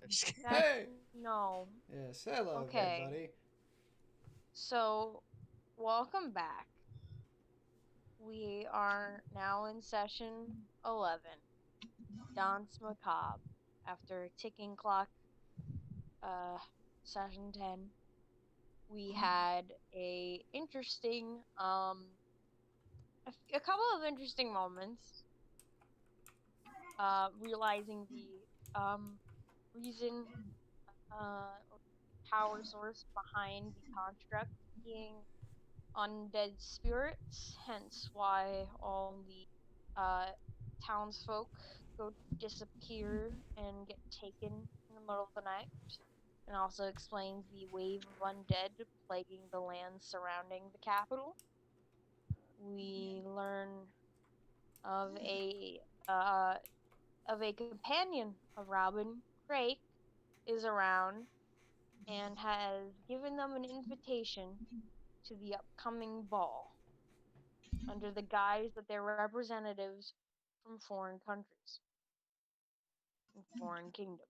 Hey! No. Yes, hello, Okay. everybody. So, welcome back. We are now in session 11, Dance Macabre. After a ticking clock, uh, session 10, we had a couple of interesting moments. Realizing the, reason, or power source behind the construct being undead spirits, hence why all the uh, townsfolk go disappear and get taken in the middle of the night, and also explains the wave of undead plaguing the lands surrounding the capital. We learn of uh, a companion of Robin, Crake, is around and has given them an invitation to the upcoming ball, under the guise that they're representatives from foreign countries and foreign kingdoms.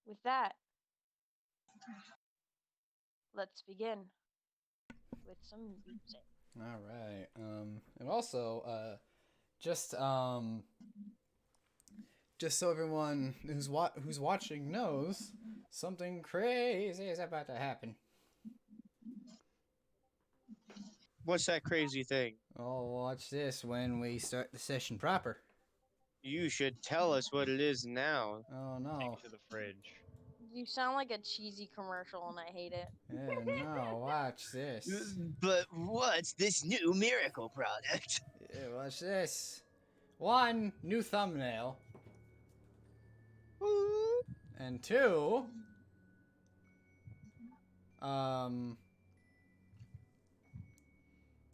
With that, let's begin with some music. All right. And also, just just so everyone who's watching knows, something crazy is about to happen. What's that crazy thing? Oh, watch this when we start the session proper. You should tell us what it is now. Oh no. To the fridge. You sound like a cheesy commercial, and I hate it. Yeah, no. Watch this. But what's this new miracle product? Yeah, watch this. One, new thumbnail, and two, um,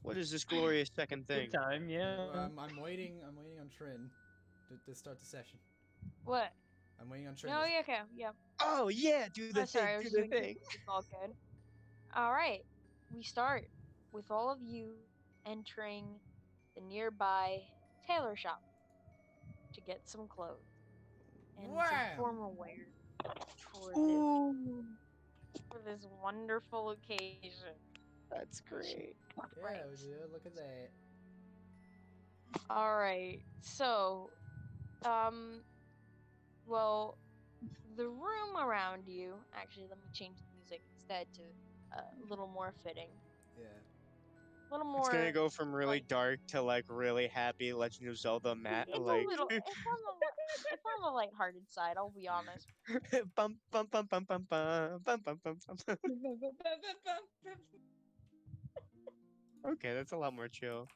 What is this glorious second thing? Good time, yeah. I'm waiting. I'm waiting on Trin to start the session. What? I'm waiting on Trin. No, yeah, okay, yeah. Oh yeah, do the I'm sorry, I thing, was do the doing thing. it's all good. Alright, we start with all of you entering the nearby tailor shop to get some clothes and some Wow! formal wear for Ooh, this wonderful occasion. that's great. Yeah, Right. dude, look at that. Alright, so, well, the room around you, actually, let me change the music instead to a little more fitting. Yeah. A little It's gonna more, go from really like, dark to like really happy Legend of Zelda Matt it's like a little, it's on the lighthearted side, I'll be honest. bum bum bum bum bum bum bum bum bum bum. Okay, that's a lot more chill.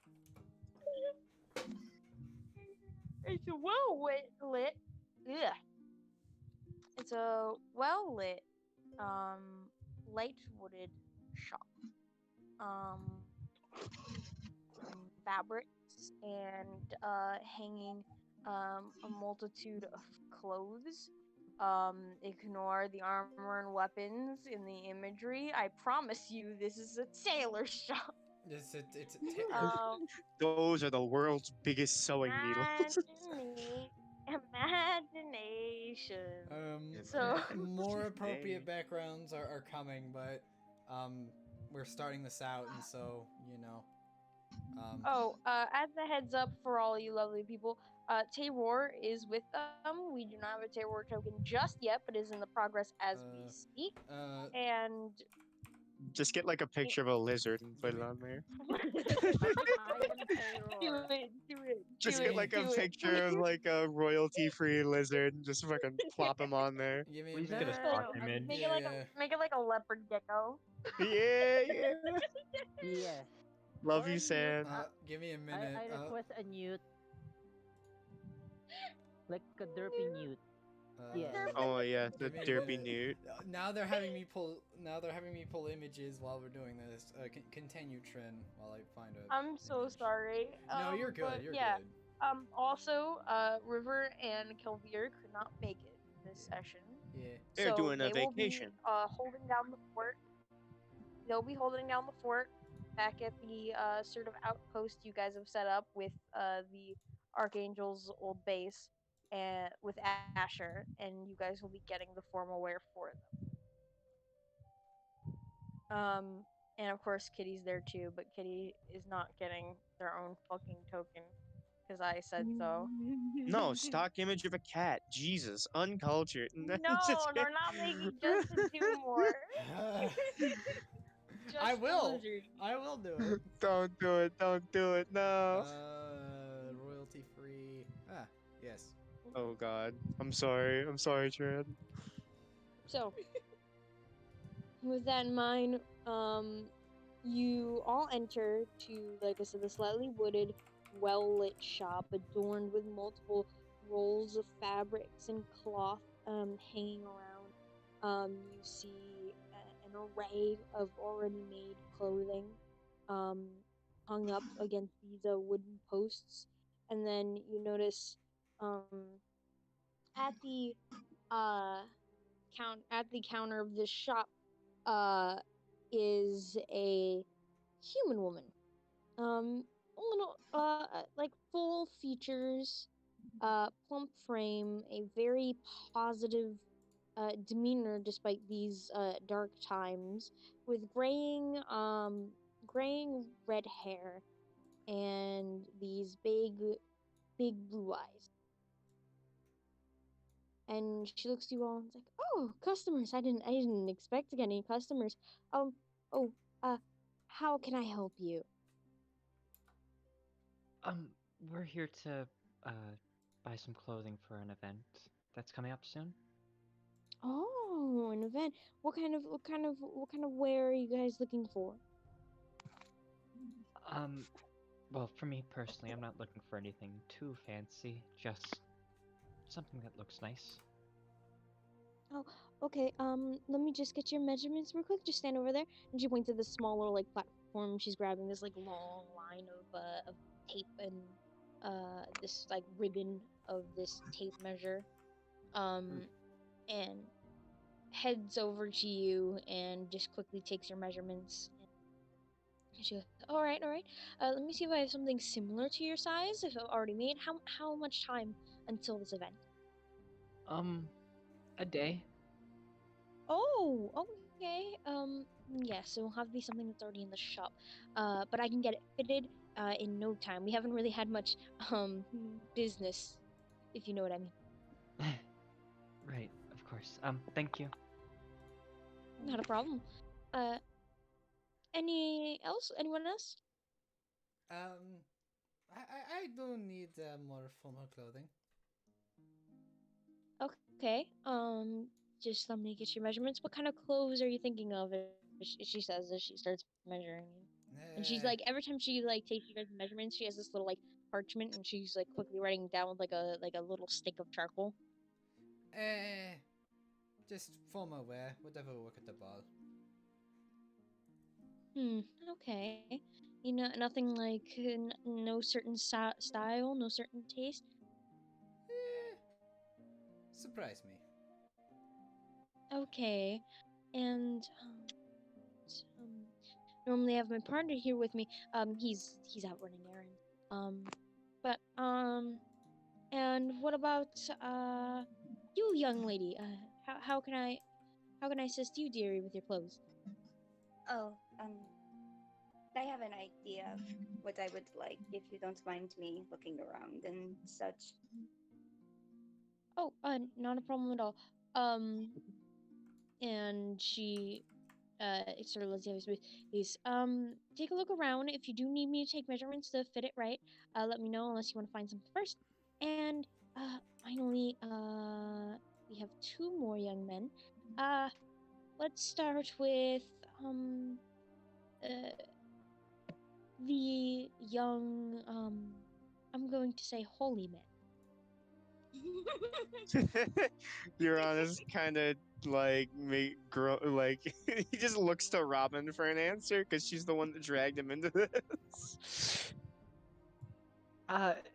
It's a well lit, ugh. It's a well lit, light wooded shop. Fabrics and hanging a multitude of clothes. Ignore the armor and weapons in the imagery. I promise you, this is a tailor shop. It's a Those are the world's biggest sewing needles. Imagination. So more appropriate backgrounds are coming, but we're starting this out, and so as a heads up for all you lovely people, Taylor is with them. We do not have a Taylor token just yet, but is in the progress as we speak. And Just get like a picture of a lizard and put it on there. do it. Just get like a picture of like a royalty-free lizard and just fucking plop him on there. give me a Please get a minute. stock image. Make Yeah, it make it like a leopard gecko. Yeah, yeah. Yes. Love Or you, a San. give me a minute. I request a newt. Like a derpy newt. Yeah. Oh yeah, the give me a derpy minute. newt. Now they're having me pull. Now they're having me pull images while we're doing this. Continue, Trin, while I find a. I'm so image. sorry. No, you're good. But You're yeah. good. Also, River and Kilvier could not make it this session. Yeah. They're So doing a they will be vacation. holding down the fort. They'll be holding down the fort back at the sort of outpost you guys have set up with the Archangel's old base and with Asher, and you guys will be getting the formal wear for them. And of course Kitty's there too, but Kitty is not getting their own fucking token because I said so. No, stock image of a cat. Jesus, uncultured. No, they're not making Justin do more. I Just will. losers. I will do it. Don't do it. Don't do it. No. Royalty free. Ah, yes. Oh God. I'm sorry. I'm sorry, Trent. So, with that in mind, you all enter to, like I said, the slightly wooded, well-lit shop adorned with multiple rolls of fabrics and cloth hanging around. You see an array of already made clothing hung up against these wooden posts, and then you notice at the uh at the counter of this shop is a human woman. A little like full features, plump frame, a very positive demeanor despite these dark times, with graying red hair and these big blue eyes. And she looks to you all and is like, "Oh, customers! I didn't expect to get any customers. Um, oh, uh, how can I help you?" We're here to buy some clothing for an event that's coming up soon. Oh, an event. What kind of wear are you guys looking for? Well, for me personally, I'm not looking for anything too fancy, just something that looks nice. Oh, okay. Let me just get your measurements real quick. Just stand over there. And she points at the smaller like platform. She's grabbing this like long line of tape and this like ribbon of this tape measure. And heads over to you and just quickly takes your measurements. And she goes, all right, all right. Let me see if I have something similar to your size. If I've already made. How much time until this event? A day. Oh, okay. Yes, it will have to be something that's already in the shop. But I can get it fitted in no time. We haven't really had much business, if you know what I mean. Right, of course. Thank you. Not a problem. Uh, Anyone else? I do need more formal clothing. Okay. Just let me get your measurements. What kind of clothes are you thinking of? She says as she starts measuring. And she's like, every time she like takes you guys' measurements, she has this little like parchment, and she's like quickly writing down with like a little stick of charcoal. Just formal wear, whatever will work at the ball. Okay. You know, nothing like no certain style, no certain taste. Surprise me. Okay. And normally I have my partner here with me. He's out running errands. But and what about you, young lady? How can I assist you, dearie, with your clothes? Oh, I have an idea of what I would like, if you don't mind me looking around and such. Oh, not a problem at all. And she sort of lets you have space. He's take a look around. If you do need me to take measurements to fit it right, let me know, unless you want to find something first. And finally, we have two more young men. Let's start with the young I'm going to say holy man. Your Honest kind of like like he just looks to Robin for an answer because she's the one that dragged him into this.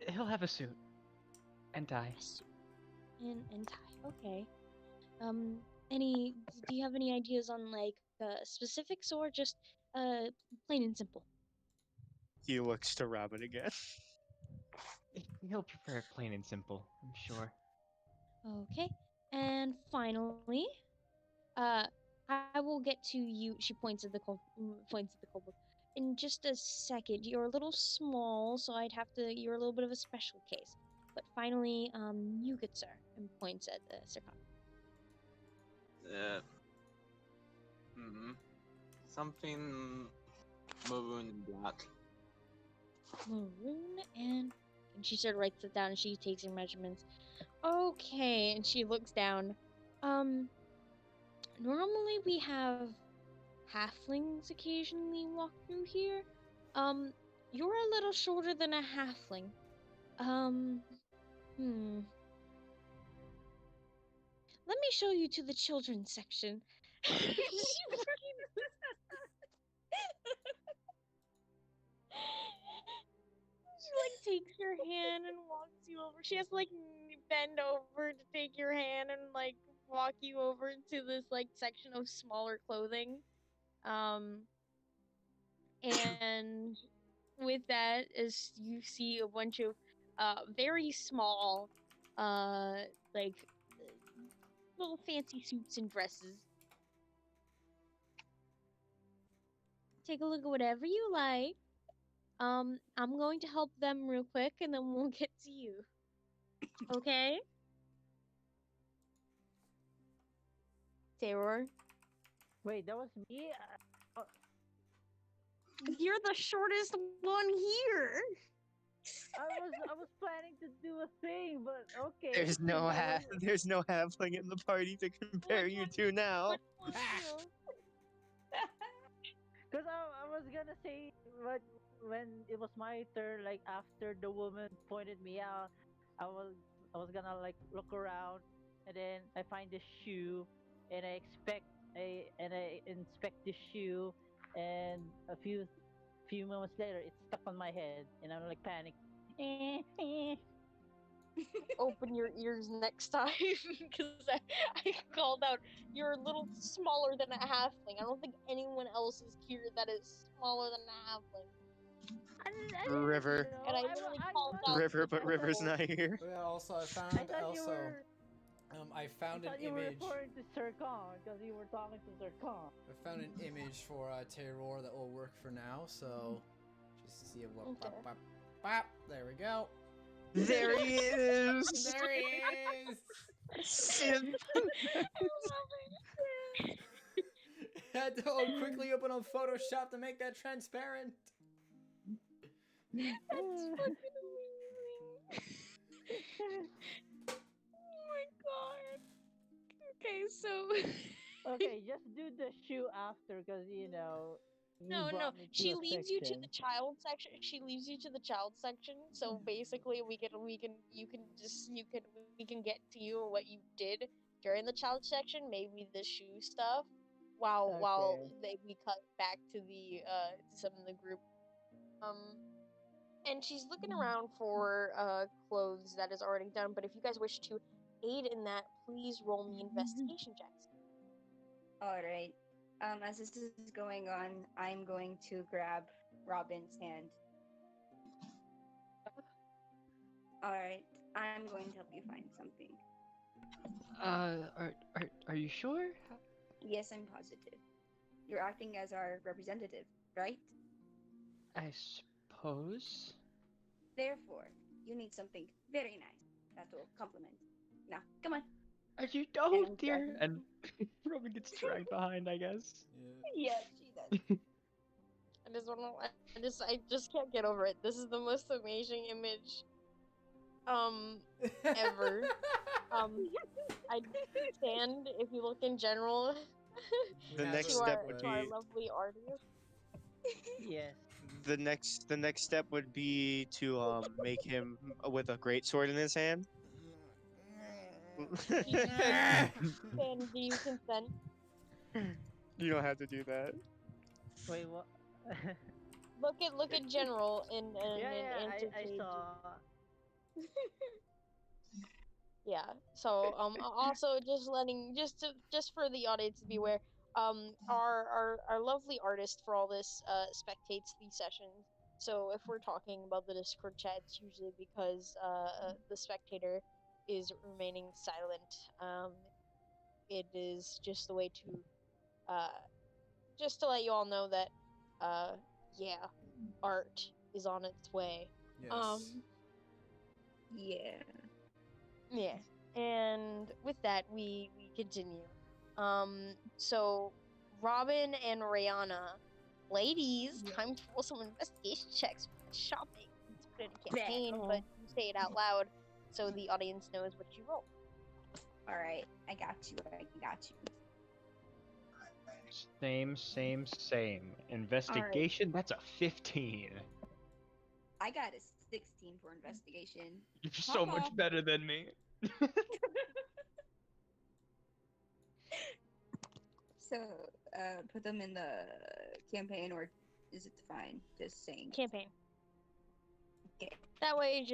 He'll have a suit and tie. And tie. Okay. Do you have any ideas on like specifics, or just plain and simple? He looks to Robin again. He'll prefer it plain and simple, I'm sure. Okay. And finally, uh, I will get to you. She points at the kobold. In just a second. You're a little small, so I'd have to. You're a little bit of a special case. But finally, you good sir, and points at the sarcophagus. Something maroon and black. Maroon and she sort of writes it down and she takes her measurements. Okay, and she looks down. Normally we have halflings occasionally walk through here. You're a little shorter than a halfling. Let me show you to the children's section. She takes your hand and walks you over. She has to bend over to take your hand and walk you over into this section of smaller clothing. And with that, as you see a bunch of very small like little fancy suits and dresses. Take a look at whatever you like. I'm going to help them real quick and then we'll get to you. Okay? Terror. Wait, that was me? You're the shortest one here. I was planning to do a thing, but okay. There's no halfling in the party to compare you to now. Because I was gonna say, but when it was my turn, after the woman pointed me out, I was gonna look around, and then I find the shoe, and I inspect the shoe, and a few moments later, it's stuck on my head, and I'm panicked. Open your ears next time, because I called out. You're a little smaller than a halfling. I don't think anyone else is here that is smaller than a halfling. River. And I literally called out. River, but River's not here. Yeah, also I found I found an you were image. referring to Sircon because you were talking to Sircon. I found an image for Terror that will work for now, so just to see what Okay. there we go. There he is! There he is! Sim. Had to quickly open up Photoshop to make that transparent. That's fucking amazing. Oh my god. Okay, so. Okay, just do the shoe after, because No. She leads you to the child section. She leaves you to the child section. So basically, we can get to you what you did during the child section. Maybe the shoe stuff. While we cut back to the to some of the group. And she's looking around for clothes that is already done. But if you guys wish to aid in that, please roll me investigation checks. All right. As this is going on, I'm going to grab Robin's hand. All right. I'm going to help you find something. Are you sure? Yes, I'm positive. You're acting as our representative, right? I suppose. Therefore, you need something very nice that will complement. Now, come on. Are you And I'm dear? dragging- And Robin gets dragged behind, I guess. Yeah, she does. I just can't get over it. This is the most amazing image ever. I'd stand if you look in general The next to step our would to our be lovely artist. Yes. the next step would be to make him with a great sword in his hand. And do you consent? You don't have to do that. Wait, what? Look at general and I interchange. saw. Yeah. So also just for the audience to be aware, our lovely artist for all this spectates these sessions. So if we're talking about the Discord chat, it's usually because the spectator is remaining silent. It is just the way to just to let you all know that yeah, art is on its way. Yes. Yeah. Yeah. And with that, we continue. So Robin and Rihanna, ladies, Yeah. time to roll some investigation checks for the shopping. Let's put it in a Bet. campaign, but you say it out loud so the audience knows what you roll. All right, I got you. I got you. Same. Investigation, that's a 15. I got a 16 for investigation. You're so much Haha. better than me. So, put them in the campaign, or is it fine? Just saying. Campaign. Okay. That way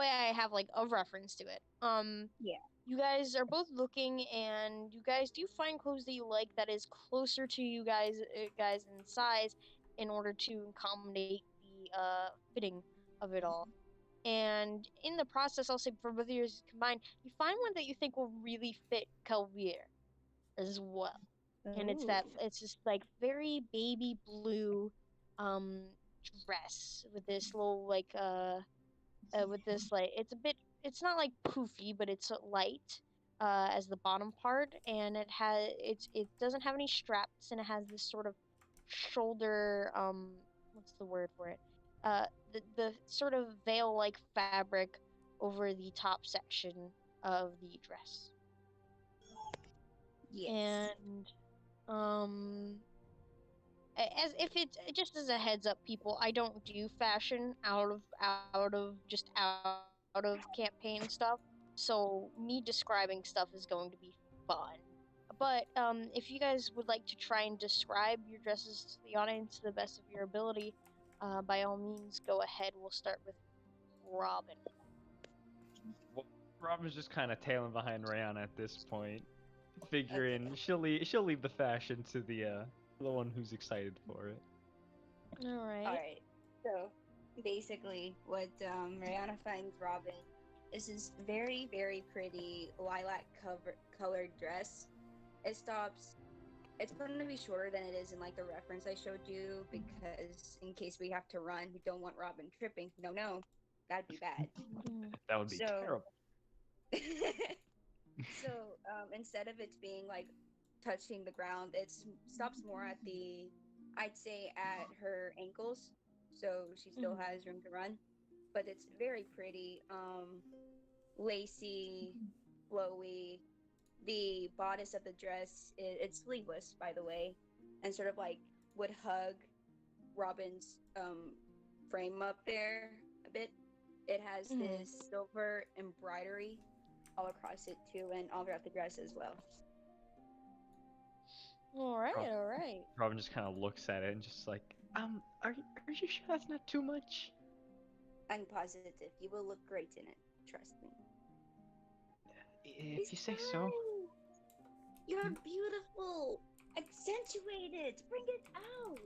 I have like a reference to it. Yeah. You guys are both looking, and you guys do find clothes that you like that is closer to you guys in size, in order to accommodate the fitting of it all. And in the process, I'll say for both of yours combined, you find one that you think will really fit Kelvier as well. And it's this like very baby blue um dress with this little like with this like it's not like poofy, but it's light as the bottom part, and it doesn't have any straps, and it has this sort of shoulder what's the word for it, the sort of veil like fabric over the top section of the dress. Yes. And as if it's just as a heads up, people, I don't do fashion out of campaign stuff, so me describing stuff is going to be fun. But if you guys would like to try and describe your dresses to the audience to the best of your ability, by all means, go ahead. We'll start with Robin. Well, Robin's just kind of tailing behind Rihanna at this point, figuring she'll leave the fashion to the one who's excited for it. All right. All right. So, basically, what Rihanna finds Robin is this very, very pretty lilac colored dress. It stops. It's going to be shorter than it is in like the reference I showed you, because in case we have to run, we don't want Robin tripping. No, that'd be bad. That would be So- terrible. So instead of it being like touching the ground, it stops more at I'd say at her ankles, so she still has room to run. But it's very pretty, lacy, flowy. The bodice of the dress, it's sleeveless, by the way, and sort of like would hug Robin's frame up there a bit. It has this silver embroidery all across it too, and all throughout the dress as well. All right. Robin just kind of looks at it and just like, are you sure that's not too much? I'm positive you will look great in it. Trust me. If you say so. You're beautiful. Accentuate it. Bring it out.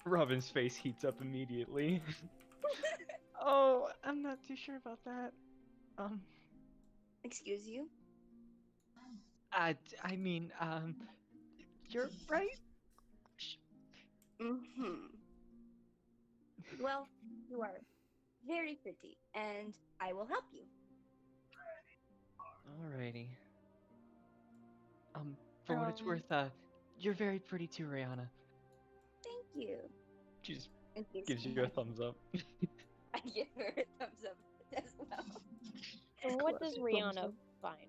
Robin's face heats up immediately. Oh, I'm not too sure about that. Excuse you? I mean, you're right. Well, you are very pretty, and I will help you. Alrighty. For what it's worth, you're very pretty too, Rihanna. Thank you. She just Thank you gives so you a much. thumbs up. I give her a thumbs up as well. And what does Thumbs Rihanna up. find?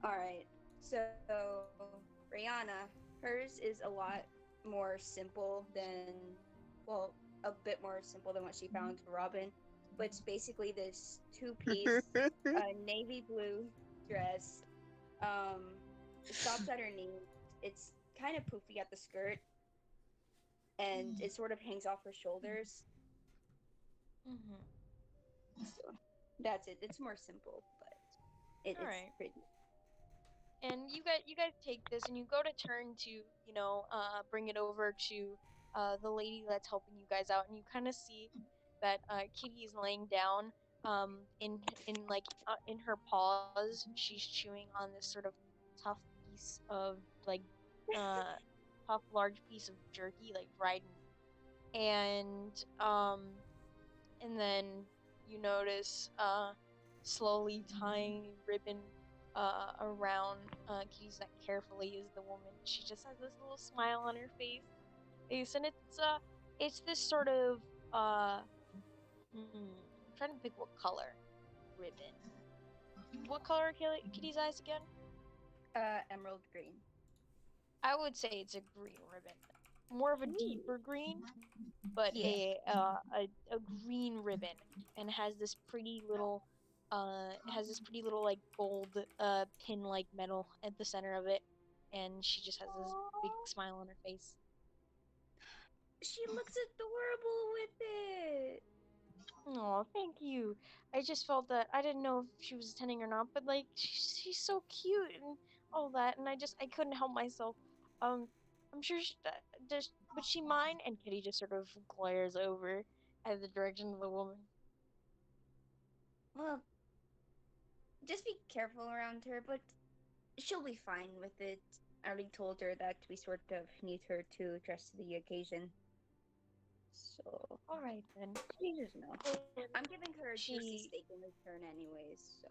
All right. So, Rihanna, hers is a lot more simple than, well, a bit more simple than what she found for Robin. But it's basically this two-piece navy blue dress. It stops at her knee. It's kind of poofy at the skirt, and it sort of hangs off her shoulders. So that's it. It's more simple, but it's Alright. pretty. And you guys take this, and you go to turn to bring it over to the lady that's helping you guys out, and you kind of see that Kitty is laying down. In her paws, she's chewing on this sort of tough piece of like uh tough large piece of jerky, like dried meat. And then you notice slowly tying ribbon around Kitty's neck carefully is the woman. She just has this little smile on her face, and it's this sort of I'm trying to pick what color ribbon. What color are Kitty's eyes again? Emerald green. I would say it's a green ribbon, more of a deeper green, but Yeah. a green ribbon, and has this pretty little like gold pin like metal at the center of it, and she just has this big smile on her face. She looks adorable with it. Oh, thank you. I just felt that I didn't know if she was attending or not, but like she's so cute and all that, and I couldn't help myself. Um, I'm sure would she mind? And Kitty just sort of glares over at the direction of the woman. Well, just be careful around her, but she'll be fine with it. I already told her that we sort of need her to dress to the occasion. So, All right then. you just know. And I'm giving her a juicy she, steak in return, anyways, so.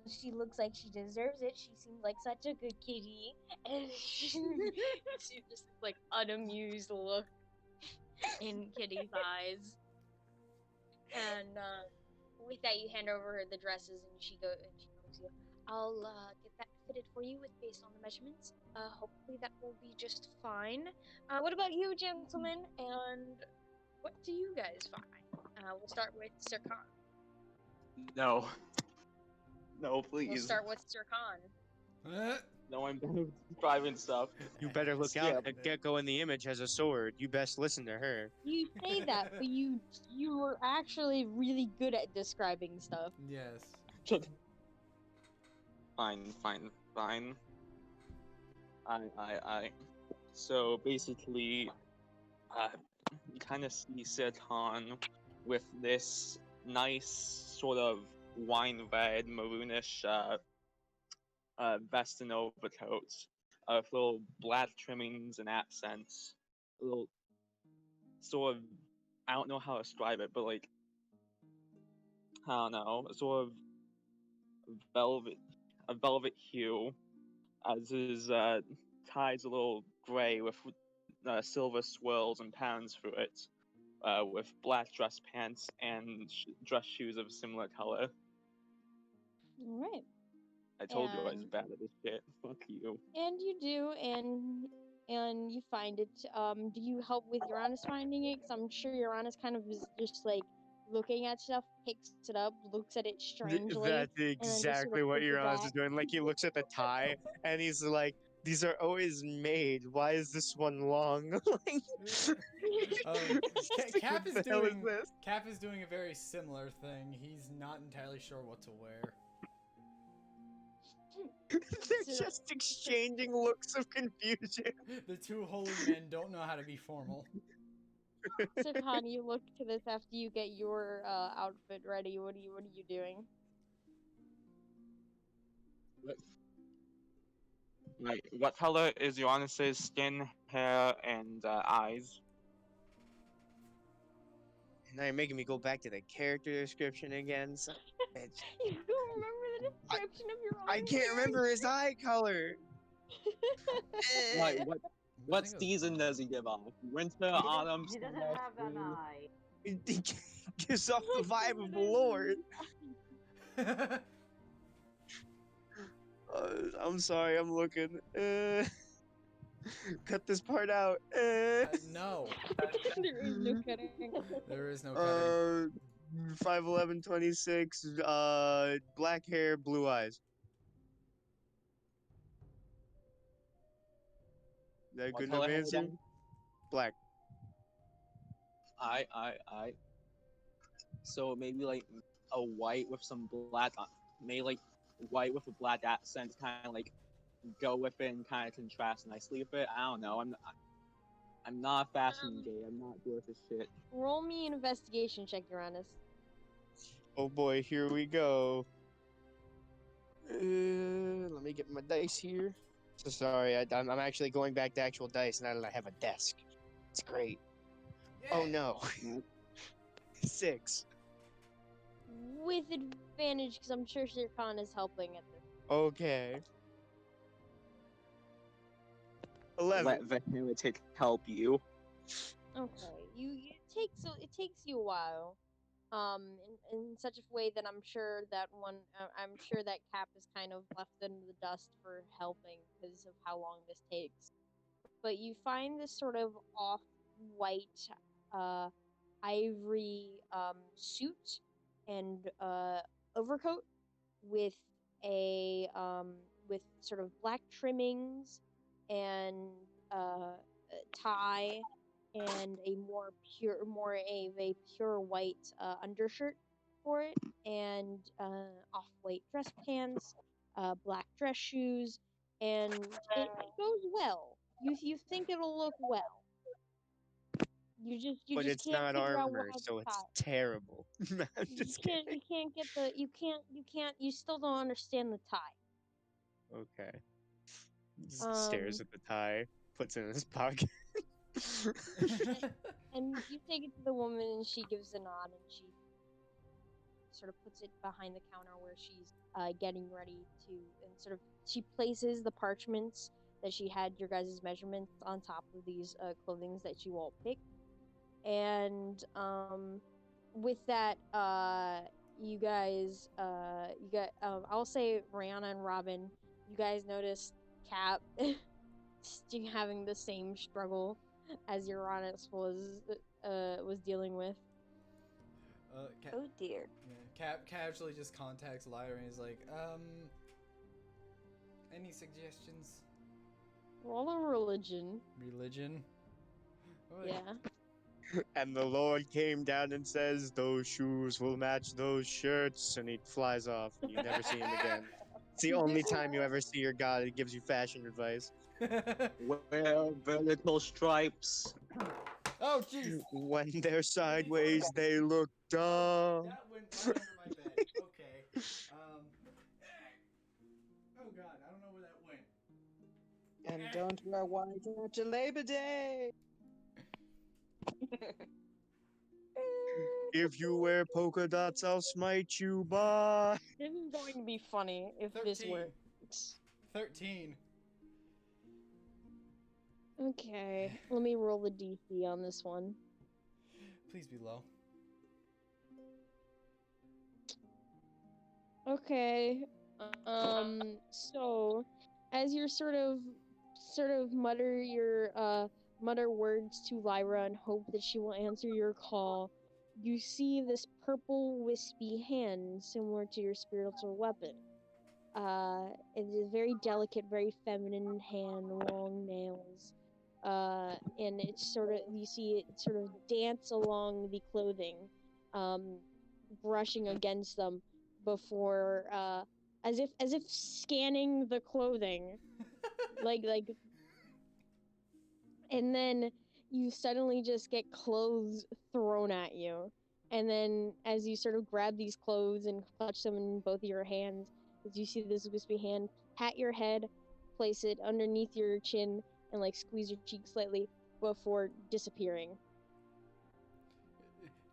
she looks like she deserves it. She seems like such a good kitty, and she just like unamused look in Kitty's eyes. And with that, you hand over her the dresses, and she goes to you. I'll get that fitted for you with based on the measurements. Hopefully that will be just fine. What about you, gentlemen? And what do you guys find? We'll start with Sir Khan. No. No, We'll please. start with Sir Khan. No, I'm done with describing stuff. You better look out. A gecko in the image has a sword. You best listen to her. You say that, but you were actually really good at describing stuff. Yes. Fine. I. So basically, you kind of see Setan with this nice sort of wine red, maroonish vest and overcoat, with little black trimmings and accents. A little sort of, I don't know how to describe it, but like, I don't know, sort of a velvet hue, as his tie's a little gray with silver swirls and patterns through it, with black dress pants and dress shoes of a similar color. All right. I told you I was And- bad at this shit. Fuck you. And you do, and you find it. Do you help with Uranus finding it? Because I'm sure Uranus kind of is just like looking at stuff, picks it up, looks at it strangely. That's and then just exactly sort of what puts it Uranus is back. doing. Like, he looks at the tie and he's like, these are always made. Why is this one long? Like, Cap what is the hell is doing this? Cap is doing a very similar thing. He's not entirely sure what to wear. They're So- just exchanging looks of confusion. The two holy men don't know how to be formal. Sirhan, you look to this after you get your outfit ready. What are you doing? What color is Uranus's skin, hair, and eyes? Now you're making me go back to the character description again. Son of a bitch. You don't remember the description of your I can't remember his eye color. Like, I what think it was- season does he give off? Winter, autumn, He doesn't summer, have an spring? eye. He gives off the vibe of the Lord. I'm sorry, I'm looking. Cut this part out. No, There is no cutting. there is no cutting. 5'11", 26, black hair, blue eyes. Is that a What good color enough hair answer? again? Black. I. So maybe like a white with some black, maybe like white with a black accent, kind of like go with it and kind of contrast nicely with it. I don't know. I'm not fashion gay. I'm not worth a shit. Roll me an investigation check, Uranus. Oh boy, here we go. Let me get my dice here. So sorry, I'm actually going back to actual dice now that I have a desk. It's great. Oh no. 6. With advantage, because I'm sure Shirkan is helping at this. Okay. 11. Let the heretic help you. Okay, it takes you a while, in such a way that I'm sure that Cap is kind of left in the dust for helping because of how long this takes. But you find this sort of off-white, ivory suit and overcoat with with sort of black trimmings and tie and a more pure white undershirt for it, and off-white dress pants, black dress shoes, and it goes well. You think it'll look well. You But just it's can't not figure out armor, how so to tie. it's terrible. I'm just kidding. You still don't understand the tie. Okay. Just stares at the tie, puts it in his pocket. And you take it to the woman, and she gives a nod, and she sort of puts it behind the counter where she's getting ready to, and sort of she places the parchments that she had your guys' measurements on top of these clothings that you all picked. And with that, you guys, I'll say Rihanna and Robin, you guys noticed Cap having the same struggle as Uranus was dealing with. Oh dear. Yeah, Cap casually just contacts Lyra and is like, any suggestions? Roll a religion. Religion? What? Yeah. And the Lord came down and says, "Those shoes will match those shirts," and he flies off, and you never see him again. It's the only time you ever see your god. He gives you fashion advice. Wear vertical stripes. Oh, jeez! When they're sideways, they look dumb. That went right under my bed. Okay. Oh god, I don't know where that went. And don't wear white after Labor Day. If you wear polka dots, I'll smite you. Bye. This is going to be funny if this 13. works. 13. Okay, let me roll the DC on this one. Please be low. Okay. So as you're sort of mutter words to Lyra and hope that she will answer your call, you see this purple wispy hand similar to your spiritual weapon. It is a very delicate, very feminine hand, long nails. And it's you see it sort of dance along the clothing, brushing against them before, as if scanning the clothing, like, and then you suddenly just get clothes thrown at you, and then as you sort of grab these clothes and clutch them in both of your hands, as you see this wispy hand pat your head, place it underneath your chin, and like squeeze your cheek slightly before disappearing.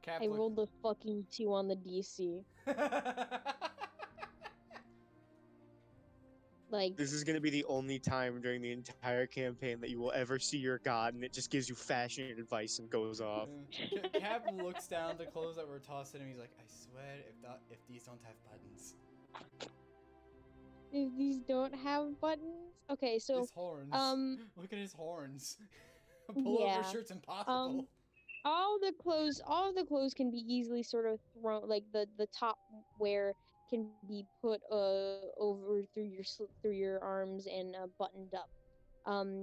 Cap I rolled the fucking 2 on the DC. Like, This is gonna be the only time during the entire campaign that you will ever see your god, and it just gives you fashion advice and goes off. Cap looks down the clothes that were tossed at him. He's like, I swear, if these don't have buttons. if these don't have buttons, okay, so His horns. Look at his horns. A pullover yeah, shirt's impossible. all the clothes can be easily sort of thrown, like the top wear can be put over through your arms and buttoned up.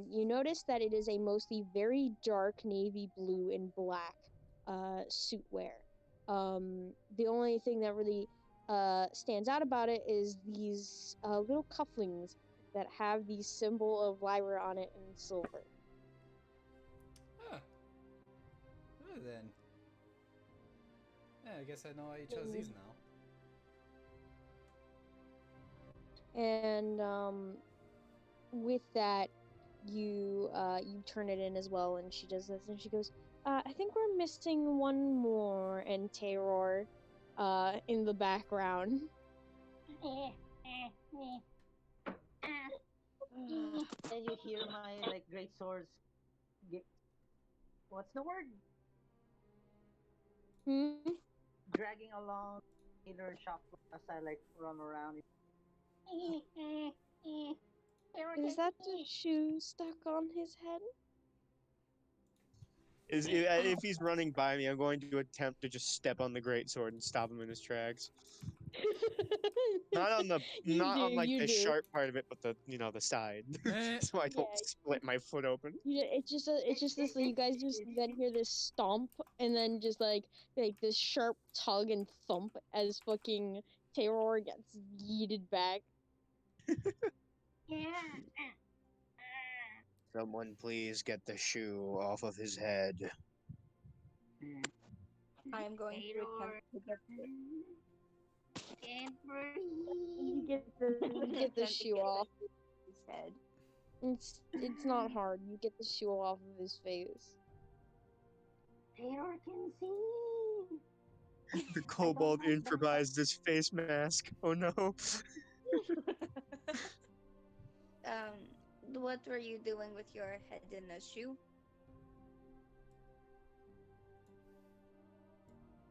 You notice that it is a mostly very dark navy blue and black suit wear. The only thing that really stands out about it is these little cufflinks that have the symbol of Lyra on it in silver. then. Yeah, I guess I know why you chose these now. And with that, you turn it in as well, and she does this, and she goes, I think we're missing one more, and Terror, in the background. And you hear my like great swords. What's the word? Hmm? Dragging along inner shop as I like run around. Is that the shoe stuck on his head? If he's running by me, I'm going to attempt to just step on the greatsword and stop him in his tracks. Not on the You do. sharp part of it, but the side, so I don't Yeah. split my foot open. Yeah, it's just this. You guys just then hear this stomp, and then just like this sharp tug and thump as fucking Terror gets yeeted back. Someone please get the shoe off of his head. I am going to attempt to get You get the shoe off. his head. It's not hard. You get the shoe off of his face. Terror can see. The kobold improvised his face mask. Oh no. What were you doing with your head in a shoe?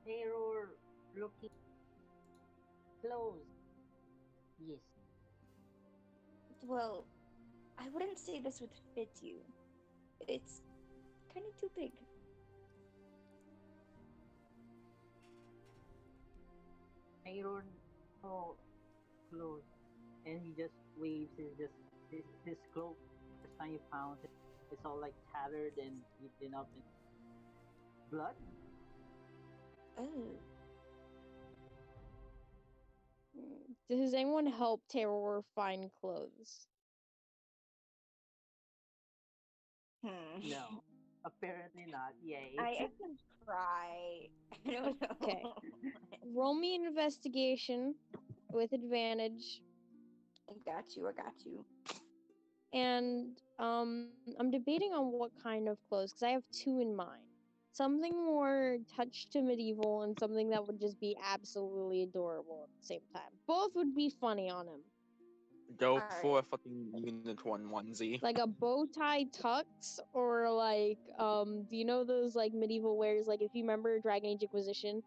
Terror looking close. Yes. Well, I wouldn't say this would fit you. It's kind of too big. Terror, oh, close, and he just waves his cloak. First time you found it, it's all like tattered and eaten up in blood. Oh. Does anyone help Terror find clothes? No, apparently not. Yay. I can try. I don't know. Okay. Roll me an investigation with advantage. I got you. And I'm debating on what kind of clothes, because I have two in mind. Something more touched to medieval and something that would just be absolutely adorable at the same time. Both would be funny on him. Go for a fucking Unit 1 onesie. Like a bow tie tux, or like do you know those like medieval wears, like if you remember Dragon Age Inquisition,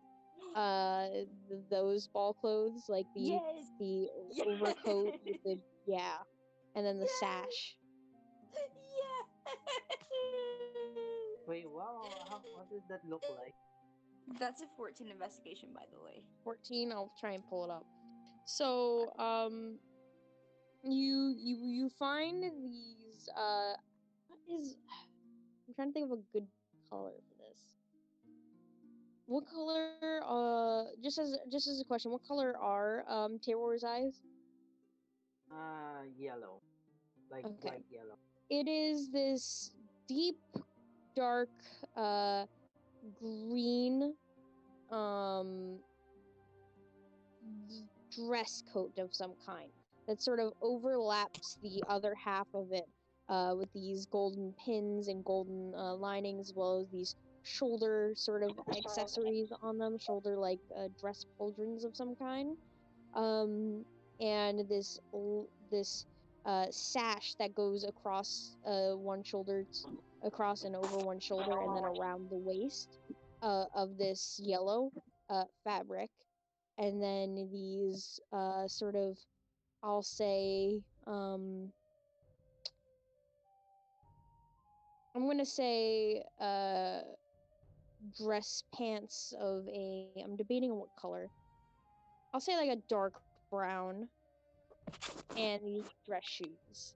those ball clothes, like the overcoat with the and then the sash. Yeah. Wait, wow, what does that look like? That's a 14 investigation, by the way. 14. I'll try and pull it up. So you find these what is I'm trying to think of a good color for this. What color just as a question, what color are Terror's eyes? Yellow, like Okay. bright yellow. It is this deep dark green dress coat of some kind that sort of overlaps the other half of it with these golden pins and golden linings, as well as these shoulder sort of accessories on them, shoulder like dress pauldrons of some kind, and this sash that goes across one shoulder, across and over one shoulder, and then around the waist of this yellow fabric, and then these sort of, I'll say, I'm gonna say dress pants of a, I'm debating on what color. I'll say like a dark brown, and these dress shoes.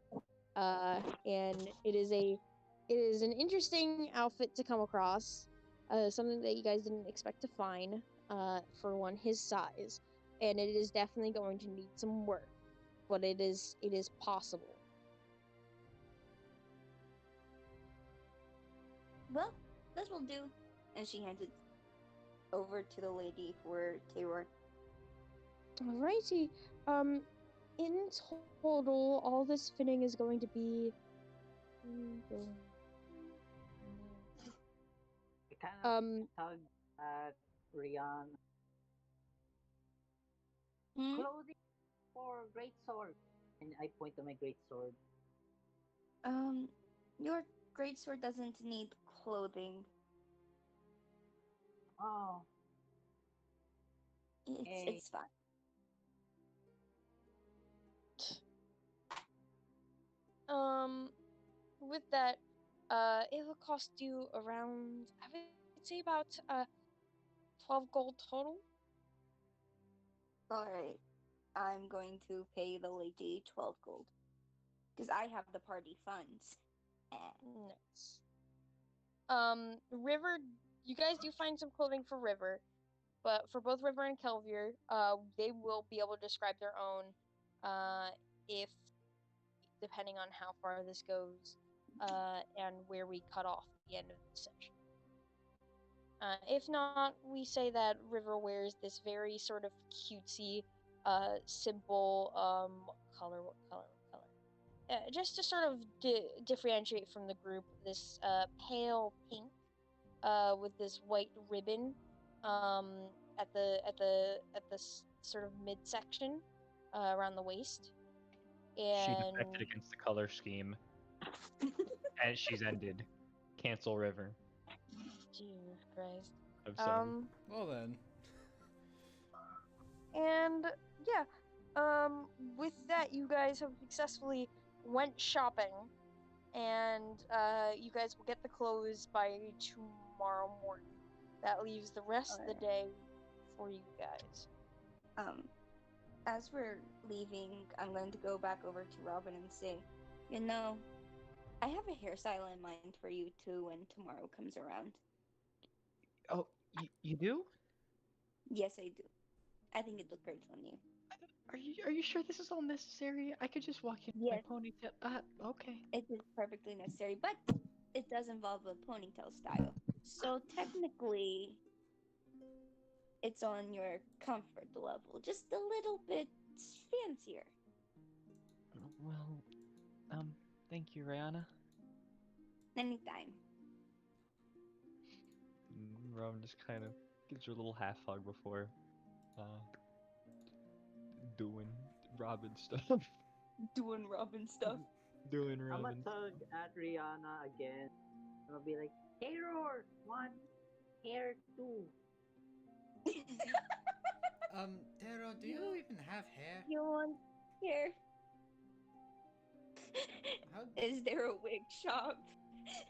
And it is an interesting outfit to come across. Something that you guys didn't expect to find. For one, his size, and it is definitely going to need some work, but it is possible. Well, this will do. and she hands it over to the lady for Taylor. Alrighty. In total, all this fitting is going to be. I kind of Um, tug at Rihanna. Hmm? Clothing for great sword. And I point to my great sword. Your greatsword doesn't need clothing. Oh, Hey. It's fine. with that, it will cost you around, I would say about 12 gold total. Alright. I'm going to pay the lady 12 gold. Because I have the party funds. Nice. River, you guys do find some clothing for River, but for both River and Kelvier, they will be able to describe their own, if depending on how far this goes, and where we cut off at the end of the section. If not, we say that River wears this very sort of cutesy, simple, what color? Just to sort of differentiate from the group, this pale pink, with this white ribbon, at the sort of midsection, around the waist, She and defected against the color scheme, and she's ended. Cancel River. Jesus Christ. I'm sorry. Well then. And yeah, with that, you guys have successfully went shopping, and you guys will get the clothes by tomorrow morning. That leaves the rest of the day for you guys. As we're leaving, I'm going to go back over to Robin and say, you know, I have a hairstyle in mind for you too when tomorrow comes around. Oh, you do? Yes, I do. I think it looked great on you. Are you sure this is all necessary? I could just walk in with Yes. my ponytail. Okay. It is perfectly necessary, but it does involve a ponytail style. So technically, it's on your comfort level, just a little bit fancier. Well, thank you, Rihanna. Anytime. Robin just kind of gives her a little half hug before doing Robin stuff. Doing Robin stuff. Doing I'm gonna Robin. tug at Rihanna again. And I'll be like, Terror! Want hair too. Dero, do you even have hair? You want hair? How? Is there a wig shop?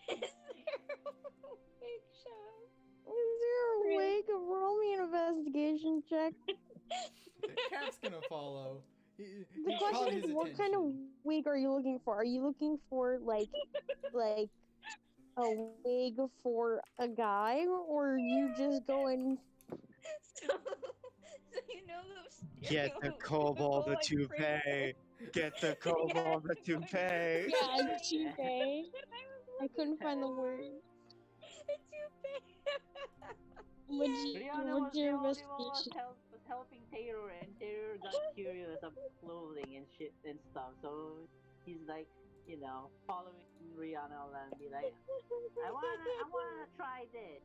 Is there a wig shop? Is there a wig? Roll me an investigation check. Cat's gonna follow. The You caught question his is, what kind of attention. wig are you looking for? Are you looking for like a wig for a guy, or are you just going? So you know those. Get the kobold the toupee. Get the kobold the toupee. Yeah, toupee. I couldn't find the word. What's Rihanna was the your only one investigation? was helping Taylor, and Taylor got curious of clothing and shit and stuff. So he's like, following Rihanna and be like, I wanna try this.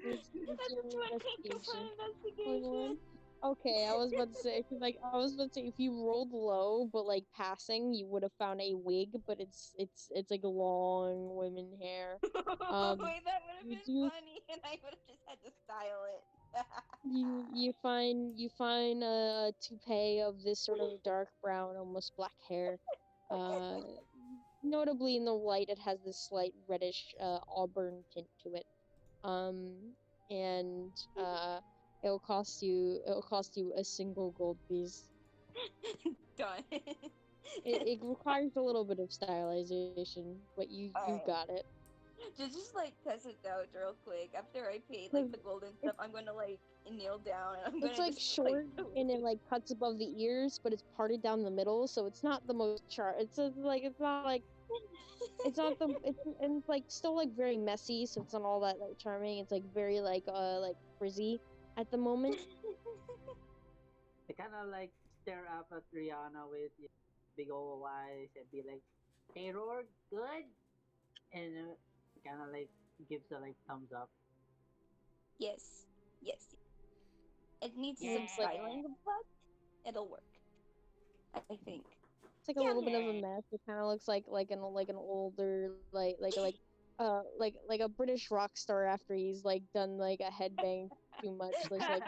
What's your investigation? Investigation. Okay, I was about to say, if you rolled low, but like passing, you would have found a wig, but it's like long women hair. Wait, that would have you been do- funny, and I would have just had to style it. you find a toupee of this sort of dark brown, almost black hair. Notably in the light, it has this slight reddish auburn tint to it. And it'll cost you a single gold piece. Done. It requires a little bit of stylization, but you Alright. got it. Just like test it out real quick. After I paid like the golden stuff, I'm gonna like kneel down and I'm gonna. It's like just, short and it like cuts above the ears, but it's parted down the middle, so it's not the most it's not like It's not the it's and it's like still like very messy, so it's not all that like charming. It's like very like frizzy at the moment. I kind of like stare up at Rihanna with big old eyes and be like, "Hey, Roar, good," and kind of like gives a like thumbs up. Yes. Yes. It needs Yeah. some It's like styling, but it'll work. I think. it's like a Yeah. little bit of a mess. It kind of looks like an older like a British rock star after he's like done like a headbang too much. Like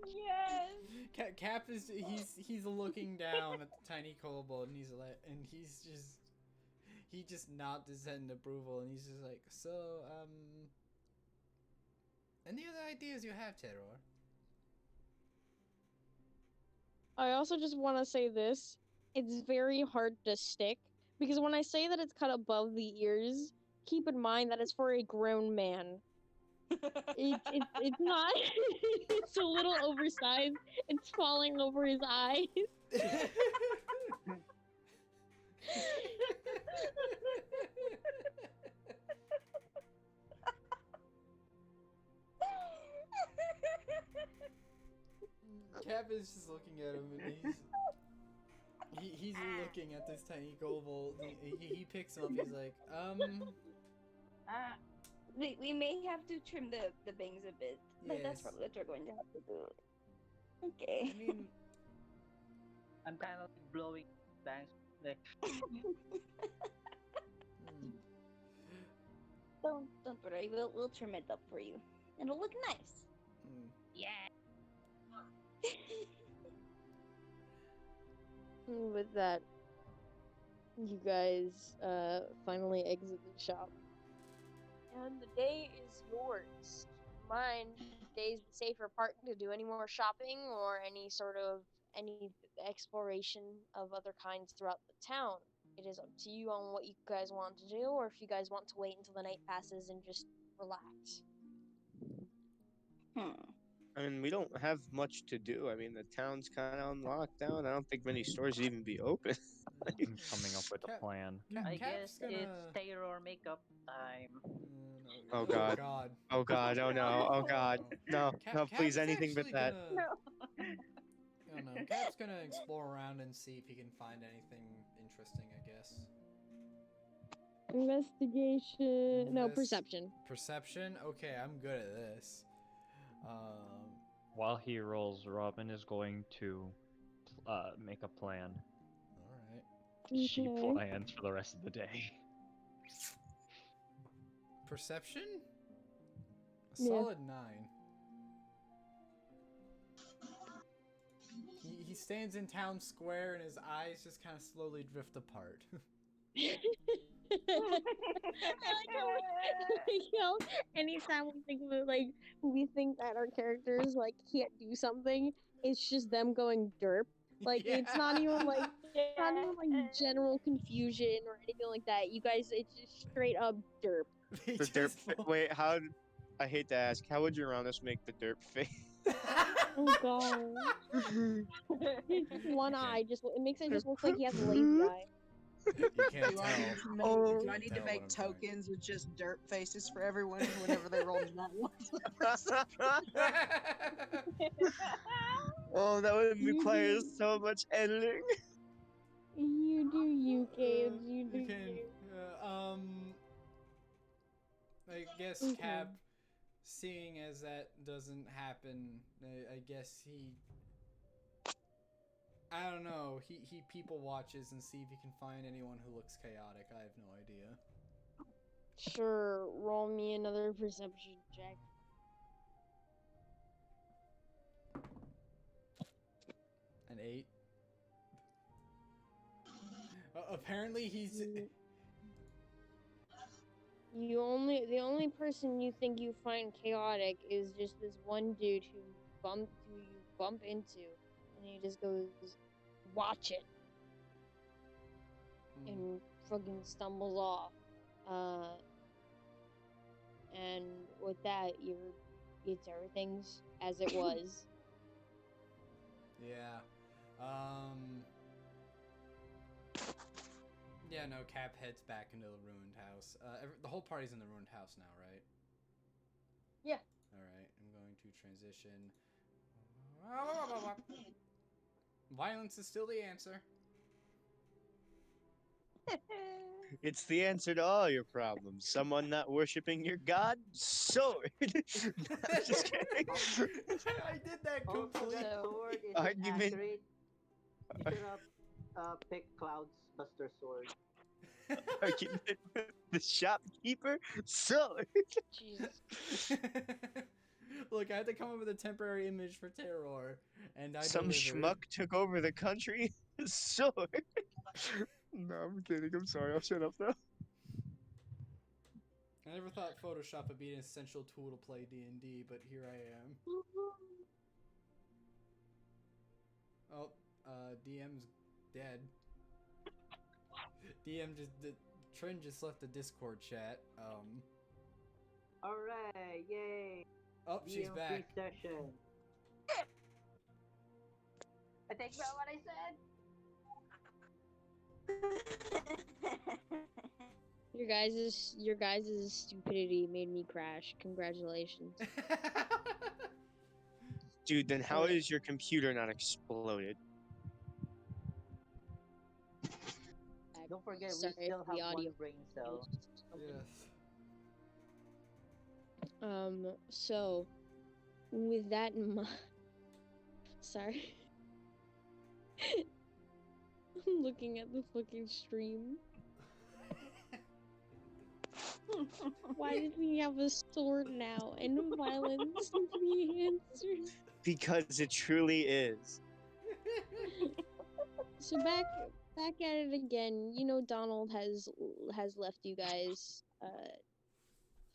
Yes. Cap is he's looking down at the tiny kobold and he just nods his head in approval and he's just like, so any other ideas you have, Terror? I also just want to say this. It's very hard to stick because when I say that it's cut above the ears, keep in mind that it's for a grown man. It's not. It's a little oversized. It's falling over his eyes. Cap is just looking at him and he's looking at this tiny kobold. He picks him up. He's like, We may have to trim the bangs a bit, but that's Yes. what we're going to have to do. Okay. I mean, I'm kind of blowing bangs. Like, Don't worry. We'll trim it up for you. It'll look nice. yeah. With that, you guys finally exit the shop. And the day is yours. Mine, day's the safer part to do any more shopping or any exploration of other kinds throughout the town. It is up to you on what you guys want to do, or if you guys want to wait until the night passes and just relax. I mean, we don't have much to do. I mean, the town's kind of on lockdown. I don't think many stores would even be open. I'm coming up with a Cap- plan. I Cap's guess gonna. it's terror makeup time. Oh, God. God. Oh God! Oh no! Oh God! No! No! Please, Cap's anything but actually that. I don't know. Cap's gonna explore around and see if he can find anything interesting, I guess. Investigation. No, Invest- perception. Perception? Okay, I'm good at this. While he rolls, Robin is going to make a plan. Alright. She Okay. plans for the rest of the day. Perception? A Yeah. solid 9. He stands in town square and his eyes just kind of slowly drift apart. I like how anytime we think that our characters like can't do something, it's just them going derp. Like it's not even like general confusion or anything like that. You guys, it's just straight up derp. He The derp. just Wait, how? I hate to ask. How would Uranus make the derp face? Oh god. It's just one eye, it makes it just look like he has a lazy eye. You can't Do tell. I need to make, Oh. do I need to Tell make what I'm doing. tokens with just dirt faces for everyone whenever they roll that one? Oh, that would require so much editing. You do you, Cage. You do You can, you. I guess Okay. Cap, seeing as that doesn't happen, I guess I don't know. He people watches and see if he can find anyone who looks chaotic. I have no idea. Sure, roll me another perception check. An 8. Apparently he's. The only person you think you find chaotic is just this one dude who you bump into, and he just goes, "Watch it," and fucking stumbles off. And with that, everything's as it was. Yeah. Yeah, no, Cap heads back into the ruined house. The whole party's in the ruined house now, right? Yeah. Alright, I'm going to transition. Violence is still the answer. It's the answer to all your problems. Someone not worshiping your god? Sword! I'm just kidding. I did that Also, completely. that So- sword is Argument. accurate. You should have picked Cloud's Buster Sword. Argument with the shopkeeper? Sword! Jesus. Look, I had to come up with a temporary image for terror, and I Some delivered. schmuck took over the country? Sword! No, I'm kidding. I'm sorry. I'll shut up now. I never thought Photoshop would be an essential tool to play D&D, but here I am. Oh, DM's dead. Trent just left the Discord chat. Alright, yay! Oh, she's DM back. free session. I take back what I said. Your guys' stupidity made me crash. Congratulations. Dude, then how Sorry. is your computer not exploded? Don't forget, Sorry we still for the have one audio. brain cell. Yes. So with that in mind, sorry. I'm looking at the fucking stream. Why did we have a sword now and violence the answer? Because it truly is. So back at it again. You know, Donald has left you guys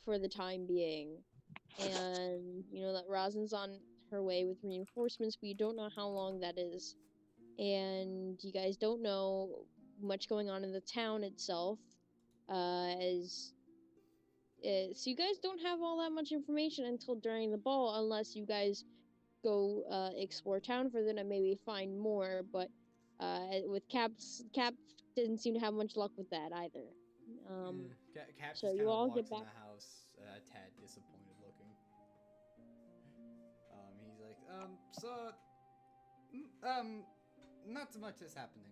for the time being, and you know that Rosin's on her way with reinforcements, but you don't know how long that is, and you guys don't know much going on in the town itself, so you guys don't have all that much information until during the ball, unless you guys go explore town further and maybe find more. But with Cap didn't seem to have much luck with that either. Cap so just you kind of all walks get in back. the house, a tad disappointed looking. He's like, not so much is happening.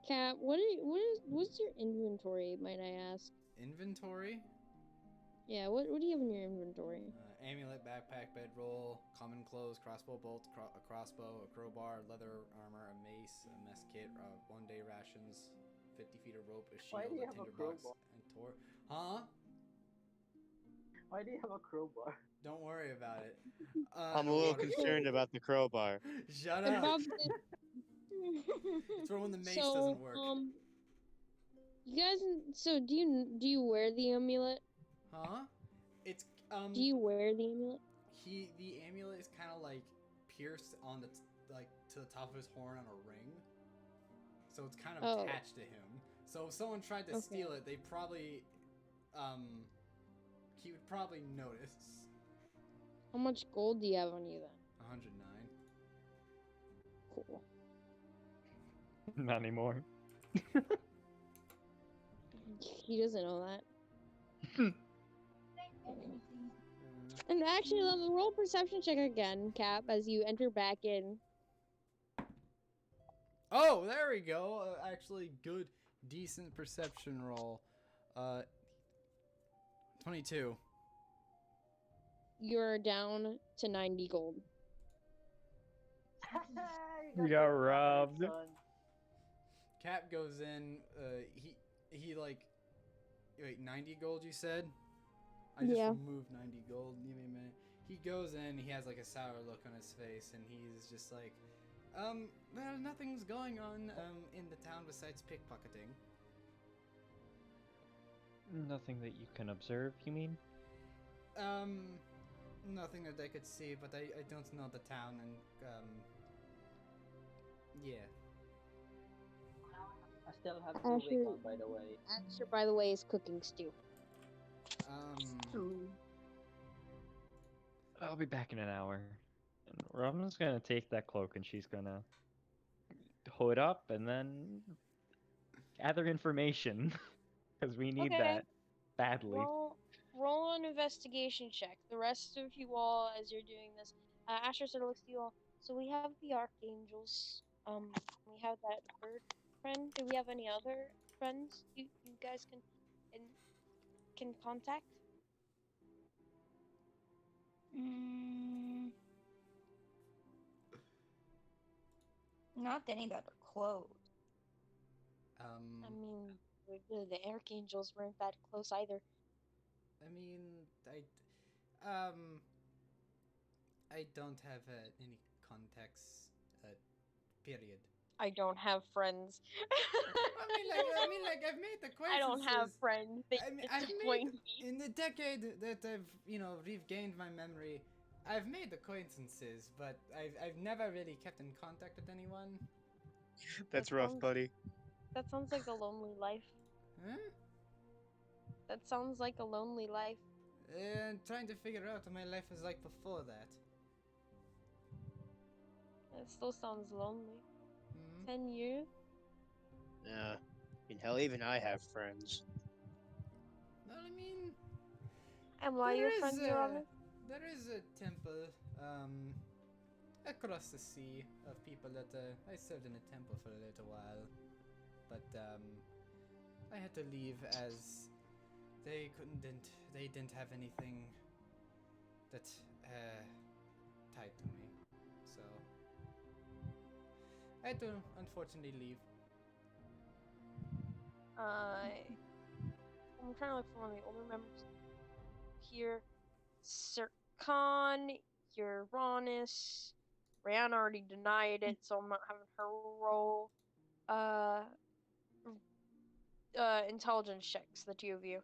Cap, what's your inventory? Might I ask? Inventory? Yeah, what do you have in your inventory? Amulet, backpack, bedroll, common clothes, crossbow bolt, a crossbow, a crowbar, leather armor, a mace, a mess kit, 1-day rations, 50 feet of rope, a Why shield, do you a have a tinderbox, crowbar? and tor. Huh? Why do you have a crowbar? Don't worry about it. I'm a no little water- concerned about the crowbar. Shut And up. Bob, It's for when the mace so doesn't work. you guys. So do you wear the amulet? Huh? It's Do you wear the amulet? the amulet is kind of like pierced on the to the top of his horn on a ring, so it's kind of Oh. attached to him. So if someone tried to steal it, they probably he would probably notice. How much gold do you have on you then? 109. Cool. Not anymore. He doesn't know that. And actually, let me roll perception check again, Cap, as you enter back in. Oh, there we go. Actually, good, decent perception roll. 22. You're down to 90 gold. You got robbed. Cap goes in. He like. Wait, 90 gold? You said? I just Yeah. removed 90 gold. Give me a minute. He goes in. He has like a sour look on his face, and he's just like, well, nothing's going on in the town besides pickpocketing. Nothing that you can observe, you mean? Nothing that I could see, but I don't know the town, and yeah. I still have to Asher, wake on, by the way. Asher, by the way, is cooking stew. I'll be back in an hour. And Robin's gonna take that cloak and she's gonna hood up and then Gather information, because we need Okay. that badly. Roll an investigation check. The rest of you all, as you're doing this, Asher sort of looks to you all. So we have the archangels. We have that bird friend. Do we have any other friends you guys can contact? Mm, not any that are close. I mean, the archangels weren't that close either. I mean, I don't have any contacts. Period. I don't have friends. I've made acquaintances. I don't have friends. They I've disappoint made me. in the decade that I've regained my memory. I've made acquaintances, but I've never really kept in contact with anyone. That's That rough, sounds- buddy. That sounds like a lonely life. Huh? That sounds like a lonely life. And trying to figure out what my life was like before that. It still sounds lonely. Hmm? 10 years? Yeah. Hell, even I have friends. Well, I mean, And why there your is friends a- are on it? there is a temple, across the sea of people that I served in a temple for a little while, but I had to leave as they didn't have anything that tied to me, so I had to unfortunately leave. I'm trying to look for one of the older members here. Sirkan, Uranus. Rihanna already denied it, so I'm not having her roll. Intelligence checks, the two of you.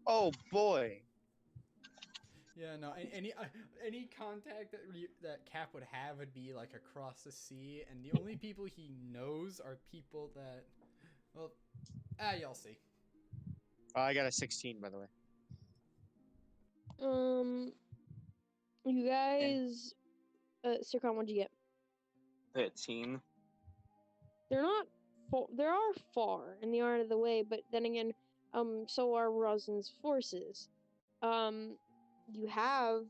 Oh boy. Yeah, no. Any contact that Cap would have would be like across the sea, and the only people he knows are people that, well, y'all see. I got a 16, by the way. You guys, Sirkan, what'd you get? 13. They're not. They are far and they are out of the way, but then again, so are Rosin's forces. You have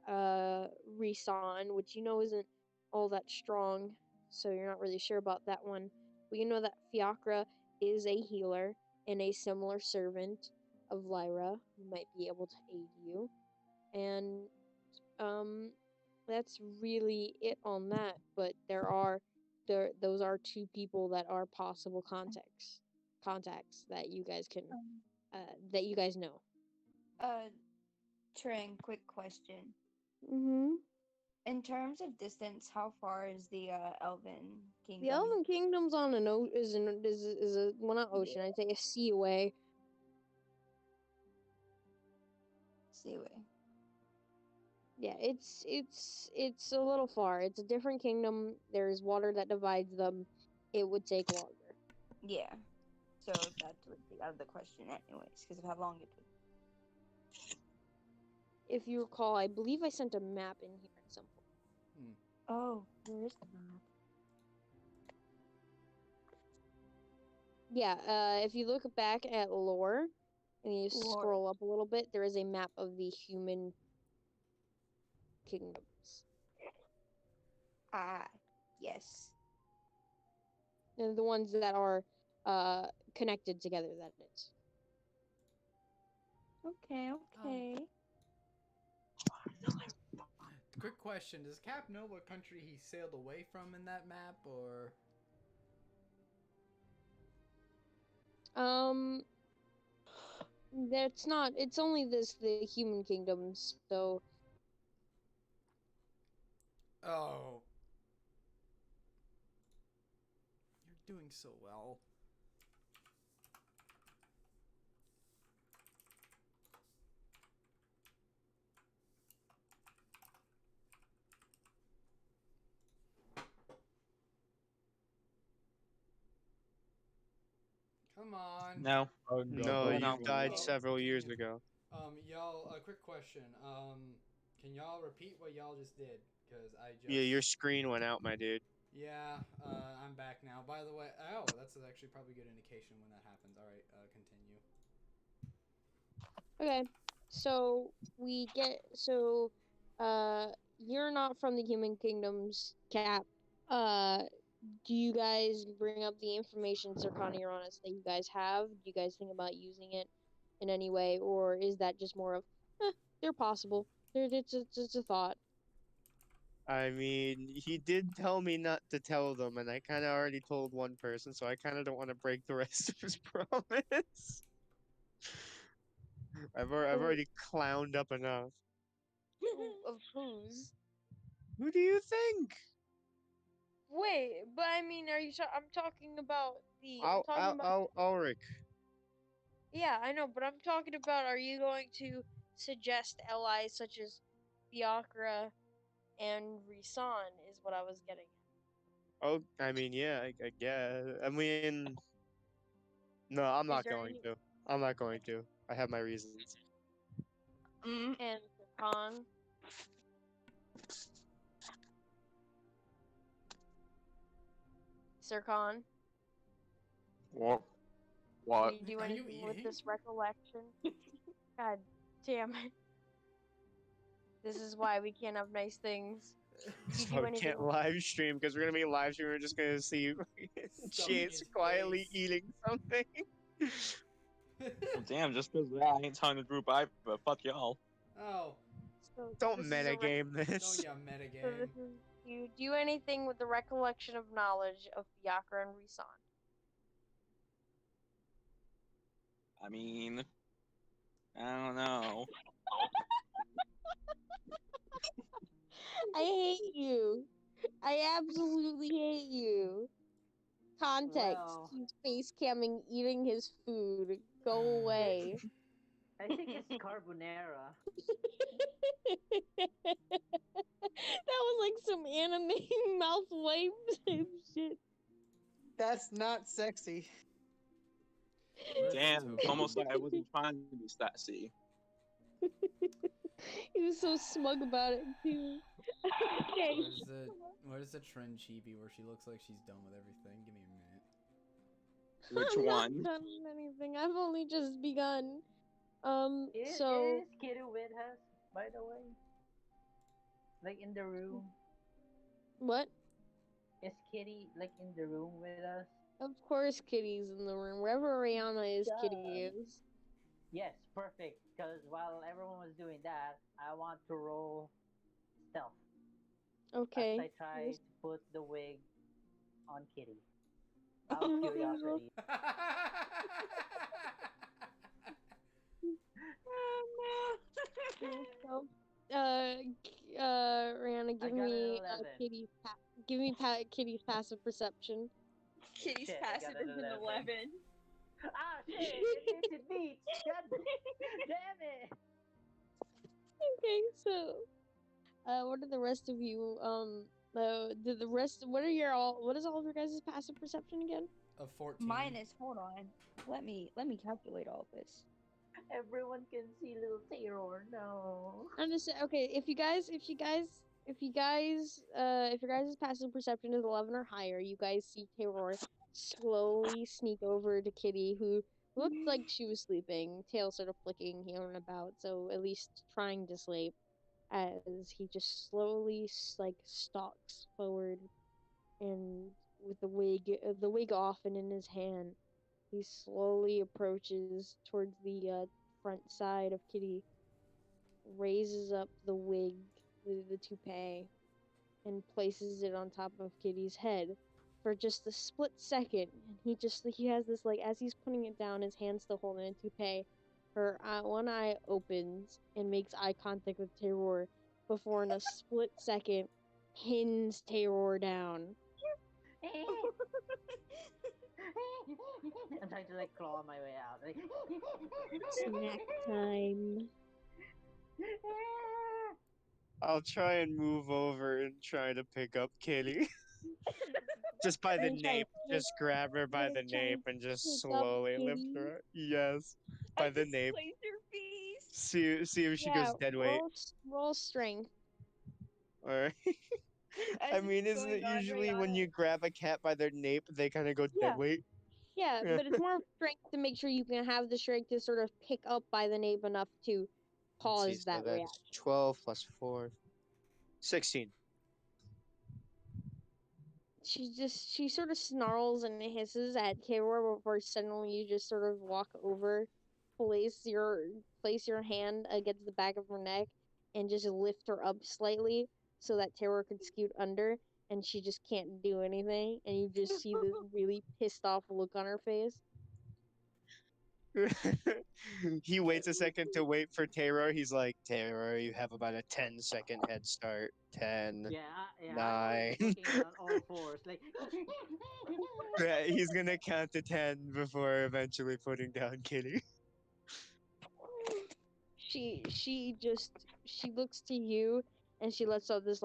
Risan, which you know isn't all that strong, so you're not really sure about that one. But you know that Fiacra is a healer and a similar servant of Lyra who might be able to aid you. And that's really it on that, but those are two people that are possible contacts that you guys can that you guys know. Tring, quick question. Mm-hmm. In terms of distance, how far is the Elven Kingdom? The Elven Kingdom's on an is a well, not ocean. I'd say a sea away. Seaway. Yeah, it's a little far. It's a different kingdom. There's water that divides them. It would take longer. Yeah. So that would be out of the question anyways, because of how long it would. If you recall, I believe I sent a map in here at some point. Oh, there is the map. Yeah, if you look back at lore and you Lore. scroll up a little bit, there is a map of the human kingdoms. Ah, yes. And the ones that are connected together, that is. Okay. Quick question: does Cap know what country he sailed away from in that map, or? That's not. It's only the human kingdoms. So. Oh. You're doing so well. Come on. No. Oh, No, no, you no. died Oh, several dang years it. ago. Y'all, a quick question. Can y'all repeat what y'all just did? Because I just. Yeah, your screen went out, my dude. Yeah, I'm back now. By the way, oh, that's actually probably a good indication when that happens. All right, continue. Okay, so you're not from the human kingdoms, Cap. Do you guys bring up the information, Zircon Uranus, that you guys have? Do you guys think about using it in any way, or is that just more of, they're possible? It's a thought. I mean, he did tell me not to tell them, and I kind of already told one person, so I kind of don't want to break the rest of his promise. I've already clowned up enough. Of whose? Who do you think? Wait, but I mean, I'm talking about Ulrich. Yeah, I know, but I'm talking about, are you going to suggest allies such as Fiacra and Risan, is what I was getting at. Oh, I mean, yeah, I guess. I mean, no, I'm Is not there going any to. I'm not going to. I have my reasons. and Khan? Sir Khan, What? can What? you do Are you anything with eating? this recollection? God damn it. This is why we can't have nice things. That's Do why we anything can't live stream because we're gonna be live streaming. We're just gonna see Chance his quietly face. eating something. Well, damn, just because I ain't telling the group either. Fuck y'all. Oh, So Don't this is a metagame don't this. ya so metagame. this is you do anything with the recollection of knowledge of Fiacra and Risan. I mean, I don't know. I hate you. I absolutely hate you. Context. Well, He's face camming eating his food. Go away. I think it's carbonara. That was like some anime mouth wipes and shit. That's not sexy. Where's the Damn, it's tofu? almost like I wasn't trying to be sassy. He was so smug about it too. Okay. Where's the trend chibi where she looks like she's done with everything? Give me a minute. Which I'm one? not done with anything. I've only just begun. So Is Kitty with us, by the way? Like in the room? what? Is Kitty like in the room with us? Of course, Kitty's in the room. Wherever Rihanna is, Kitty God. is. Yes, perfect. Because while everyone was doing that, I want to roll stealth. Okay. As I try to put the wig on Kitty. Out Oh, of curiosity. So, Rihanna, I give got an me 11. Kitty's passive perception. Kitty's Shit, I passive got an is an 11. 11. Ah, shit! It beats! God damn it! Okay, so, what are the rest of you? What is all of your guys' passive perception again? A 14. Minus, hold on. Let me calculate all this. Everyone can see little terror. No. I'm just okay. If your guys' passive perception is 11 or higher, you guys see Terror slowly sneak over to Kitty, who looked like she was sleeping, tail sort of flicking here and about, so at least trying to sleep. As he just slowly like stalks forward, and with the wig off and in his hand, he slowly approaches towards the front side of Kitty, raises up the wig, the toupee, and places it on top of Kitty's head for just a split second. And he has this, like, as he's putting it down, his hand still holding a toupee. Her one eye opens and makes eye contact with Terror before, in a split second, pins Terror down. I'm trying to like claw my way out. Like... Snack time. I'll try and move over and try to pick up Kitty. Just by the And try nape. Just grab her by the try nape and and just pick up slowly lift Kitty. her up. Yes. By the nape. Laser beast. See if she Yeah, goes dead weight. roll strength. Alright. As I it's mean, isn't going it on, usually when Rihanna. you grab a cat by their nape, they kind of go dead Yeah. weight? Yeah, Yeah. but it's more strength to make sure you can have the strength to sort of pick up by the nape enough to Let's see, cause so that that's reaction. 12 plus 4. 16. She sort of snarls and hisses at Kaor before suddenly you just sort of walk over, place your hand against the back of her neck, and just lift her up slightly so that Terror could scoot under, and she just can't do anything, and you just see this really pissed off look on her face. He waits a second to wait for Terror. He's like, Terror, you have about a 10-second head start. 10. Yeah, yeah. I was 9. looking on all fours, like. Yeah, he's gonna count to 10 before eventually putting down Kitty. She looks to you and she lets out this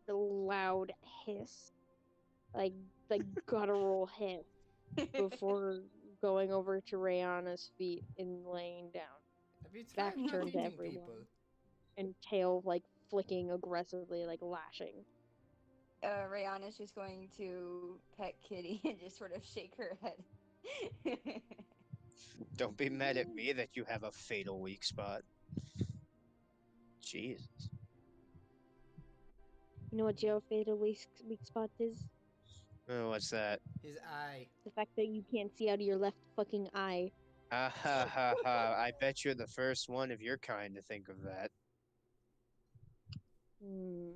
loud hiss, like guttural hiss before going over to Rayana's feet and laying down, Have you back tried not turned to eating everyone, people? and tail flicking aggressively, lashing. Rihanna's just going to pet Kitty and just sort of shake her head. Don't be mad at me that you have a fatal weak spot. Jesus. You know what your fatal weak spot is? Oh, what's that? His eye. The fact that you can't see out of your left fucking eye. Ah ha ha ha. I bet you're the first one of your kind to think of that. Hmm.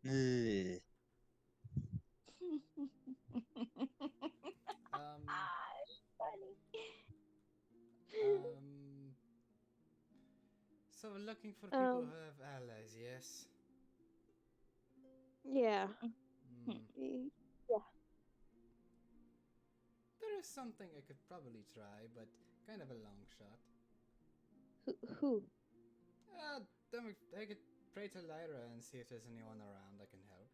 Ugh. Funny. So we're looking for people Um. who have allies, yes? Yeah. Hmm. Yeah. There is something I could probably try, but kind of a long shot. Who? I could pray to Lyra and see if there's anyone around that can help.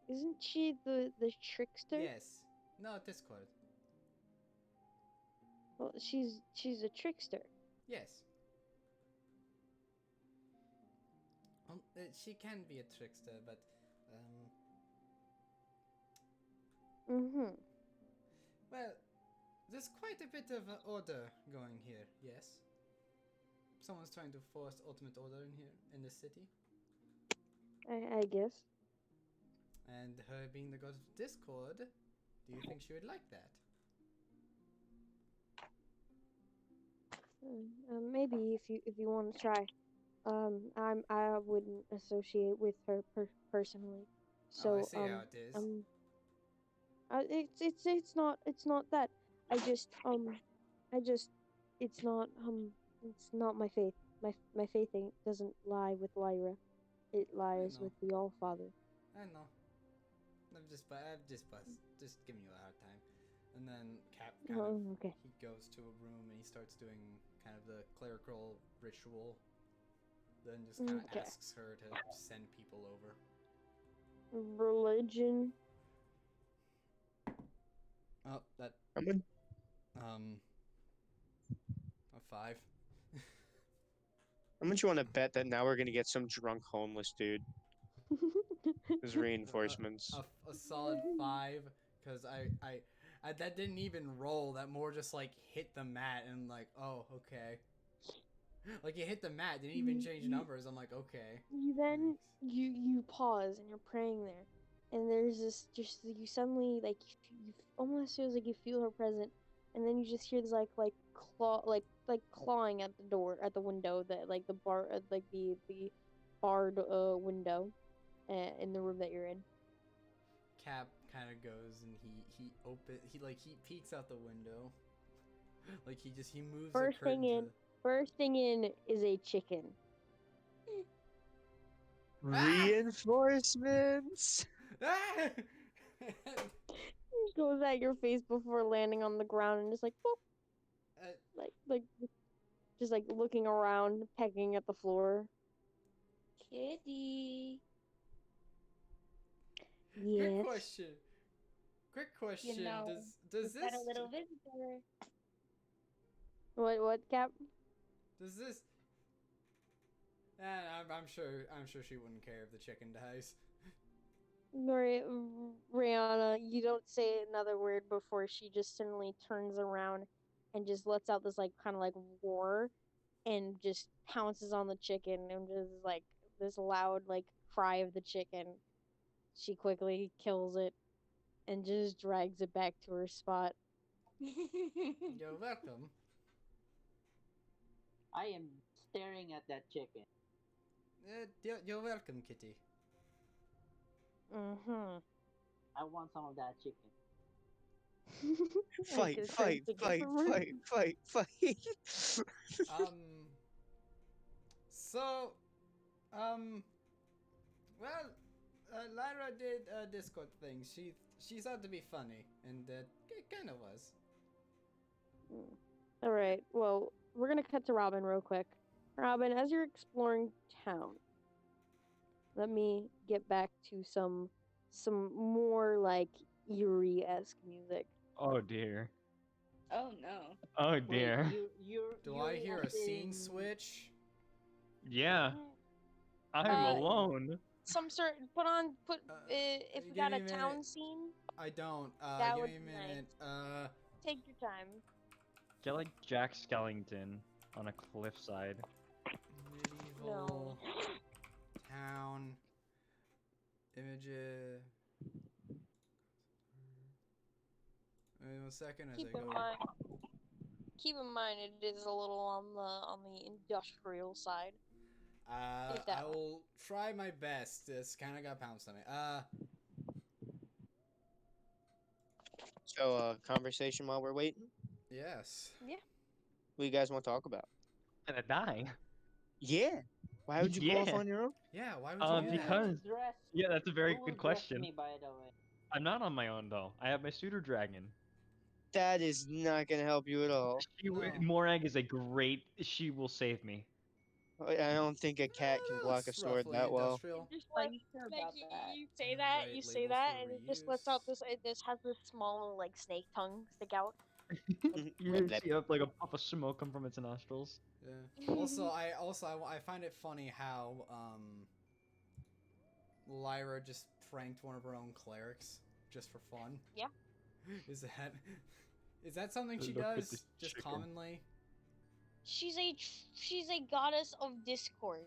Isn't she the trickster? Yes. No, Discord. Well, she's a trickster. Yes. She can be a trickster, but well, there's quite a bit of order going here. Yes. Someone's trying to force ultimate order in here in the city, I guess. and her being the god of Discord, do you think she would like that? Maybe if you want to try. I wouldn't associate with her personally. So I see how it is. it's not that. I just it's not my faith. My faith doesn't lie with Lyra. It lies know. with the All Father. I know. I'm just giving you a hard time. And then Cap Okay. he goes to a room and he starts doing kind of the clerical ritual. Then just kind of Okay. asks her to send people over. Religion. Oh, that I'm gonna a 5. How much you want to bet that now we're gonna get some drunk homeless dude? As reinforcements. A solid 5, because I that didn't even roll. That more just hit the mat and oh, okay. Like it hit the mat, didn't even change numbers. I'm like, okay. Then you pause and you're praying there, and there's this you suddenly you almost feels like you feel her present, and then you just hear this clawing at the door at the window that the bar the barred window in the room that you're in. Cap kind of goes and he peeks out the window. He moves First the curtain. First thing in is a chicken. Reinforcements. Goes at your face before landing on the ground and just boop. Just looking around, pecking at the floor. Kitty. Yes. Quick question. You know, does we've got this a little visitor. What, Cap? does this And I'm sure she wouldn't care if the chicken dies. Rihanna, you don't say another word before she just suddenly turns around and just lets out this like kind of like roar and just pounces on the chicken and just like this loud like cry of the chicken. She quickly kills it and just drags it back to her spot. You're welcome. I am staring at that chicken. You're welcome, Kitty. Mm-hmm. I want some of that chicken. Fight, It fight, turns to fight, Gipper. fight, fight, fight. Um. So, well, Lyra did a Discord thing. She thought to be funny, and it kind of was. All right. Well, we're gonna cut to Robin real quick. Robin, as you're exploring town, let me get back to some more like eerie-esque music. Oh dear. Oh no. Oh Wait, dear. you're Do I hear a as scene in- switch? Yeah, I'm Uh, alone. Some sort. Put. If we give got me a a town minute. scene, I don't. That Give would me a be minute. take your time. Get like Jack Skellington on a cliffside. Medieval town images. Wait 1 second as Keep I in go. mind. Keep in mind, it is a little on the industrial side. If that I will try my best. This kind of got pounced on me. So, conversation while we're waiting. Yes. What do you guys want to talk about? Gonna die. Yeah. Why would you go off Yeah. on your own? Yeah. Why would you do that? Because yeah, that's a very Who will good dress question. Me, by the way. I'm not on my own though. I have my suitor dragon. That is not gonna help you at all. No. Morag is a great. She will save me. I don't think a cat can That block a looks sword roughly that well. industrial. just Are like you sure like about that? you say that, Right, you say labels that, for and it just lets out reuse. this has this small like snake tongue stick out. You That- see up like a puff of smoke come from its nostrils. Yeah. I find it funny how Lyra just pranked one of her own clerics just for fun. Yeah. Is that something she Look at does this just chicken. commonly? She's a goddess of discord.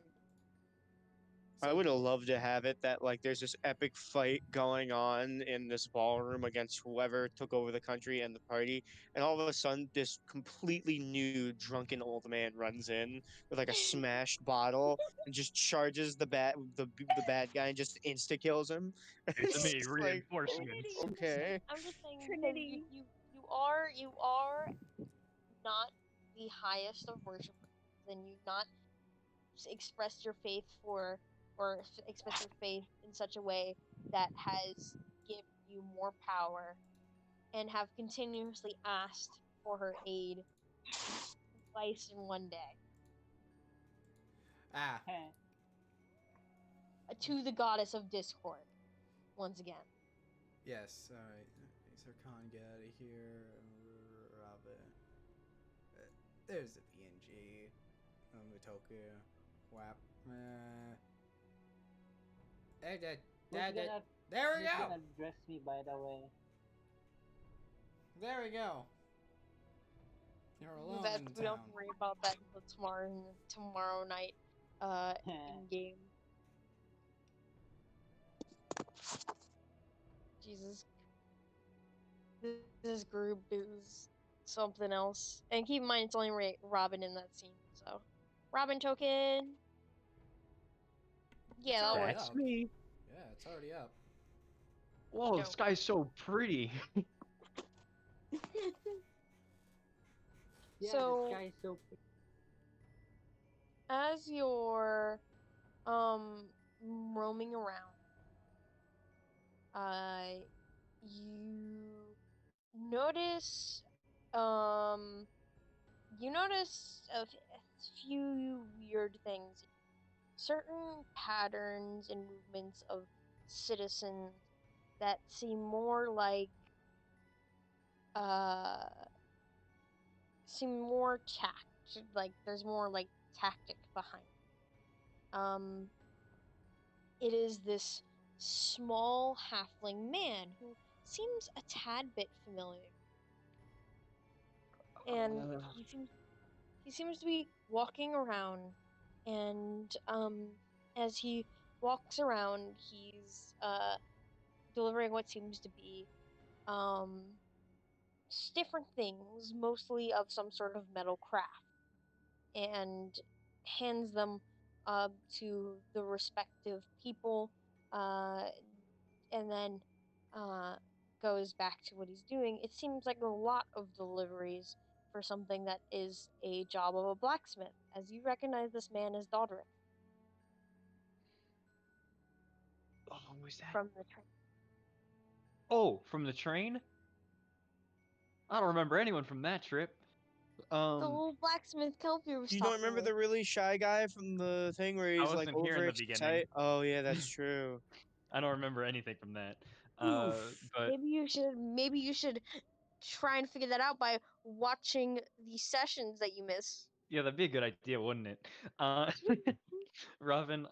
I would have loved to have it that like there's this epic fight going on in this ballroom against whoever took over the country and the party, and all of a sudden this completely new drunken old man runs in with like a smashed bottle and just charges the bad guy and just insta kills him. It's It's me, just like, reinforcements. okay. I'm just saying because Trinity. you are not the highest of worshipers, and you've not expressed your faith for or expressed your faith in such a way that has given you more power and have continuously asked for her aid twice in one day Ah, Heh. to the goddess of discord once again. yes. All right. Sir Khan, get out of here. Robin. There's the PNG. Mutoku. Whap. Who's There gonna, we who's go. gonna dress me, by the way? There we go. You're alone That in we don't town. worry about that until tomorrow night in game. Jesus, this group is something else. And keep in mind, it's only Robin in that scene, so Robin token. Yeah, that'll work. That's me. Yeah, it's already up. Whoa, No. this guy's so pretty. Yeah, So- this guy's so. As you're roaming around, you notice a few weird things. Certain patterns and movements of citizens that seem more like seem more tact, like there's more like tactic behind it. Um, it is this small halfling man who seems a tad bit familiar, and he seems to be walking around, and as he walks around, he's delivering what seems to be different things, mostly of some sort of metal craft, and hands them to the respective people, uh, and then uh, goes back to what he's doing. It seems like a lot of deliveries for something that is a job of a blacksmith, as you recognize this man as Dodrick Oh, was that? from the train. Oh, from the train? I don't remember anyone from that trip. The little blacksmith Kelpie was You don't talking remember with. the really shy guy from the thing where I he's like wasn't here in the beginning. overexcited? Oh yeah, that's true. I don't remember anything from that. Oof. But Maybe you should try and figure that out by watching the sessions that you miss. yeah, that'd be a good idea, wouldn't it? Robin,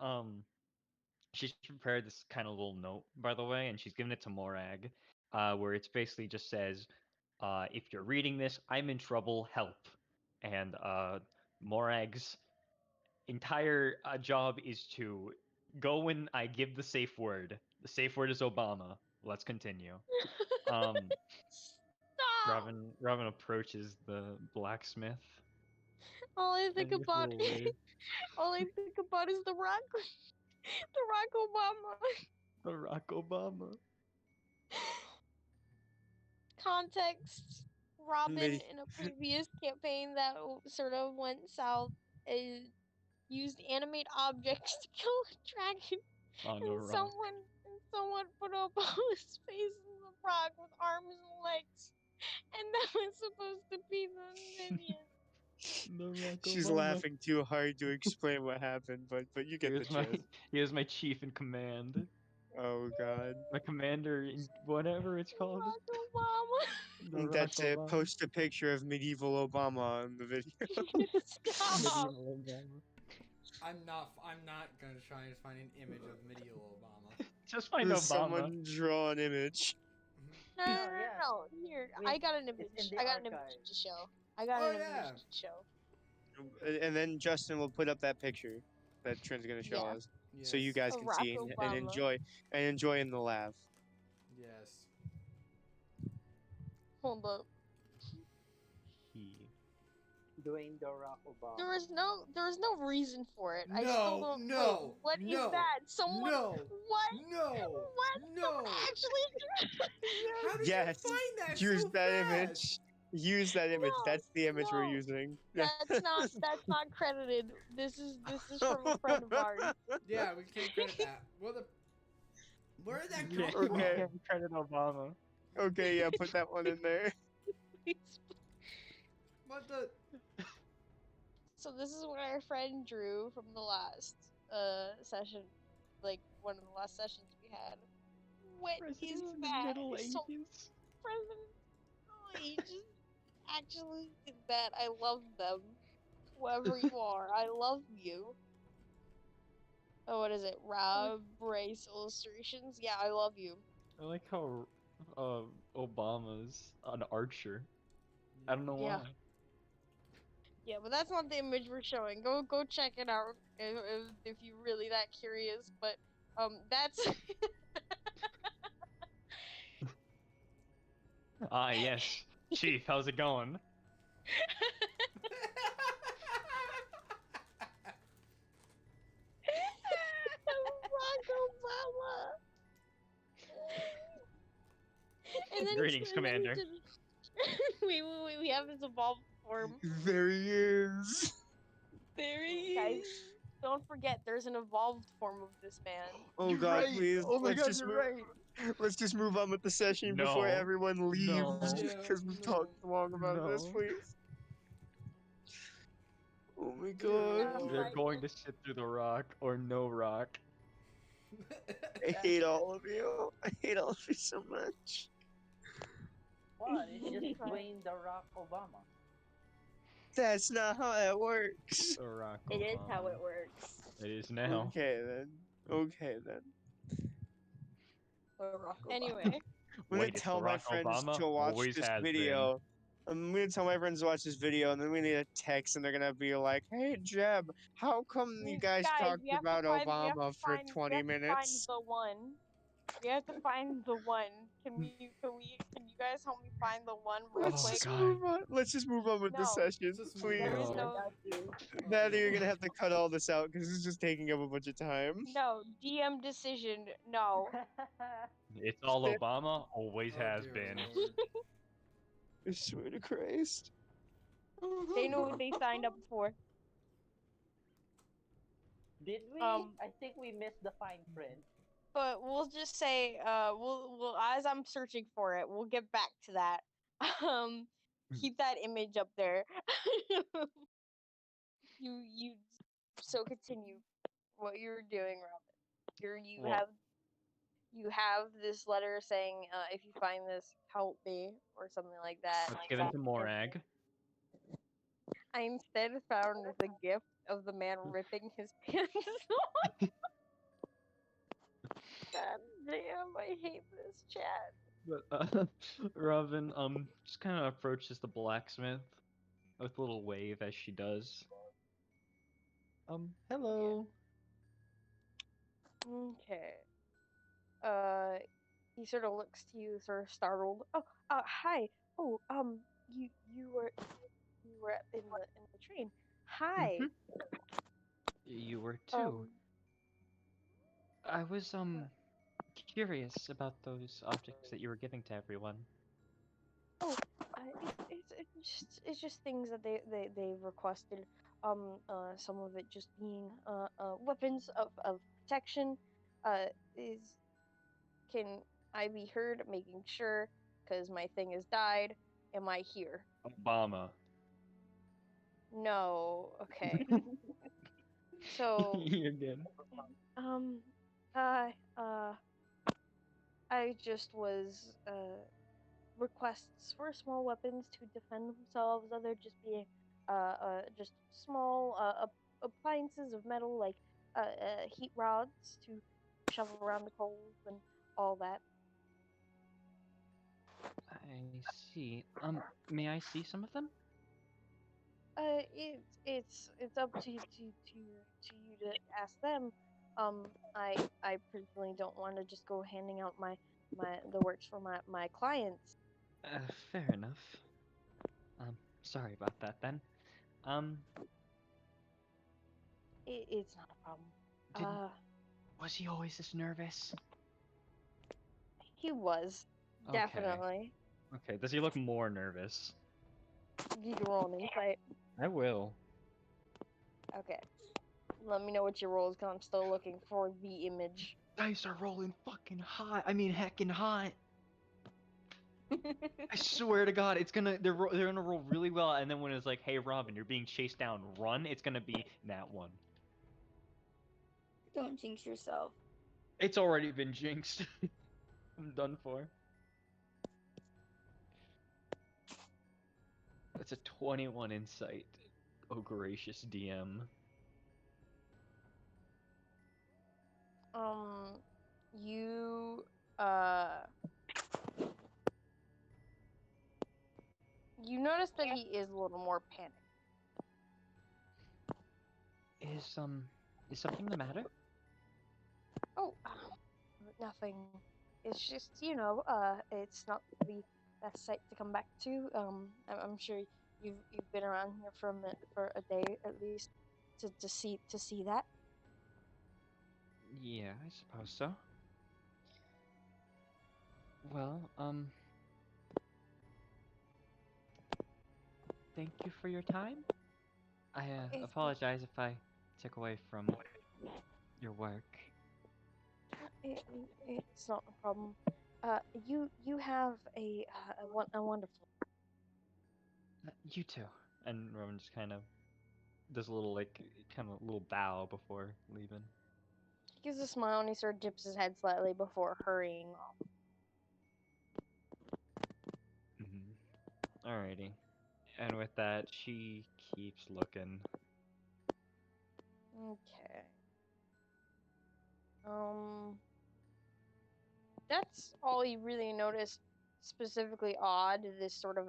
she's prepared this kind of little note, by the way, and she's given it to Morag, where it's basically just says, if you're reading this, I'm in trouble, help. And Morag's entire job is to go when I give the safe word. The safe word is Obama. Let's continue. Um, Stop! Robin approaches the blacksmith All I think and gives a about, little wave. all I think about is the Rock, the Rock Obama. Barack Obama. Context: Robin, Midi- in a previous campaign that sort of went south, used animate objects to kill a dragon, On a and rock. someone put Obama's face in the rock with arms and legs, and that was supposed to be the minion. Barack She's Obama. laughing too hard to explain what happened, but you get the gist. Here's my chief in command. Oh god. My commander in whatever it's called. Rock Obama. The Rock That's it. Obama. Post a picture of medieval Obama on the video. Stop. Medieval Obama. I'm not gonna try and find an image of medieval Obama. Just find Does Obama. someone draw an image? No. yeah. Here, We- I got an it's image. in the I got an image archive. to show. I got Oh, an yeah. image to show. And then Justin will put up that picture that Trent's gonna show Yeah. us, so you Yes. guys Of can Rock see and Obama. enjoy in the laugh. Yes. Hold up. He. Dwayne the Rock Obama. There is no reason for it. I No, still don't. no, Wait, what is no, that? Someone. No. What? No. What? No. Someone actually. How did Yes. you find that Use so that fast? image. Use that image. No, That's the image we're no. using. That's not credited. This is from a friend of ours. Yeah, we can't credit that. Where did that come Yeah, from? Okay. can't credit Obama. Okay, yeah, put that one in there. What the? So this is what our friend drew from the last session, like one of the last sessions we had. What is Presidents in the that? Middle So Ages. President Ages actually did that. I love them. Whoever you are, I love you. Oh, what is it? Rob Race Illustrations? Yeah, I love you. I like how Obama's an archer. I don't know Yeah. why. Yeah, but that's not the image we're showing. Go check it out if you're really that curious. But that's Ah, yes. Chief, how's it going? Barack Obama. And then Greetings, Commander. we have his evolved form. There he is. There he is. Don't forget, there's an evolved form of this man. Oh You're god, right. please. Oh my let's god, just you're move. right. Let's just move on with the session before No. everyone leaves, No. because we've No. talked long about this, No. please. Oh my Dear god. Lord. You're going to sit through the rock or no rock. I hate all of you. I hate all of you so much. What? It's just Dwayne the Rock Obama. That's not how that works. The rock. It is how Obama. it works. It is now. Okay then. Okay then. Barack Obama. Anyway, I'm gonna Wait, it's tell my Barack friends Obama? to watch Always this has been. video. I'm gonna tell my friends to watch this video, and then we need a text, and they're gonna be like, "Hey Jeb, how come you guys guys, talked about Obama for we 20 have to find minutes?" the one. We have to find the one. Can you guys help me find the one real Let's Oh, quick? just God. move on. Let's just move on with the No, session, Just move there is please. on. no, Got you. Natty, you're gonna have to cut all this out because it's just taking up a bunch of time. no, DM decision, no. It's all Obama? Always Oh, has dear been. Lord. I swear to Christ. They know what they signed up for. Did we? Um, I think we missed the fine print. but we'll just say, we'll as I'm searching for it, we'll get back to that. Um, keep that image up there. You so continue what you're doing, Robin. Well, You have this letter saying, if you find this, help me, or something like that. let's get into Morag. I instead found the gift of the man ripping his pants off. God damn, I hate this chat. But Robin just kind of approaches the blacksmith with a little wave as she does. Hello. Okay. He sort of looks to you, sort of startled. Oh, hi. Oh, you were in the train. Hi. Mhm. You were too. Um, I was curious about those objects that you were giving to everyone. oh, it's just things that they requested. Some of it just being weapons of protection. Is can I be heard? Making sure, cause my thing has died. Am I here? Obama. No. Okay. So, You're good. um, I I just was requests for small weapons to defend themselves. Other just being just small appliances of metal like heat rods to shovel around the coals and all that. I see. May I see some of them? It's up to you to ask them. I personally don't want to just go handing out the works for my clients. Fair enough. Sorry about that then. Um, It's not a problem. didn't Uh, was he always this nervous? he was Okay. definitely. Okay. Does he look more nervous? You can roll an insight. I will. Okay. Let me know what your roll is, because I'm still looking for the image. Dice are rolling fucking hot. I mean, heckin' hot. I swear to God, it's gonna they're gonna roll really well, and then when it's like, "Hey, Robin, you're being chased down, run," it's gonna be that one. Don't jinx yourself. It's already been jinxed. I'm done for. That's a 21 insight. Oh gracious, DM. Um, you uh, you notice that he is a little more panicked. Is something the matter? Oh, nothing. It's just it's not the best site to come back to. I'm sure you've been around here for a day at least to see that. Yeah, I suppose so. Well, thank you for your time. I It's apologize if I took away from your work. it's not a problem. You have a wonderful. You too. And Roman just kind of does a little kind of little bow before leaving. He gives a smile and he sort of dips his head slightly before hurrying off. Alrighty. And with that, she keeps looking. Okay. Um, that's all you really notice specifically odd. This sort of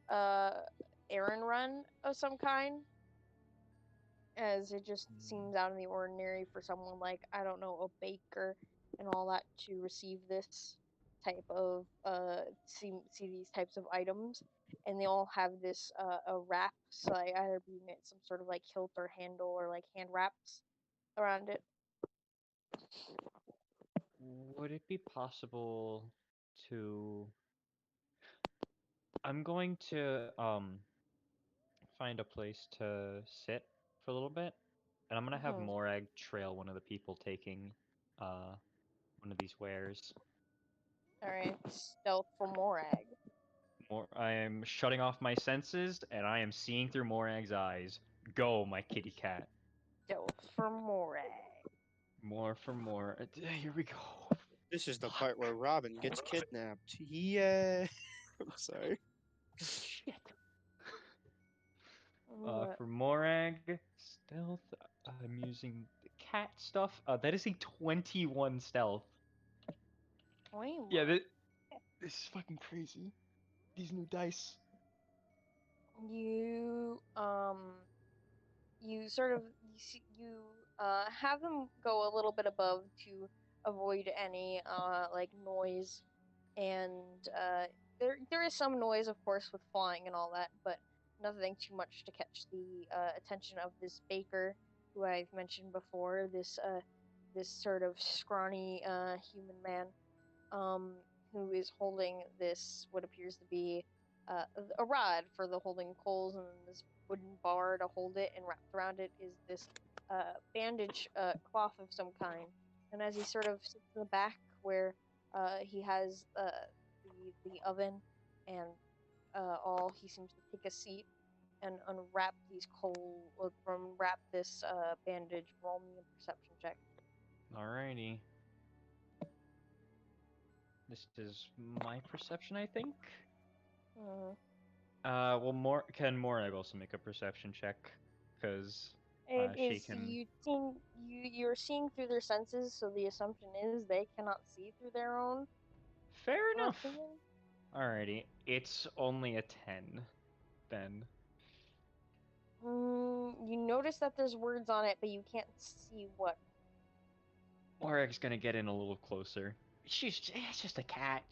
uh, errand run of some kind, as it just seems out of the ordinary for someone like, I don't know, a baker and all that to receive this type of see these types of items, and they all have this a wrap, so like either being it some sort of like hilt or handle or like hand wraps around it. Would it be possible to? I'm going to find a place to sit for a little bit, and I'm gonna have Mhm. Morag trail one of the people taking uh one of these wares. All right, stealth for Morag. I am shutting off my senses, and I am seeing through Morag's eyes. Go, my kitty cat. Stealth for Morag. More for more. Here we go. This is the Fuck. part where Robin gets kidnapped. Yeah. I'm sorry. Shit. What? For Morag, stealth. I'm using the cat stuff. That is a 21 stealth. Yeah, 21. this is fucking crazy. These new dice. You you sort of have them go a little bit above to avoid any like noise, and there is some noise of course with flying and all that, but nothing too much to catch the attention of this baker who I've mentioned before, this sort of scrawny human man, um, who is holding this what appears to be a rod for the holding coals, and this wooden bar to hold it, and wrapped around it is this bandage cloth of some kind. And as he sort of sits in the back where he has the oven and all, he seems to take a seat and unwrap these unwrap this bandage. Roll me a perception check. Alrighty. This is my perception, I think. Mm. Well, can Morag also make a perception check? Because It she is can. you're seeing through their senses, so the assumption is they cannot see through their own Fair enough. opinion. Alrighty, it's only a 10 then. You notice that there's words on it, but you can't see what. Morag's gonna get in a little closer. It's just a cat.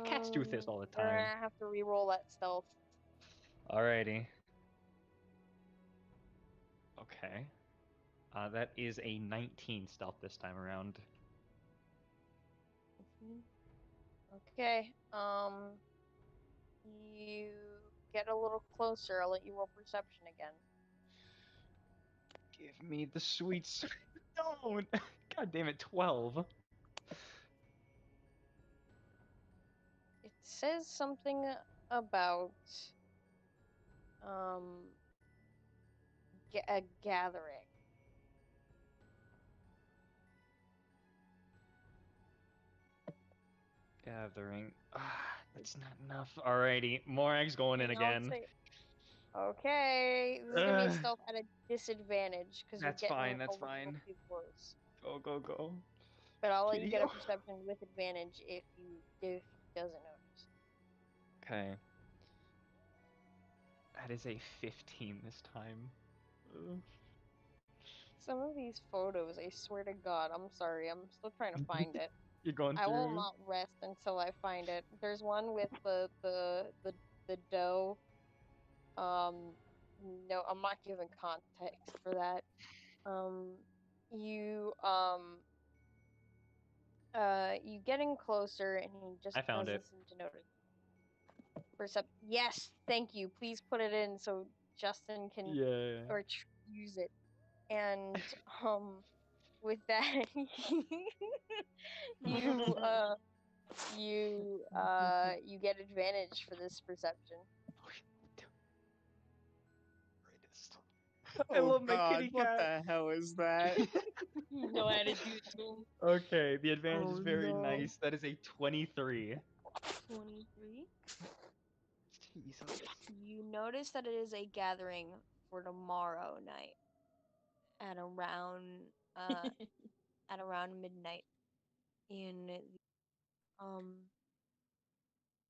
Cats do this all the You're time. gonna have to re-roll that stealth. Alrighty. Okay. That is a 19 stealth this time around. Okay. You get a little closer. I'll let you roll perception again. Give me the sweets. Don't! God damn it, 12. It says something about um a gathering. Gathering. That's not enough. Alrighty, Morag's going in And I'll again. say, okay, this is gonna be a stealth at a disadvantage because you're That's getting fine, a that's little fine. too close. Go, go, go. But I'll let you get a Kitty-o. perception with advantage if he doesn't notice. Okay. That is a 15 this time. Ugh. Some of these photos, I swear to God, I'm sorry, I'm still trying to find it. You're going I will through. not rest until I find it. There's one with the doe. No, I'm not giving context for that. Um, you you getting closer, and he just I found doesn't it. seem to notice. Yes, thank you. Please put it in so Justin can Yeah. or use it. And with that, you you get advantage for this perception. I Oh love my God, kitty what cat. the hell is that? You know how to do it to him. Okay, the advantage Oh, is very no. nice. That is a 23. 23. Jesus. You notice that it is a gathering for tomorrow night at around at around midnight in the,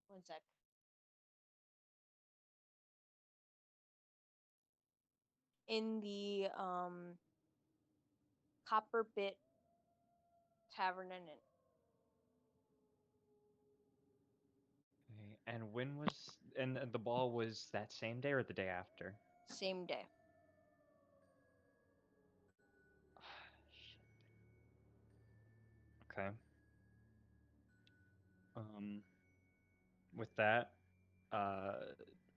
one sec. In the Copper Bit Tavern and Inn. Okay, and when was and the ball was that same day or the day after? Same day. Shit. Okay. Um, with that, uh,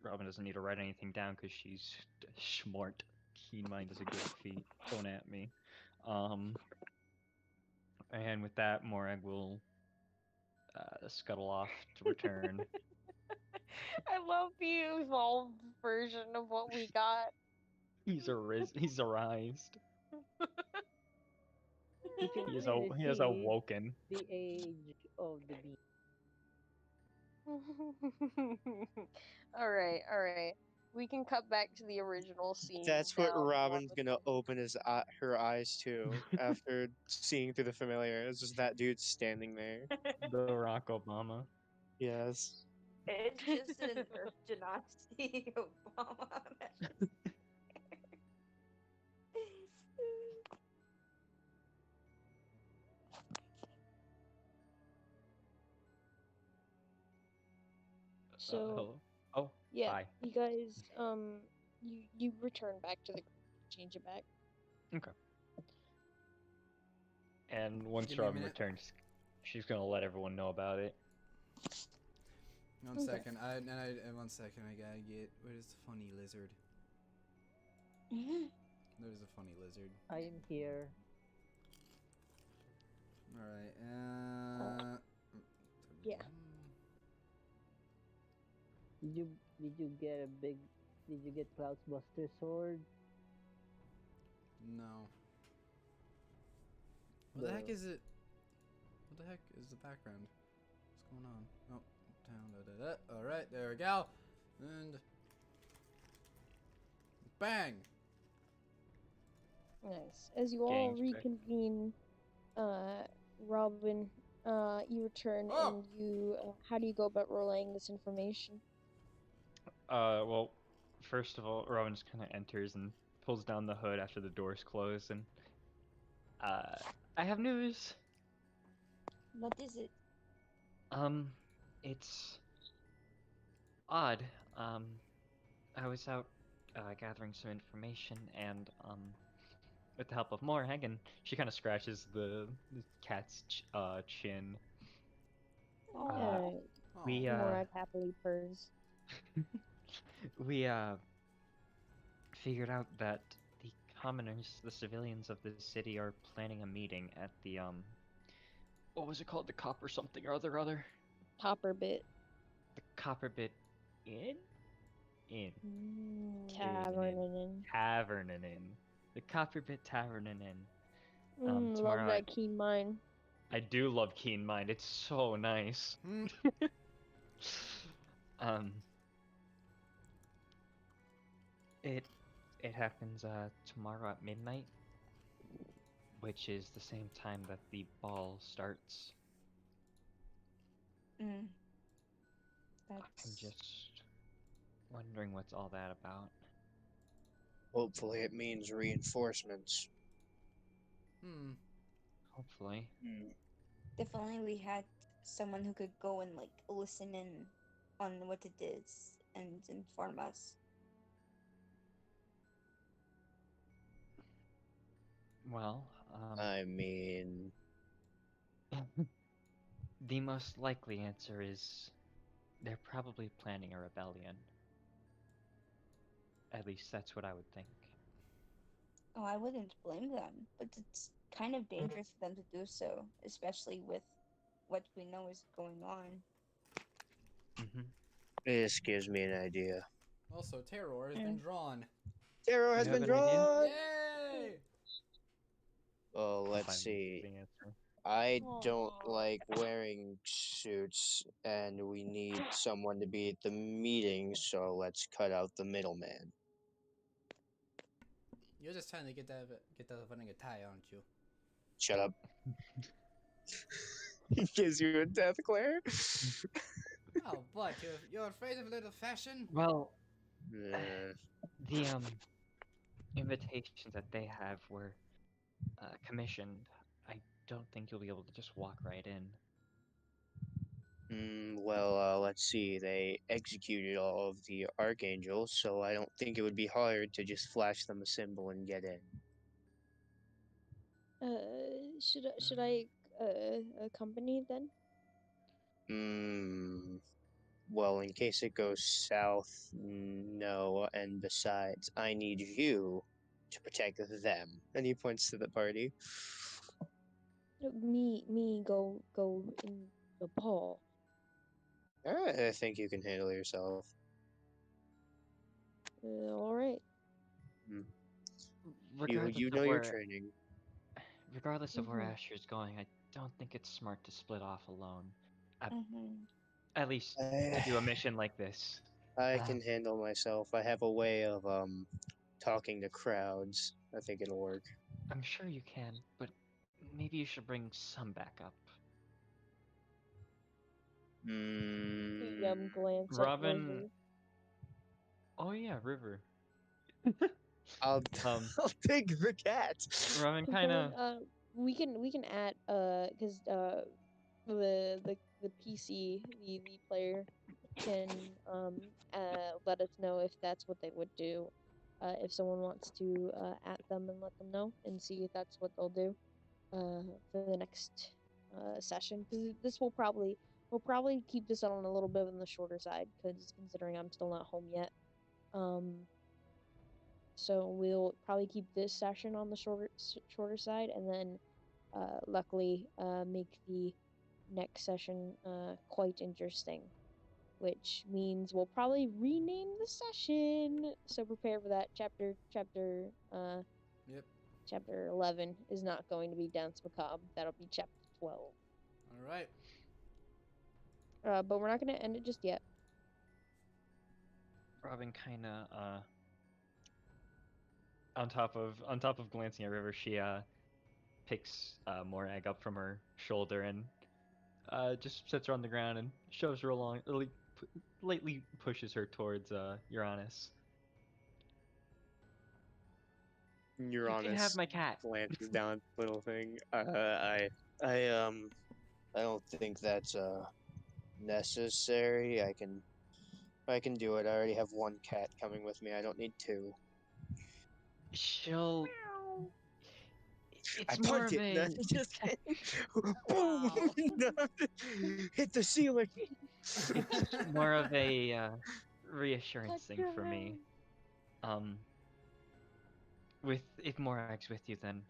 Robin doesn't need to write anything down because she's smart. Keen mind is a great feat. Don't at me. Um, and with that, Morag will scuttle off to return. I love the evolved version of what we got. He's arised. You can He is clearly he has see awoken. the age of the beast. All right, all right. We can cut back to the original scene. That's what now. Robin's gonna open her eyes to after seeing through the familiar. It's just that dude standing there. The Barack Obama. Yes. It's just an Earth Genasi Obama. So Hello. Oh, yeah, hi. you guys, you return back to the change it back. Okay. And once Give me a Robin minute. returns, she's gonna let everyone know about it. One Okay. second. And 1 second. I gotta get. Where's the funny lizard? There's a funny lizard. I am here. All right. Yeah. Did you get a big? Did you get Cloud's Buster sword? No. What the heck is it? What the heck is the background? What's going on? Oh, down. All right, there we go. And bang. Nice. As you all Gangs back. reconvene, Robin, you return Oh! and you. How do you go about relaying this information? Well, first of all, Robin just kind of enters and pulls down the hood after the doors close, and uh, I have news. What is it? Um, it's odd. I was out gathering some information, and with the help of Morag, and she kind of scratches the cat's chin. Uh, Uh, we Morag happily purrs. we figured out that the commoners, the civilians of the city, are planning a meeting at the what was it called? The Copper something or other. Copper Bit The Copperbit Inn? Inn. Tavern and Inn. Tavern and Inn. The Copperbit Tavern and Inn. Love Tomorrow that keen mind. I do love Keen Mind. It's so nice. Hmm. um it it happens tomorrow at midnight, which is the same time that the ball starts. Mm. I'm That's just wondering what's all that about. Hopefully, it means reinforcements. Hopefully. if only we had someone who could go and like listen in on what it is and inform us. Well, I mean, the most likely answer is they're probably planning a rebellion. At least that's what I would think. Oh, I wouldn't blame them, but it's kind of dangerous for them to do so, especially with what we know is going on. Mm-hmm. this gives me an idea. Also, terror has been drawn. Tarot You has have been an idea? drawn. Yay! Oh, I'll let's find see. the answer. I don't Aw. like wearing suits, and we need someone to be at the meeting, so let's cut out the middleman. You're just trying to get that of running a tie, aren't you? Shut up. He gives you a death glare. Oh, what? You're afraid of a little fashion? Well, Uh, the invitations that they have were commissioned. I don't think you'll be able to just walk right in. well, let's see. They executed all of the archangels, so I don't think it would be hard to just flash them a symbol and get in. Should I accompany then? Well, in case it goes south, no. And besides, I need you to protect them. And he points to the party. Me go in the ball. I think you can handle yourself. All right. Mm. Regardless You of know your where, training. regardless of where Mhm. Asher's going, I don't think it's smart to split off alone. Mhm. At least to I, do a mission like this. I Uh, can handle myself. I have a way of talking to crowds. I think it'll work. I'm sure you can, but maybe you should bring some backup. Mm, Glance at Robin. River. Oh yeah, River. I'll Um, I'll take the cat. Robin kind Well, of. we can add because the PC the player can let us know if that's what they would do. If someone wants to at them and let them know and see if that's what they'll do for the next session, because this we'll probably keep this on a little bit on the shorter side, because considering I'm still not home yet. So we'll probably keep this session on the shorter side, and then luckily make the next session quite interesting, which means we'll probably rename the session. So prepare for that. Yep. Chapter 11 is not going to be Dance Macabre. That'll be chapter 12. All right. But we're not going to end it just yet. Robin kind of on top of glancing at River, she picks Morag up from her shoulder and just sits her on the ground and shoves her along, lightly pushes her towards Uranus. You can have Uranus my cat. glances down at the little thing. I I don't think that's necessary. I can do it. I already have one cat coming with me. I don't need two. She'll. I It's more punt of it. No, a. just kidding. Boom! Wow. Hit the ceiling. It's more of a reassurance Touch thing your for me. Um, with if Morag's with you, then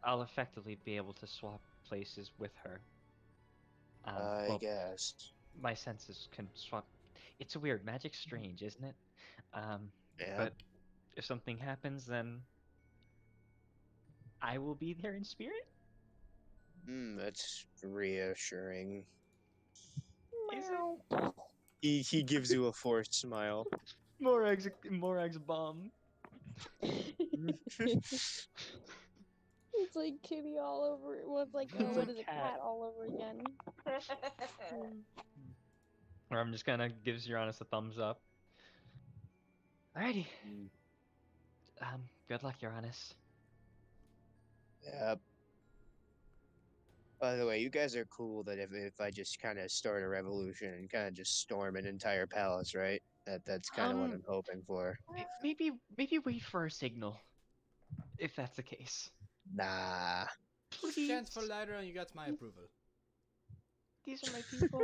I'll effectively be able to swap places with her. I Well, guess. my senses can swap. It's weird. Magic's strange, isn't it? Um, Yeah. but if something happens, then I will be there in spirit. That's reassuring. Is it? Meow. He gives you a forced smile. Morag's a bomb. It's like Kitty all over. Well, it's like It's what like is it? cat. Cat all over again. Or I'm just kind of gives Uranus a thumbs up. Alrighty. Good luck, Uranus. Yeah. By the way, you guys are cool that if I just kind of start a revolution and kind of just storm an entire palace, right? That's kind of what I'm hoping for. Maybe wait for a signal, if that's the case. Nah. Chance for Please. lighter, and you got my approval. These are my people.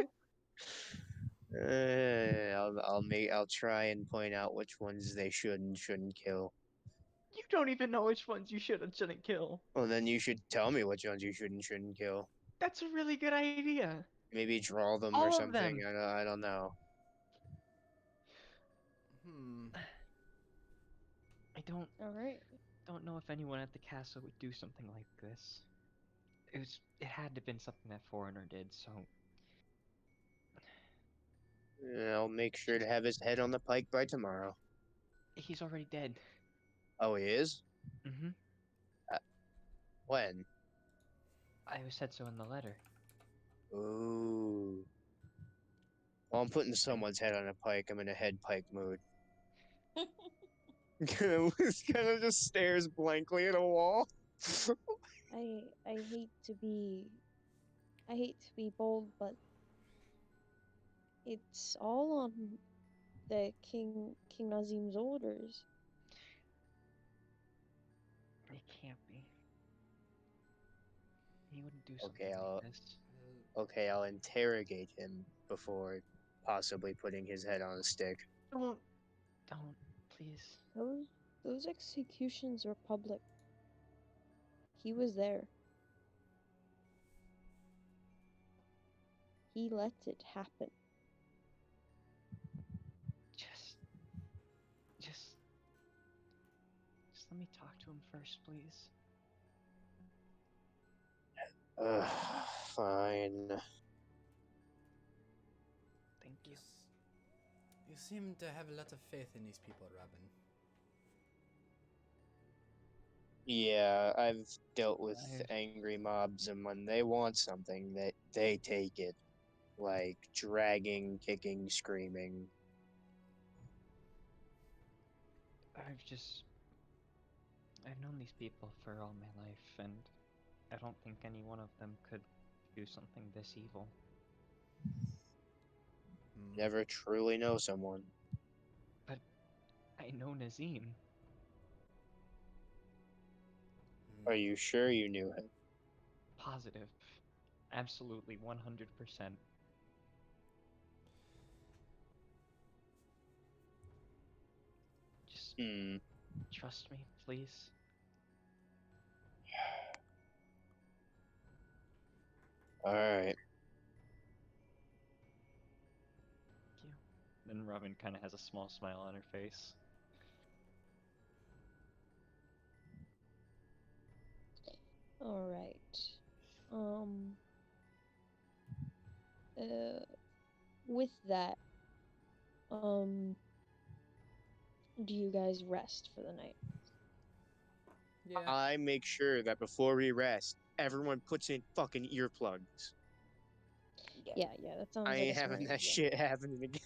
I'll try and point out which ones they should and shouldn't kill. You don't even know which ones you should and shouldn't kill. Well, then you should tell me which ones you should and shouldn't kill. That's a really good idea. Maybe draw them or All of something. them. I don't know. I don't All right. don't know if anyone at the castle would do something like this. It had to have been something that foreigner did, so I'll make sure to have his head on the pike by tomorrow. he's already dead. Oh, he is? Mm-hmm. When? I said so in the letter. Ooh. Well, I'm putting someone's head on a pike. I'm in a head pike mood. Kind of just stares blankly at a wall. I hate to be bold, but it's all on the King Nazim's orders. It can't be. He wouldn't do something Okay, like this. Okay, I'll interrogate him before possibly putting his head on a stick. Don't, please. Those executions were public. He was there. He let it happen. Just let me talk to him first, please. Fine. Thank you. You seem to have a lot of faith in these people, Robin. Yeah, I've dealt with I've- angry mobs, and when they want something, they take it. Like dragging, kicking, screaming. I've known these people for all my life, and I don't think any one of them could do something this evil. Never truly know someone. But I know Nazim. Are you sure you knew him? Positive. Absolutely 100%. Just trust me, please. Alright. Thank you. Then Robin kind of has a small smile on her face. All right. With that, do you guys rest for the night? Yeah. I make sure that before we rest, everyone puts in fucking earplugs. Yeah, that sounds I like ain't a smart having that idea. shit happening again.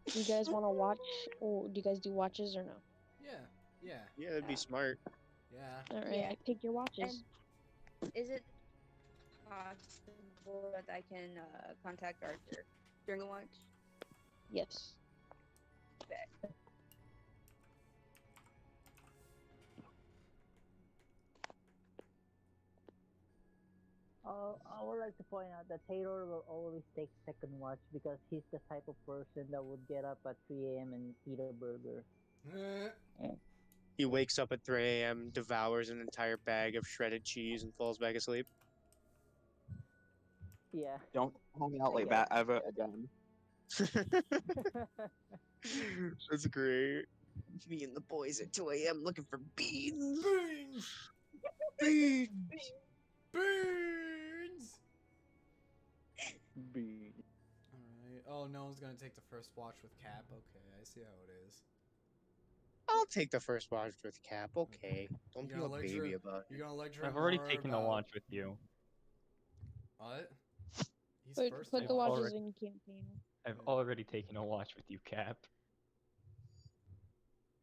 Do you guys want to watch, or do you guys do watches or no? Yeah. Yeah, that'd be smart. Yeah. All right, Yeah. pick your watches. And is it possible that I can contact Arthur during the watch? Yes. Bet. I would like to point out that Taylor will always take second watch because he's the type of person that would get up at 3 a.m. and eat a burger. He wakes up at 3 a.m., devours an entire bag of shredded cheese, and falls back asleep. Yeah. Don't hang out like guess. that ever again. That's great. Me and the boys at 2 a.m. looking for beans. Beans! Beans! Beans! Be Alright. Oh, no one's gonna take the first watch with Cap. Okay, I see how it is. I'll take the first watch with Cap. Okay. Don't You be a gonna lecture- baby about it. You're gonna lecture I've him already more taken about... a watch with you. What? He's Put first the watch. watches already- in campaign. I've already taken a watch with you, Cap.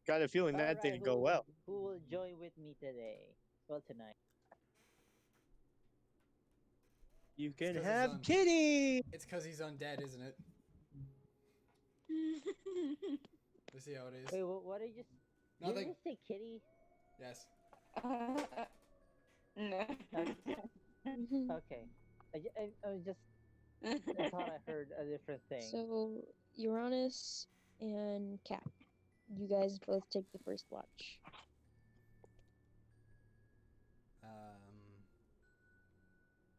Got a feeling that Alright, didn't go well. Who will join with me today? Well, tonight. You can 'cause have it's Kitty! It's because he's undead, isn't it? Let's see how it is. Wait, what did you just... Did Nothing. you just say kitty? Yes. No. Okay. I was just... I thought I heard a different thing. So Uranus and Cap, you guys both take the first watch.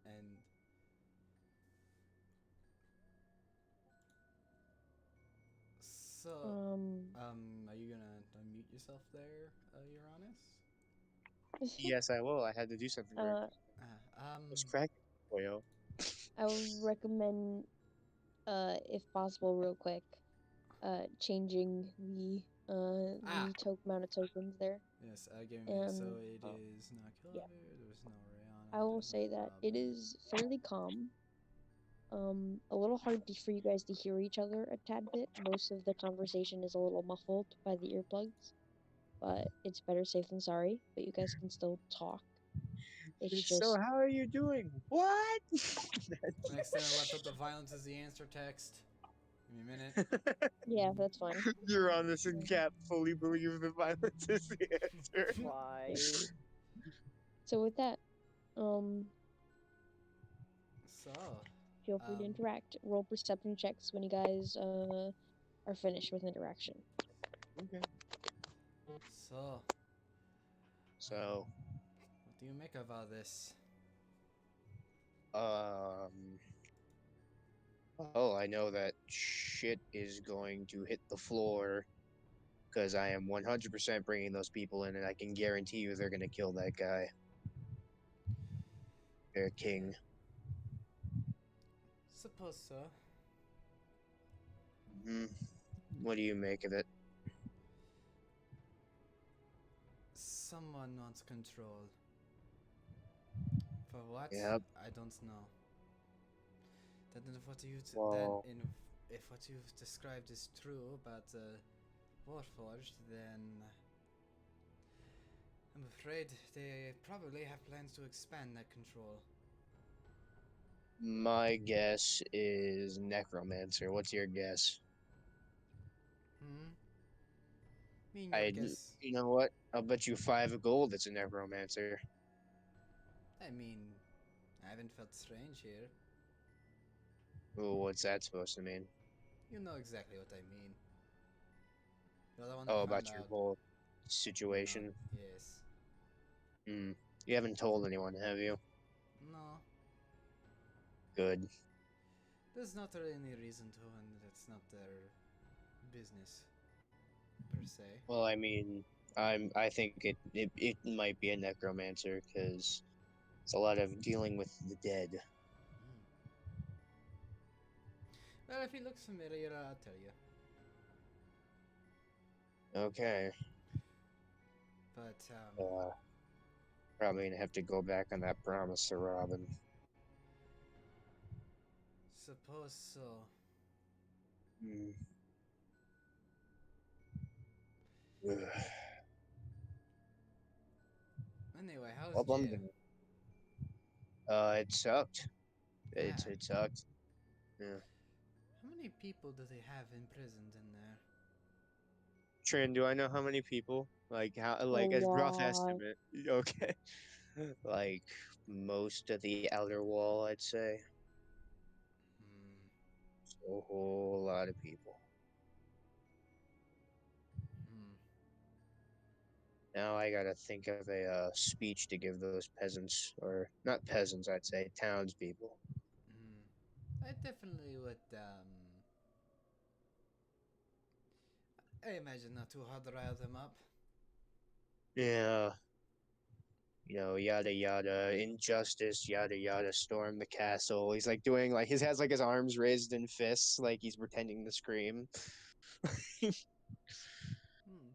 And so, are you gonna unmute yourself there, Uranus? Yes, I will. I had to do something very It's cracking, boyo. I would recommend, if possible, real quick, changing the Ah! the amount of tokens there. Yes, give me a minute. So And it Oh. is not yeah, Kelvin, there's no I Rihanna, will there's no say that it Robin. is fairly calm. A little hard for you guys to hear each other a tad bit. Most of the conversation is a little muffled by the earplugs, but it's better safe than sorry. But you guys can still talk. It's So just how are you doing? What? Next time I whip up the violence is the answer text. Give me a minute. yeah, that's fine. You're on this in cap. Fully believe the violence is the answer. Why? So with that, um, So, feel free to interact. Roll perception checks when you guys are finished with interaction. Okay. so, So, what do you make of all this? um, well, I know that shit is going to hit the floor because I am 100% bringing those people in, and I can guarantee you they're gonna kill that guy, their king. Suppose so. Hmm. What do you make of it? Someone wants control. For what? Yep. I don't know. That if what you Well, if what you've described is true about Warforged, then I'm afraid they probably have plans to expand that control. my guess is necromancer. What's your guess? Hmm. Mean your I, guess. you know what? I'll bet you 5 gold. It's a necromancer. I mean, I haven't felt strange here. Oh, what's that supposed to mean? You know exactly what I mean. You're the one that Oh, found about your out. whole You know. situation. Yes. Hmm. You haven't told anyone, have you? No. Good. There's not really any reason to, and it's not their business per se. Well, I mean, I think it might be a necromancer because it's a lot of dealing with the dead. Hmm. Well, if he looks familiar, I'll tell you. Okay. But Uh, Probably gonna have to go back on that promise to Robin. suppose so. Hmm. Ugh. Anyway, how's Well, I'm jail? done. It sucked. Ah, It sucked. Yeah. how many people do they have imprisoned in there? Trin, do I know how many people? Like how? A Like a rough lot. estimate. Okay. Like most of the outer wall, I'd say. Hmm. So a whole lot of people. Hmm. Now I gotta think of a speech to give those peasants, or not peasants, I'd say townspeople. Hmm. I definitely would. I imagine not too hard to rile them up. Yeah, yada yada, injustice, yada yada, storm the castle. He's like doing like his has like his arms raised in fists, like he's pretending to scream. Hmm.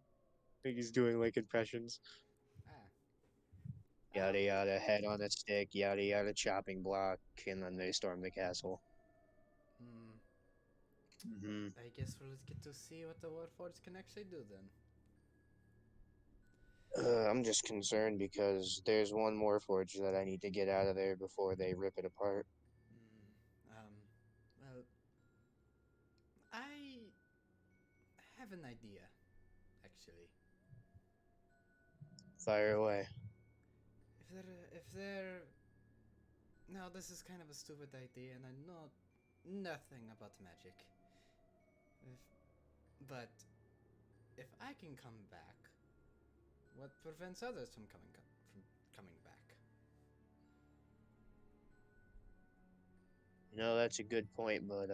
Like he's doing like impressions. Ah. Yada Um. yada, head on a stick, yada yada, chopping block, and then they storm the castle. Hmm. Hmm. I guess we'll get to see what the Warforged can actually do then. I'm just concerned because there's one more forge that I need to get out of there before they rip it apart. Hmm. Well, I have an idea, actually. Fire away. If they're now, this is kind of a stupid idea, and I know nothing about magic. But if I can come back, what prevents others from coming back? That's a good point, but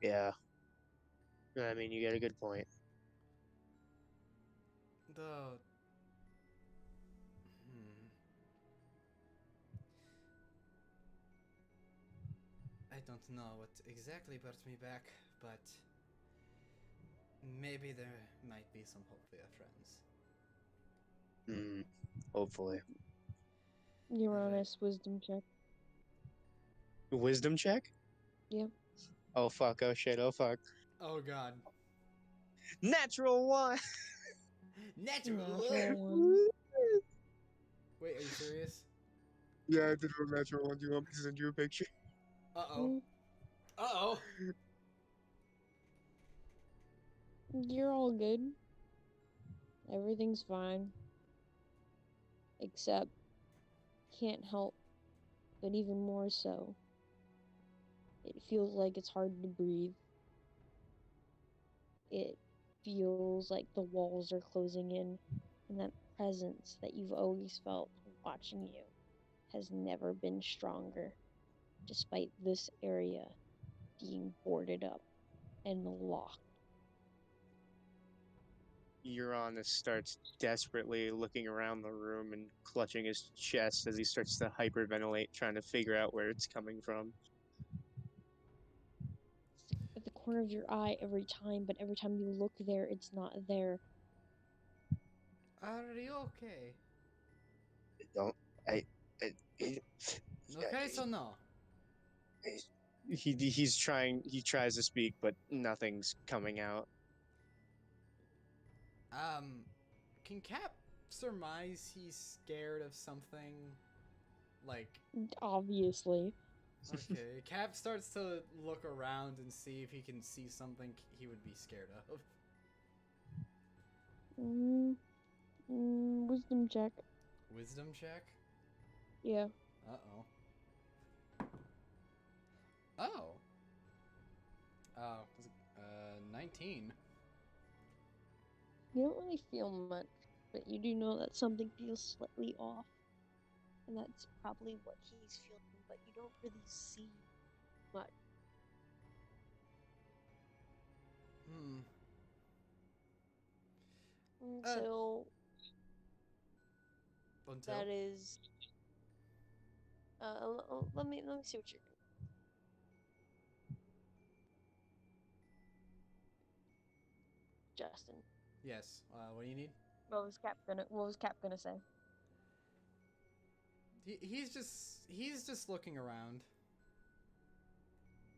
yeah. I mean, you got a good point. Though, hmm, I don't know what exactly brought me back, but maybe there might be some hope for your friends. Hopefully. Uranus wisdom check. Wisdom check? Yeah. Oh fuck, oh shit, oh fuck. Oh god. Natural one! Natural. Natural one. Wait, are you serious? Yeah, I did a natural one. Do you want me to send you a picture? Uh-oh. Mm, Uh-oh. You're all good. Everything's fine. Except, can't help, but even more so, it feels like it's hard to breathe. It feels like the walls are closing in, and that presence that you've always felt watching you has never been stronger, despite this area being boarded up and locked. Uranus starts desperately looking around the room and clutching his chest as he starts to hyperventilate, trying to figure out where it's coming from. It's at the corner of your eye every time, but every time you look there, it's not there. Are you okay? Don't. I. Okay, so no. He's trying. He tries to speak, but nothing's coming out. Can Cap surmise he's scared of something? Like, Obviously. okay, Cap starts to look around and see if he can see something he would be scared of. Wisdom check. Wisdom check? Yeah. Uh-oh. Oh. Was it, 19. You don't really feel much, but you do know that something feels slightly off. And that's probably what he's feeling, but you don't really see much. Hmm. Until Until? that is let me see what you're doing. Justin. Yes. What do you need? What was Cap gonna say? He's just looking around.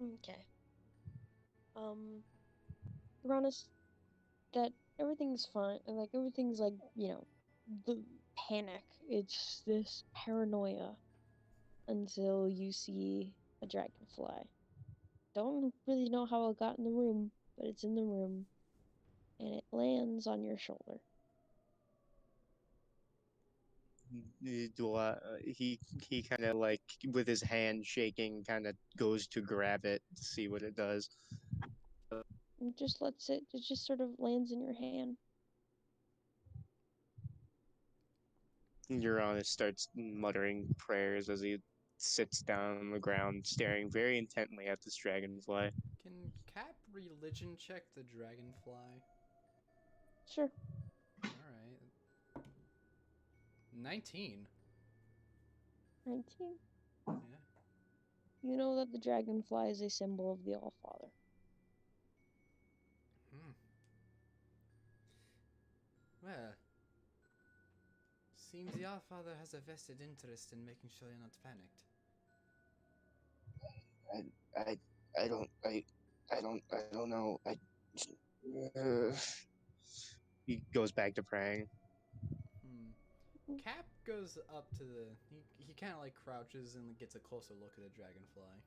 Okay. Uranus, that everything's fine, and like everything's like, the panic. It's this paranoia until you see a dragonfly. Don't really know how it got in the room, but it's in the room, and it lands on your shoulder. He kind of like with his hand shaking, kind of goes to grab it, see what it does. And just lets it. It just sort of lands in your hand. Uranus starts muttering prayers as he sits down on the ground, staring very intently at this dragonfly. Can Cap religion check the dragonfly? Sure. Alright. 19. 19. Yeah. You know that the dragonfly is a symbol of the All-Father. Hmm. Well, seems the Allfather has a vested interest in making sure you're not panicked. I don't know. Uh, he goes back to praying. Cap goes up to the... He kind of like crouches and gets a closer look at the dragonfly.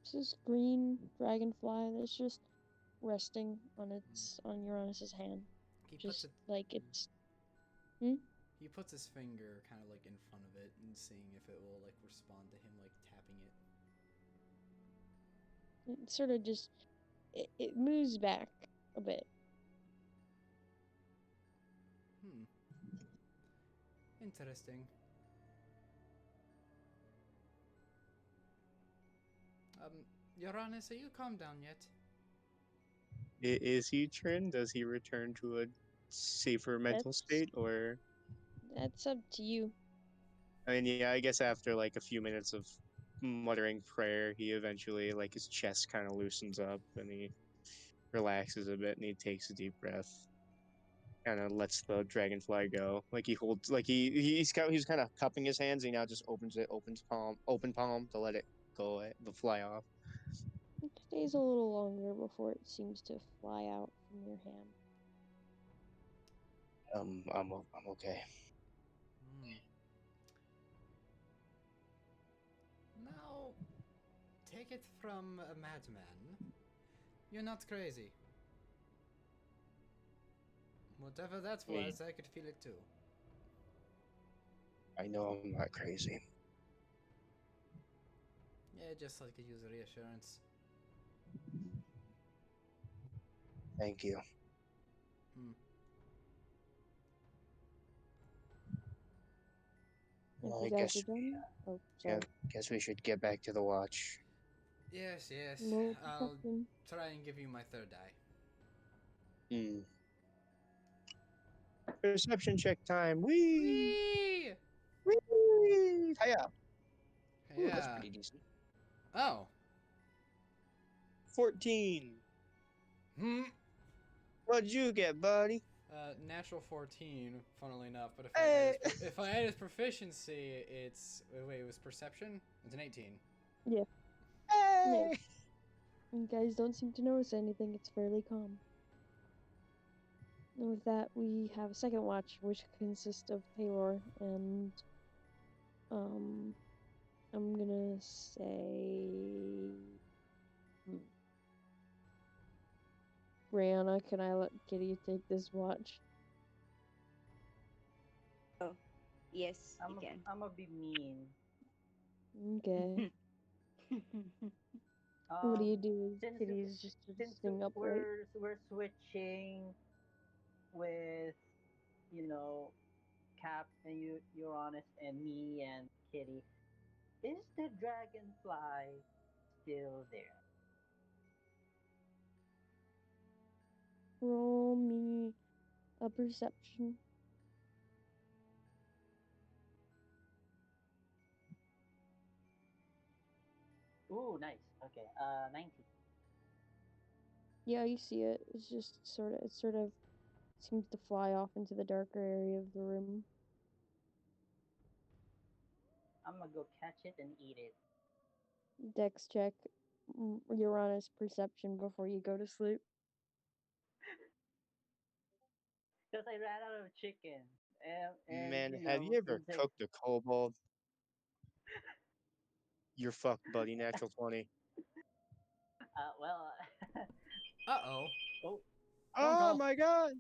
It's this green dragonfly that's just resting on Uranus's hand. He Just puts it... like it's... He puts his finger kind of like in front of it and seeing if it will like respond to him, like tapping it. It sort of just... It moves back a bit. Interesting. Uranus, are you calmed down yet? Is he turned? Does he return to a safer mental state, or? That's up to you. I mean, yeah, I guess after like a few minutes of muttering prayer, he eventually, like, his chest kind of loosens up and he relaxes a bit and he takes a deep breath. Kind of lets the dragonfly go. Like he holds, like he's kind of cupping his hands. He now just open palm to let it go, the fly off. It stays a little longer before it seems to fly out from your hand. I'm okay. Hmm. Now, take it from a madman. You're not crazy. Whatever that Hey. was, I could feel it too. I know I'm not crazy. Yeah, just like to use reassurance. Thank you. Hmm. If Well, you I guys guess are done. Oh, yeah, sorry. guess we should get back to the watch. Yes, yes. No I'll perception. try and give you my third eye. Hmm. Perception check time. Whee! Whee! Whee! Hiya! Ooh, that's Yeah. pretty decent. Oh. 14. Hmm. What'd you get, buddy? Natural 14, funnily enough, but Hey! if I add his proficiency, it's wait, it was perception. It's an 18. Yeah. Hey! You guys don't seem to notice anything. It's fairly calm. And with that, we have a second watch, which consists of Taylor and I'm gonna say Brianna. Can I let Kitty take this watch? Oh, yes, you can. I'm gonna be mean. Okay. What do you do? Since Kitty's just since sitting upright. we're switching with, you know, Cap and you're honest, and me and Kitty, is the dragonfly still there? Roll me a perception. Ooh, nice. Okay, 19. Yeah, you see it. It's just it sort of seems to fly off into the darker area of the room. I'm gonna go catch it and eat it. Dex check Uranus perception before you go to sleep. Because I ran out of chicken. And Man, you have know, you ever since I cooked a kobold? You're fucked, buddy. Natural 20. well, Uh-oh. oh, Phone Oh call. my god!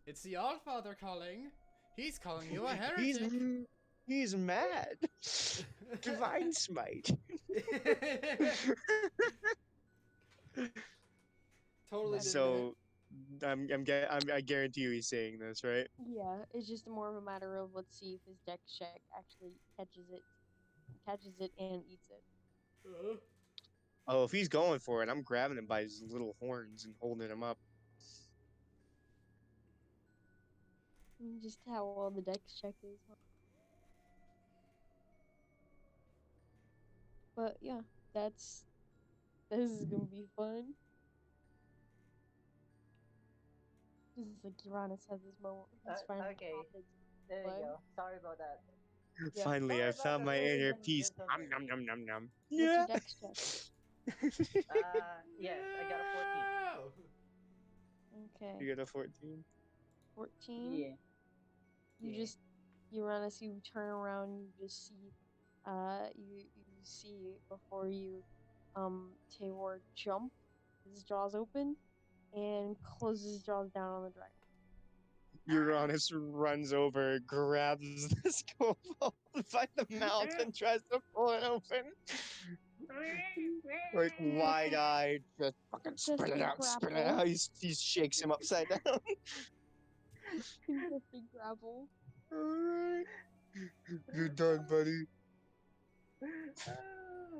It's the Allfather calling. He's calling you a He's heretic. he's mad. Divine smite. Totally didn't. So, I guarantee you he's saying this, right? Yeah, it's just more of a matter of let's see if his Dex check actually catches it and eats it. Oh, if he's going for it, I'm grabbing him by his little horns and holding him up. Just how well the Dex check is. Huh? But yeah, this is gonna be fun. Just like Uranus has this moment. He's finally okay. caught his There you blood. go. Sorry about that. Yeah. Finally, Sorry I about found that, my ladies inner and peace. gentlemen. Nom nom nom nom nom. What's Yeah. your Dex check? Yes, I got a 14. Okay. You got a 14. 14. Yeah. You Yeah. just Uranus, you turn around, you just see you see before you Taylor jump, his jaws open, and closes his jaws down on the dragon. Uranus runs over, grabs this kobold by the mouth, and tries to pull it open. Like wide-eyed, just fucking spit it out, spit it out. He shakes him upside down. The big grapple. Alright. You're done, buddy.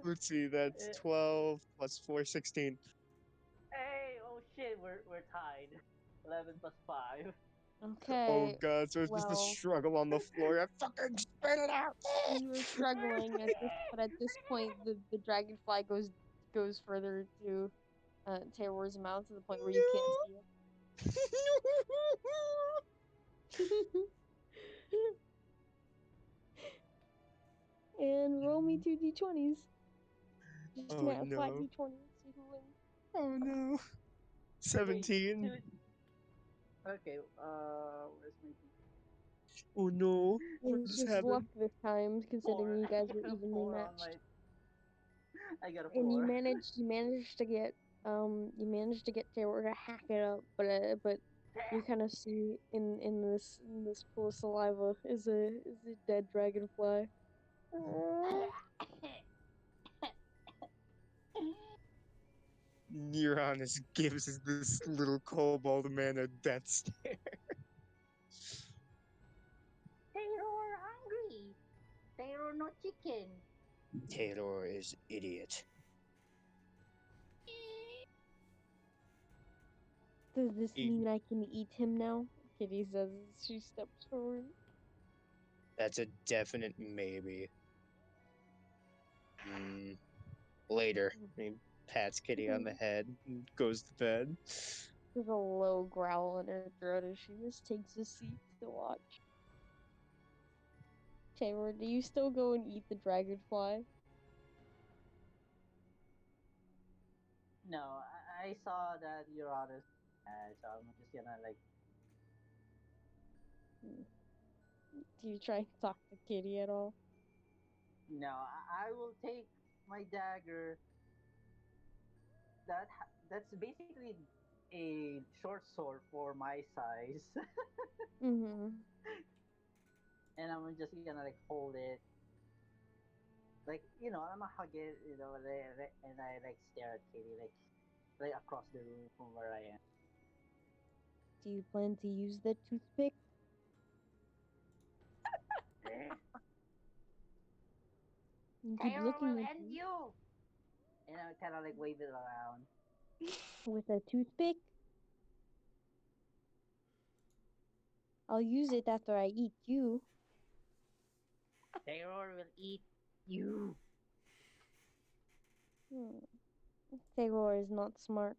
Let's see, that's 12 plus 4, 16. Hey, oh shit, we're tied. 11 plus 5. Okay. Oh god, so it's just the well, struggle on the floor. I fucking spit it out! you were struggling at this, but at this point, the dragonfly goes goes further to Taylor's mouth to the point where you can't see it. And roll me 2d20s. Just Oh, flat no. d20 and see who wins. Oh no. 17. Okay, where's my Oh no. What It's just just luck happened? this time, considering you I guys got were a evenly 4 on matched. I got a And 4. you managed to get Taylor to hack it up, but you kind of see in this pool of saliva is a dead dragonfly. Neuronus gives this little kobold man a death stare. Taylor hungry. Taylor no chicken. Taylor is idiot. Does this E- mean I can eat him now? Kitty says as she steps forward. That's a definite maybe. Later. He pats Kitty on the head and goes to bed. There's a low growl in her throat as she just takes a seat to watch. Taylor, do you still go and eat the dragonfly? No, I saw that your honest, so I'm just gonna like. Do you try and talk to Kitty at all? No, I will take my dagger. That's basically a short sword for my size, Mm-hmm. and I'm just gonna like hold it. Like I'm gonna hug it, and I like stare at Kitty like across the room from where I am. Do you plan to use the toothpick? You keep looking at me. you. And I kind of like wave it around. With a toothpick? I'll use it after I eat you. Terror will eat you. Taylor is not smart.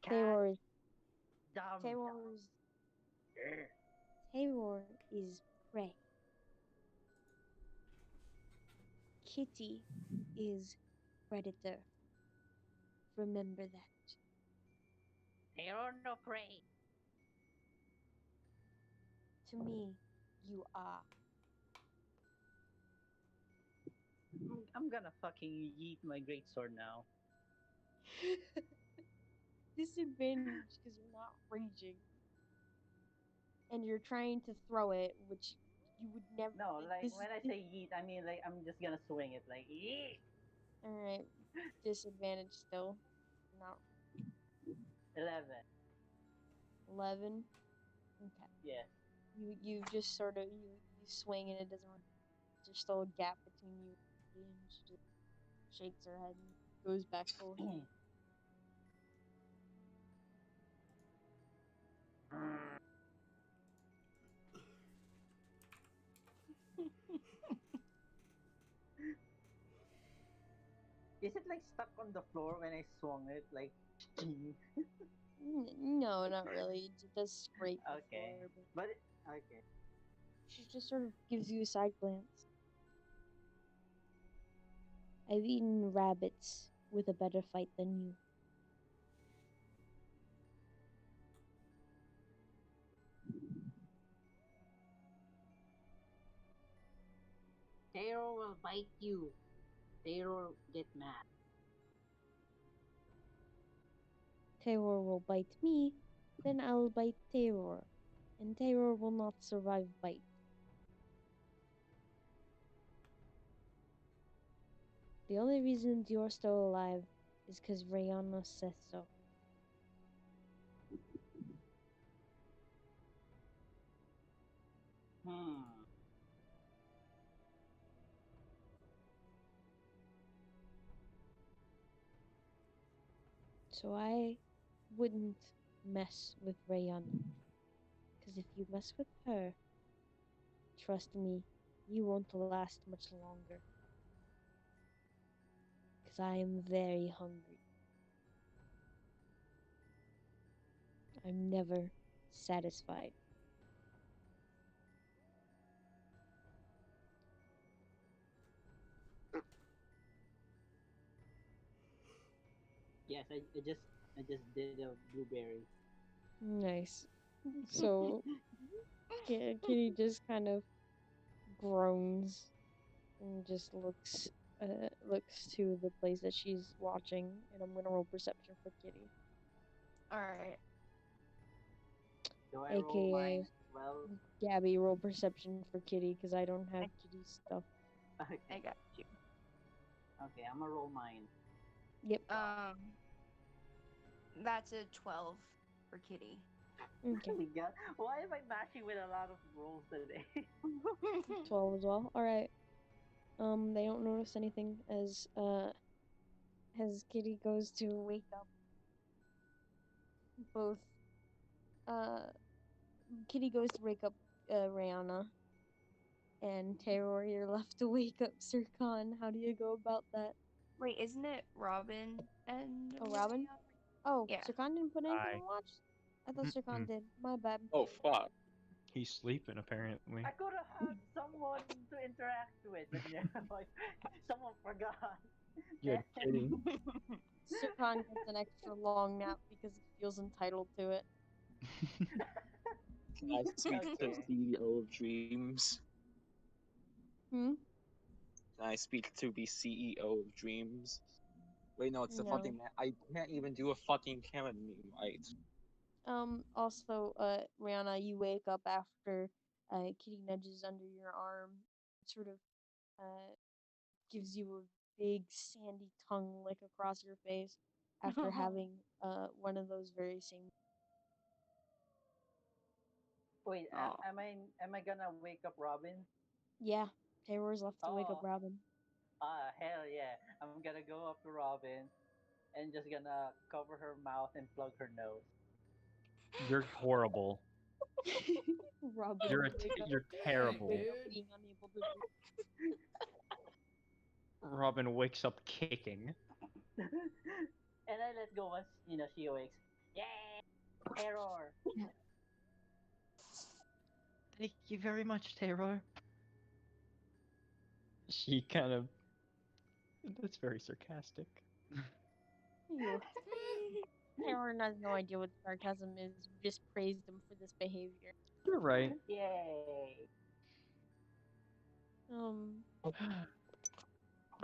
Taylor is Dumb. Taylor is prey. Kitty is predator. Remember that. Terror no prey. To me, you are. I'm gonna fucking yeet my great sword now. Disadvantage because you're not raging. And you're trying to throw it, which you would never. No, like when I say yeet, I mean like I'm just gonna swing it like yeet. Alright, disadvantage still. Not 11. 11. Okay. Yeah. You just sort of you swing and it doesn't. There's still a gap between you and she just shakes her head and goes back full heat. Is it like stuck on the floor when I swung it? Like. No, not really. It does scrape the Okay. floor, but But okay. she just sort of gives you a side glance. I've eaten rabbits with a better fight than you. Terror will bite you. Terror get mad. Terror will bite me, then I'll bite Terror, and Terror will not survive bite. The only reason you're still alive is because Rihanna says so. So I wouldn't mess with Rihanna. Because if you mess with her, trust me, you won't last much longer. Because I am very hungry. I'm never satisfied. Yes, I just did a blueberry. Nice. So Kitty just kind of groans and just looks to the place that she's watching, and I'm gonna roll perception for Kitty, Alright. Do I roll mine aka as well? Gabby. Roll perception for Kitty because I don't have Kitty's stuff. I Okay. got you. Okay, I'm gonna roll mine. Yep. That's a 12 for Kitty. Okay. Oh my god, why am I matching with a lot of rolls today? 12 as well. All right. They don't notice anything as Kitty goes to wake up both uh Kitty goes to wake up Rihanna, and Terror, you're left to wake up Sir Khan. How do you go about that? Wait, isn't it Robin and Oh, Robin? Oh, Yeah. Sir Khan didn't put anything Aye. on watch? I thought Sir Khan Mm-mm. did. My bad. Oh fuck. He's sleeping apparently. I could have had someone to interact with, but yeah, like someone forgot. You're kidding. Sir Khan gets an extra long nap because he feels entitled to it. Can I speak to Okay. CEO of Dreams? Hmm? Can I speak to the CEO of Dreams? Wait, no, it's the No. fucking. I can't even do a fucking camera meme right. Also, Rihanna, you wake up after Kitty nudges under your arm, sort of gives you a big sandy tongue lick across your face after having one of those very same. Wait, Oh. am I gonna wake up Robin? Yeah, Terror's left to wake up Oh, Robin. hell yeah! I'm gonna go up to Robin and just gonna cover her mouth and plug her nose. You're horrible. Robin, You're you wake up, you're Dang, terrible. wake up dude. being unable to breathe. Robin wakes up kicking. And I let go once she awakes. Yay! Terror! Thank you very much, Terror. She kind of. That's very sarcastic. You. Terror has no idea what sarcasm is. We just praised him for this behavior. You're right. Yay!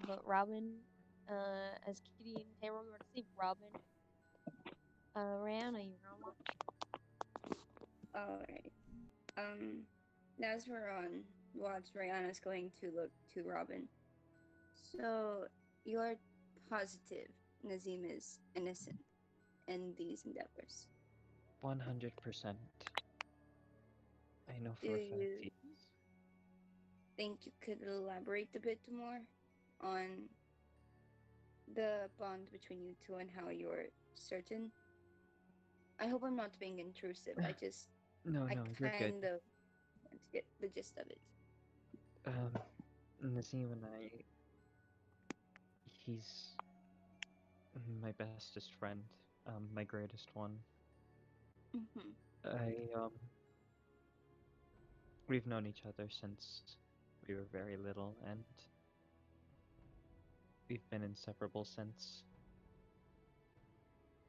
But Robin, as Kitty and Terror go to sleep, Robin, Rihanna, you're on watch. Alright. As we're on watch, Rihanna's going to look to Robin. So, you're positive Nazim is innocent in these endeavors. 100%. I know Do for a fact you he is. think you could elaborate a bit more on the bond between you two and how you're certain? I hope I'm not being intrusive. I No, you're good. kind of want to get the gist of it. Nazim and I. He's my bestest friend. My greatest one. Mm-hmm. I. We've known each other since we were very little, and we've been inseparable since.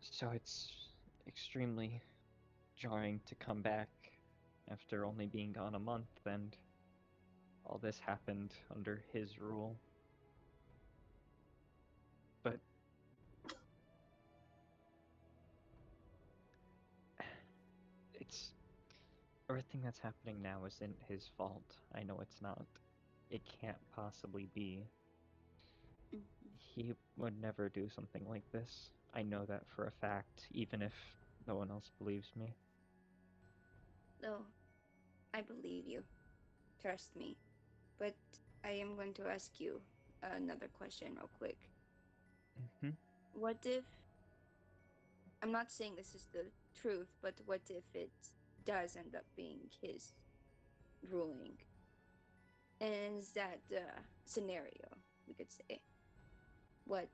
So it's extremely jarring to come back after only being gone a month, and all this happened under his rule. But it's everything that's happening now isn't his fault. I know it's not. It can't possibly be. Mm-hmm. He would never do something like this. I know that for a fact, even if no one else believes me. So, I believe you. Trust me. But I am going to ask you another question real quick. Hmm. What if, I'm not saying this is the truth, but what if it does end up being his ruling? is that scenario, we could say, what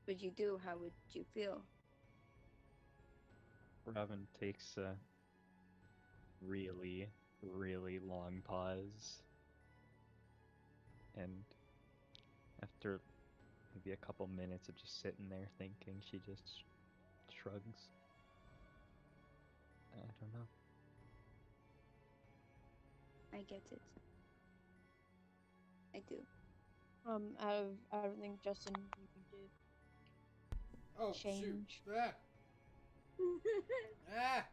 would you do? How would you feel? Robin takes a really, really long pause, and after maybe a couple minutes of just sitting there thinking, she just shrugs. I don't know. I get it. I do. Out of everything, Justin, you can do Oh, change. shoot. Ah!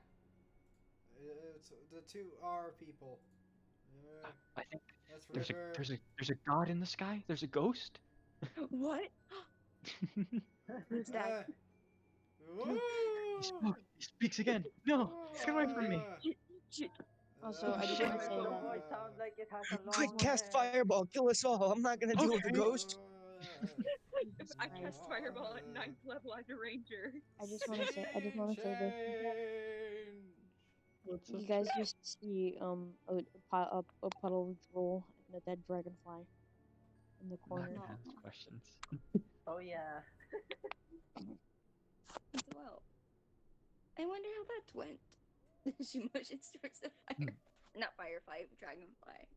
It's the two R people. I think That's there's a River. there's a god in the sky. There's a ghost. What? Who's that? Woo! He spoke. He speaks again. No, get away from me. Also, I just Wait, want to say, the voice sounds like it has a Quick, long cast neck. fireball, kill us all. I'm not gonna deal with the Okay. ghost. If I cast fireball at 9th level as a ranger. I just want to say this. Change. What's You up, guys Jack? just see a puddle of drool and a dead dragonfly in the I'm not corner. gonna ask questions. Oh yeah. Well, I wonder how that went. She motions towards the fire. Not firefly, dragonfly.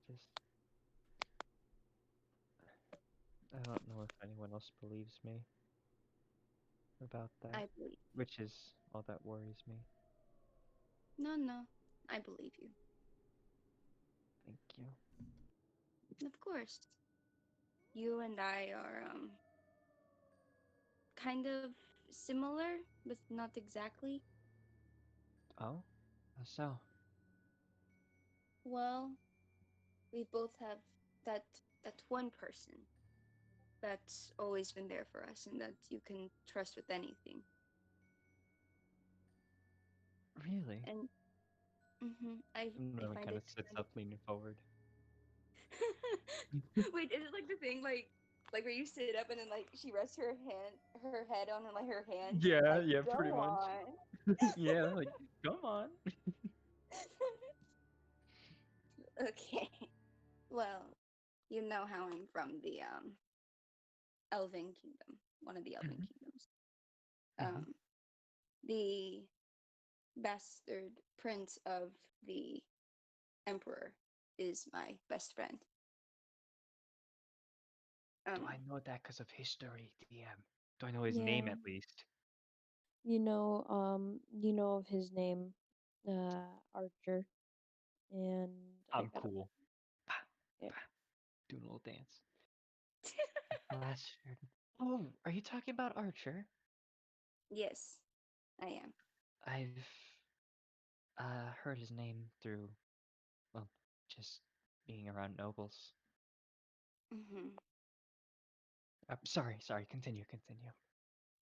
Just I don't know if anyone else believes me about that, I believe. which is all that worries me. No, I believe you. Thank you. Of course. You and I are kind of similar, but not exactly. Oh, how so? Well, we both have that that one person that's always been there for us and that you can trust with anything. Really? And I Really find kind it of sits up, leaning forward. Wait, is it like the thing like where you sit up and then like she rests her head on like her hand? Yeah, Like, yeah, go pretty much. on. Yeah, like come on. Okay. Well, you know how I'm from the Elven Kingdom, one of the Elven Mhm. Kingdoms. Mhm. The bastard prince of the emperor is my best friend. Do I know that because of history, DM? Do I know his Yeah, name at least? you know of his name, Archer, and I I'm got a cool. Bah, yeah. bah, doing a little dance. Bastard. Oh, are you talking about Archer? Yes, I am. I've heard his name through, well, just being around nobles. Hmm. Sorry, continue.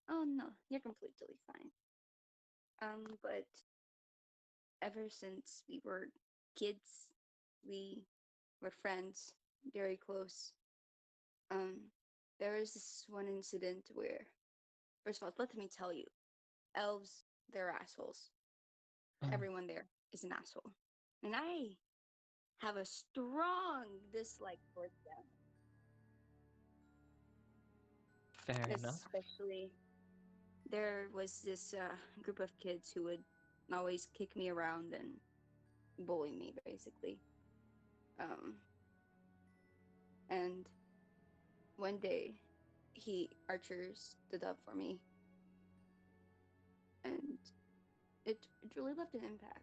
Oh no, you're completely fine. But ever since we were kids, we were friends, very close. Um, there was this one incident where, first of all, let me tell you, elves, they're assholes. Everyone there is an asshole. And I have a strong dislike towards them. Fair enough. Especially, there was this group of kids who would always kick me around and bully me, basically. Um, and one day, Archer stood up for me, and it really left an impact.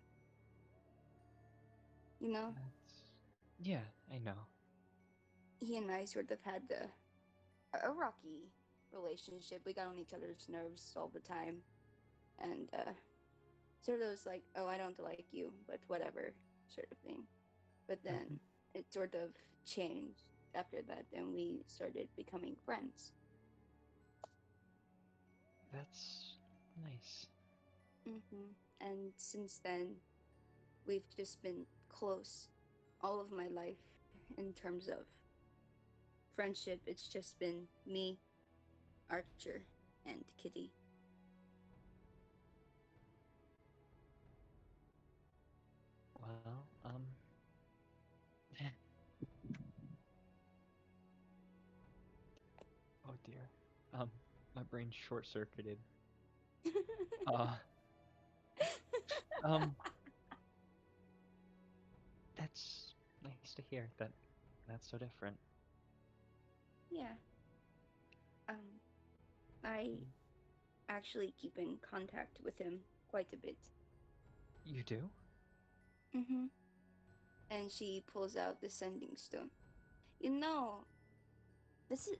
You know, Yeah, I know. he and I sort of had a rocky relationship. We got on each other's nerves all the time, and sort of was like, oh, I don't like you, but whatever, sort of thing. But then Mhm. it sort of changed after that, and we started becoming friends. That's nice. And since then, we've just been close all of my life in terms of friendship. It's just been me, Archer, and Kitty. My brain short circuited. Uh, um, that's nice to hear that that's so different. Yeah. Um, I actually keep in contact with him quite a bit. You do? Mm-hmm. And she pulls out the sending stone. You know, this is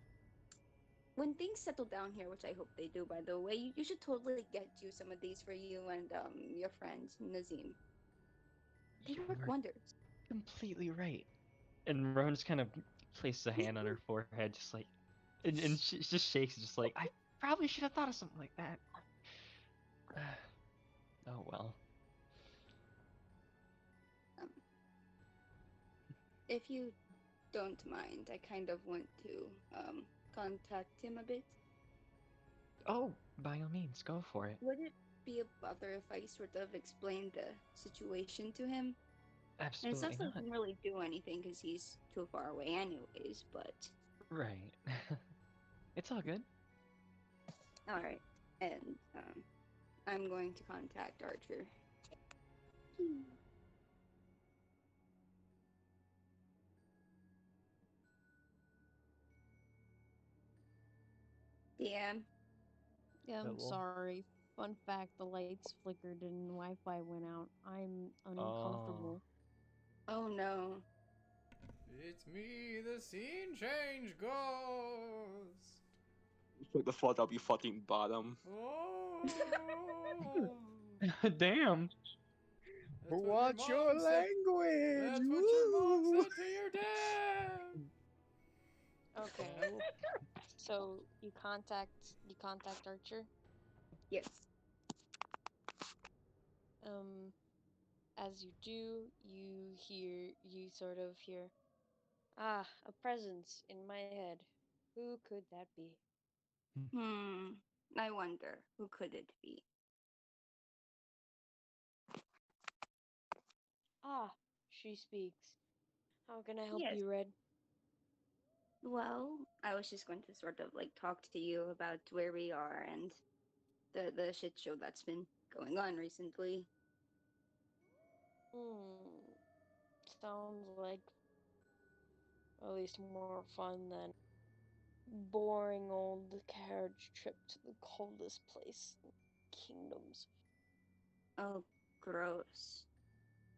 when things settle down here, which I hope they do, by the way, you should totally get you some of these for you and your friend Nazim. They You work are wonders. completely right. And Rowan just kind of places a hand on her forehead, just like, and she just shakes, just like, I probably should have thought of something like that. Oh well. Um, if you don't mind, I kind of want to contact him a bit. Oh, by all means, go for it. Would it be a bother if I sort of explained the situation to him? And it's not Absolutely like I not. can really do anything because he's too far away, anyways. But Right. It's all good. all right, and I'm going to contact Archer. Yeah. Yeah, I'm Hello. sorry. Fun fact, the lights flickered and Wi-Fi went out. I'm Oh. uncomfortable. Oh no. It's me, the scene change ghost. Put the fuck up, you fucking bottom. Oh. Damn. That's what your Watch your mom said. language. That's what your mom Woo! said to your dad. Okay. So you contact Archer. Yes. As you do, you sort of hear, ah, a presence in my head. Who could that be? Hmm. I wonder who could it be? Ah, she speaks. How can I help Yes. you, Red? Well, I was just going to sort of like talk to you about where we are and the shit show that's been going on recently. Hmm. Sounds like at least more fun than boring old carriage trip to the coldest place in kingdoms. Oh, gross.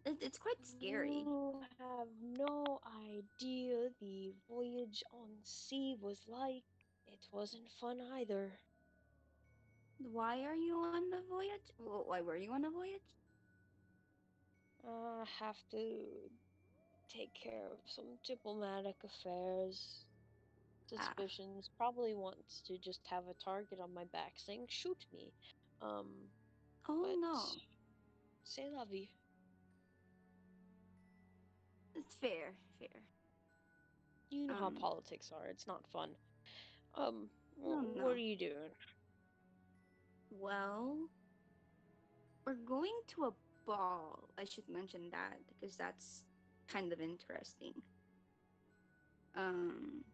It's quite scary. You have no idea the voyage on sea was like. It wasn't fun either. Why are you on the voyage? Well, why were you on a voyage? Have to take care of some diplomatic affairs. Ah. Suspicions. Probably wants to just have a target on my back saying, shoot me. Um, Oh but no. c'est la vie. It's fair, fair. You know how Um, politics are. It's not fun. no, What no. are you doing? Well, we're going to a ball. I should mention that because that's kind of interesting. Um,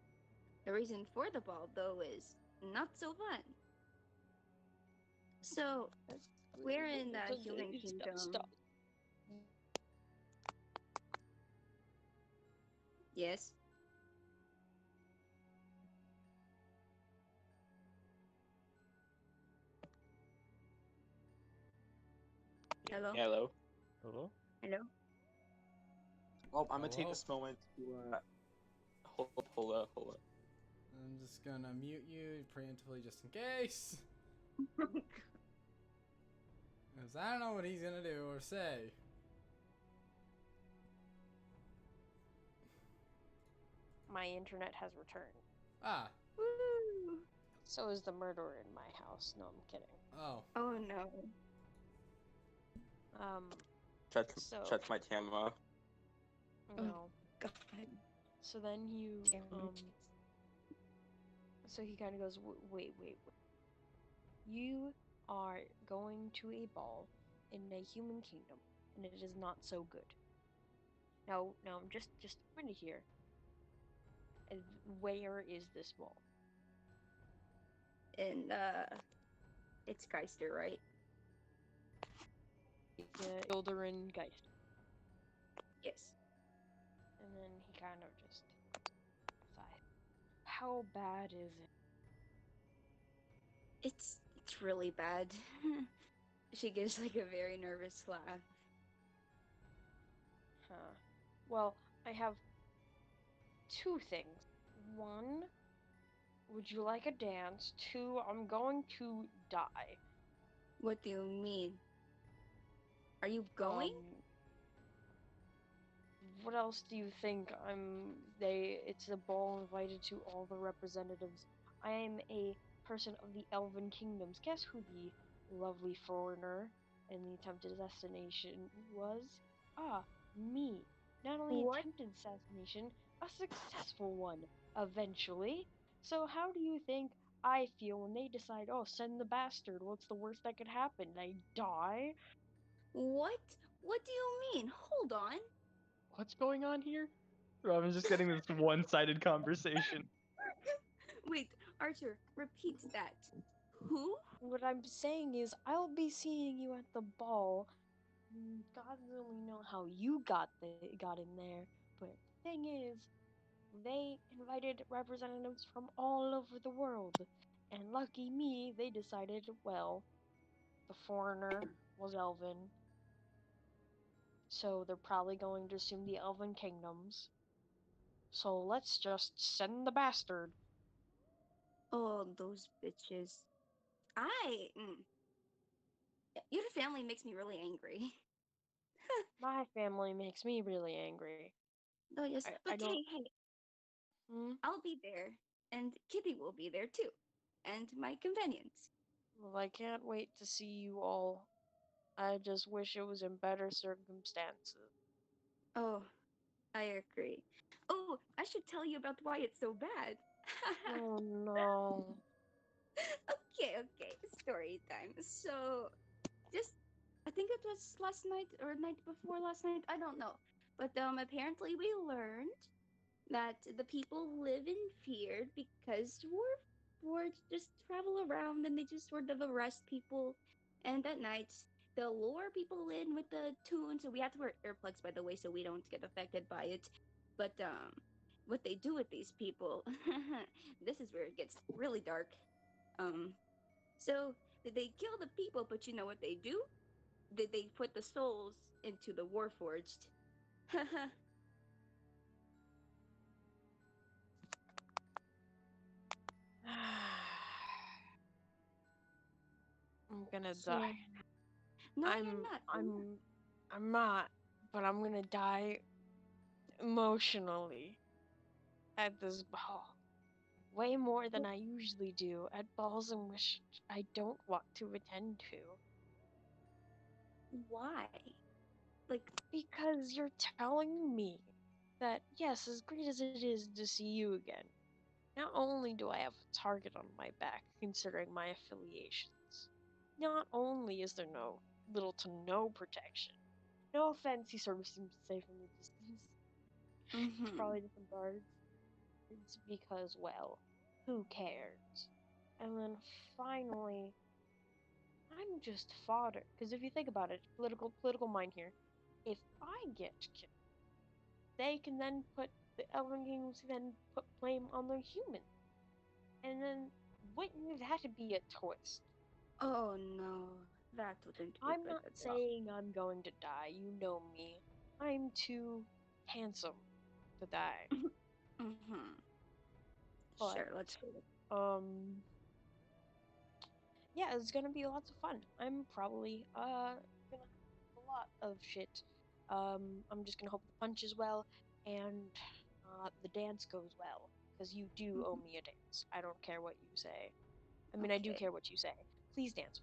the reason for the ball, though, is not so fun. So, we're in the human kingdom. Stop. Yes. Hello? Hello. Hello? Hello? Oh, I'm gonna take Hello? this moment to hold up. I'm just gonna mute you preemptively just in case. Because I don't know what he's gonna do or say. My internet has returned. Ah. Woo! So is the murderer in my house. No, I'm kidding. Oh. Oh no. Check my camera. No. God. So then Damn it. so he kind of goes, wait. You are going to a ball in a human kingdom, and it is not so good. Now, just a minute here. And where is this ball? And it's Geister, right? Yeah, Ilderin Geist. Yes. And then he kind of just sighs. How bad is it? It's really bad. She gives like a very nervous laugh. Huh. Well, I have two things. One, would you like a dance? Two, I'm going to die. What do you mean? Are you going? Um, what else do you think? It's a ball invited to all the representatives. I am a person of the Elven Kingdoms. Guess who the lovely foreigner in the attempted assassination was? Ah, me. Not only What? attempted assassination, a successful one, eventually. So how do you think I feel when they decide, oh, send the bastard, what's the worst that could happen? I die? What? What do you mean? Hold on. What's going on here? Robin's just getting this one-sided conversation. Wait, Archer, repeat that. Who? What I'm saying is, I'll be seeing you at the ball. God only know how you got in there, but the thing is, they invited representatives from all over the world, and lucky me, they decided, well, the foreigner was Elven, so they're probably going to assume the Elven kingdoms. So let's just send the bastard. Oh, those bitches. I. Your family makes me really angry. My family makes me really angry. Oh, yes. I But don't. hey, Hmm? I'll be there. And Kitty will be there too. And my companions. Well, I can't wait to see you all. I just wish it was in better circumstances. Oh, I agree. Oh, I should tell you about why it's so bad. Oh no. Okay. Story time. So, just I think it was last night or night before last night. I don't know. But apparently we learned that the people live in fear because warlords just travel around and they just sort of arrest people. And at night, they'll lure people in with the tunes. So we have to wear earplugs, by the way, so we don't get affected by it. But what they do with these people, this is where it gets really dark. Um, so they kill the people, but you know what they do? They put the souls into the Warforged. I'm gonna So die. no, I'm you're not. You're not. I'm I'm not, but I'm gonna die emotionally at this ball. Way more than I usually do at balls in which I don't want to attend to. Why? Like, Because you're telling me that, yes, as great as it is to see you again, not only do I have a target on my back, considering my affiliations, not only is there no little to no protection. No offense, he sort of seems to say from the distance. It's mm-hmm. probably different birds. It's because, well, who cares? And then finally, I'm just fodder. Because if you think about it, political mind here. If I get killed, they can then put the Elven Kings then put blame on the humans, and then wouldn't that be a twist? Oh no, that wouldn't be I'm good not at all. saying I'm going to die. You know me. I'm too handsome to die. mm-hmm. But Sure, let's go. um yeah, it's gonna be lots of fun. I'm probably gonna have a lot of shit. I'm just gonna hope the punch is well and the dance goes well because you do owe me a dance. I don't care what you say. I mean, I do Okay. care what you say. Please dance.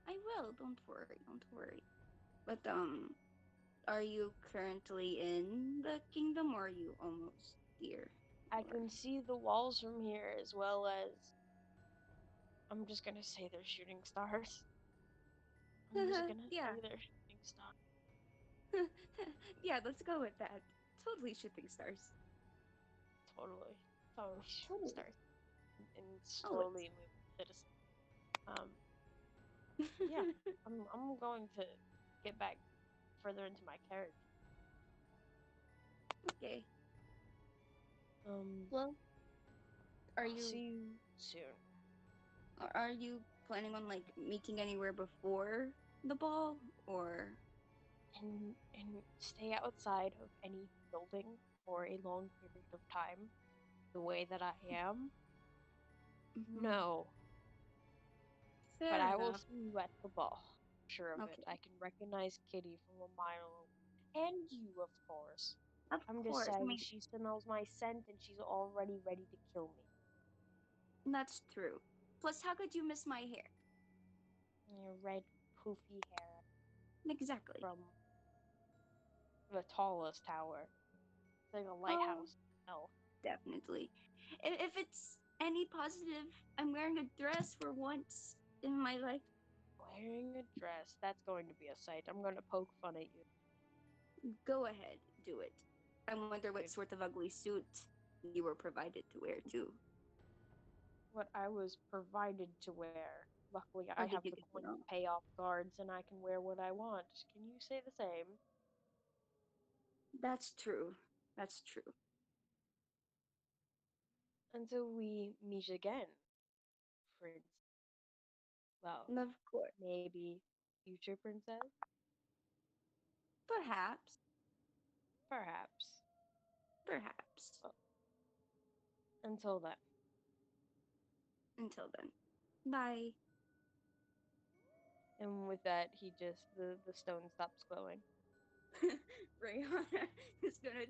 I will. Don't worry. Don't worry. But are you currently in the kingdom, or are you almost there? I Or can see the walls from here as well as I'm just gonna say they're shooting stars. I'm just gonna yeah, say they're shooting stars. yeah. Let's go with that. Totally shooting stars. Totally, totally shooting Totally. stars, and Oh, it's slowly move. citizen. Um, yeah, I'm going to get back further into my character. Okay. Um, Well, are I'll you see you soon. are you planning on like meeting anywhere before the ball or? And stay outside of any building for a long period of time, the way that I am. Mhm. No, but Fair I will enough. see you at the ball. Sure of it. Okay. I can recognize Kitty from a mile away. And you, of course. Of I'm just course. I saying mean, she smells my scent and she's already ready to kill me. that's true. Plus, how could you miss my hair? Your red, poofy hair Exactly. from the tallest tower. It's like a Oh, lighthouse elf. definitely. If it's any positive, I'm wearing a dress for once in my life. Wearing a dress. That's going to be a sight. I'm going to poke fun at you. Go ahead, do it. I wonder what Good. sort of ugly suit you were provided to wear too. What I was provided to wear. Luckily, I Or did have you the get coin it to all? pay off guards and I can wear what I want. Can you say the same? That's true. That's true. Until we meet again, Prince. Well, And of course, maybe future princess? perhaps, Perhaps. perhaps. Well, until then. Until then, bye. And with that, the stone stops glowing. Rayana is gonna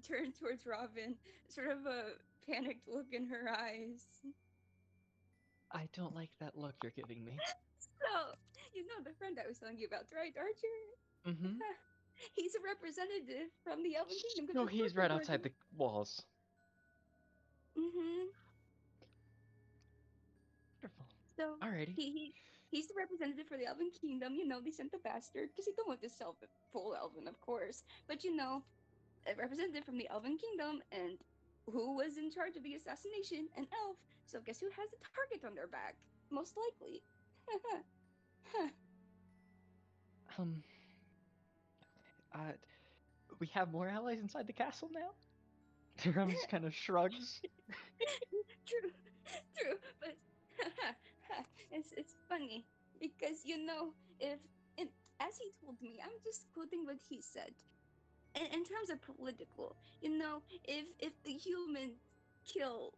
turn towards Robin, sort of a panicked look in her eyes. I don't like that look you're giving me. So, you know the friend I was telling you about, right, Archer? Mm-hmm. He's a representative from the Elven Kingdom because No, of course he's we're right going to. outside the walls. Mm-hmm. Wonderful. So Alrighty. he's the representative for the Elven Kingdom. You know, they sent the bastard because he don't want to sell the full Elven, of course. But you know, a representative from the Elven Kingdom, and who was in charge of the assassination? An elf. So guess who has a target on their back? Most likely. Um, uh, we have more allies inside the castle now? Ram just kind of shrugs. True, true, but it's funny because you know if and as he told me, I'm just quoting what he said. In terms of political, you know, if the humans kill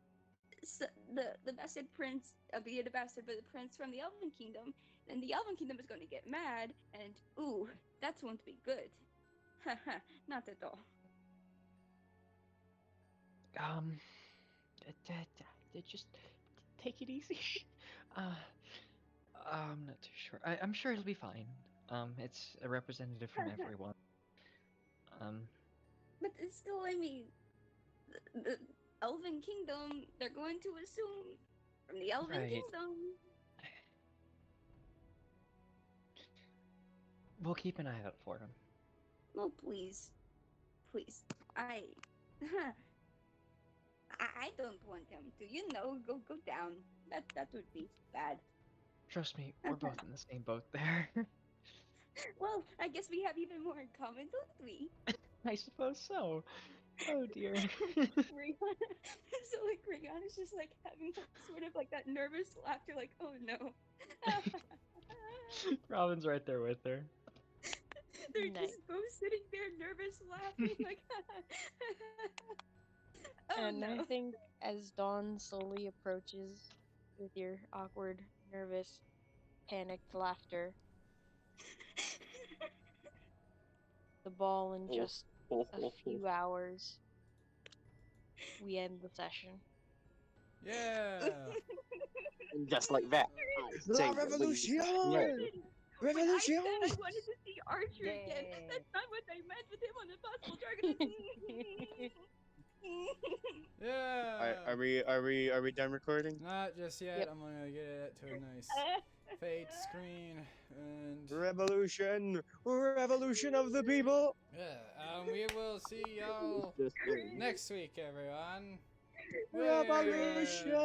the bastard prince, albeit a bastard, but the prince from the Elven Kingdom, then the Elven Kingdom is going to get mad, and ooh, that won't be good. Not at all. Um, just take it easy. Uh, I'm not too sure. I'm sure it'll be fine. It's a representative from everyone. Um, But it's still, I mean, the Elven Kingdom, they're going to assume from the Elven right. Kingdom. We'll keep an eye out for him. Oh, please, please, I don't want him to, you know, go down. That would be bad. Trust me, we're both in the same boat there. Well, I guess we have even more in common, don't we? I suppose so. Oh dear. Rihanna, so like Rihanna's just like having like, sort of like that nervous laughter, like, oh no. Robin's right there with her. They're Nice. just both sitting there nervous laughing, like, oh And I no. think as dawn slowly approaches with your awkward, nervous, panicked laughter, the ball in just a few hours, we end the session. Yeah. And just like that, I La say the least prayer. Revolution! When I Revolution! said I wanted to see Archer again, Yay! that's not what I meant with him on the possible target. Yeah. Are we done recording? Not just yet. Yep. I'm gonna get it to a nice fade screen and Revolution of the people. yeah. We will see y'all Just next week, everyone. revolution. Yeah.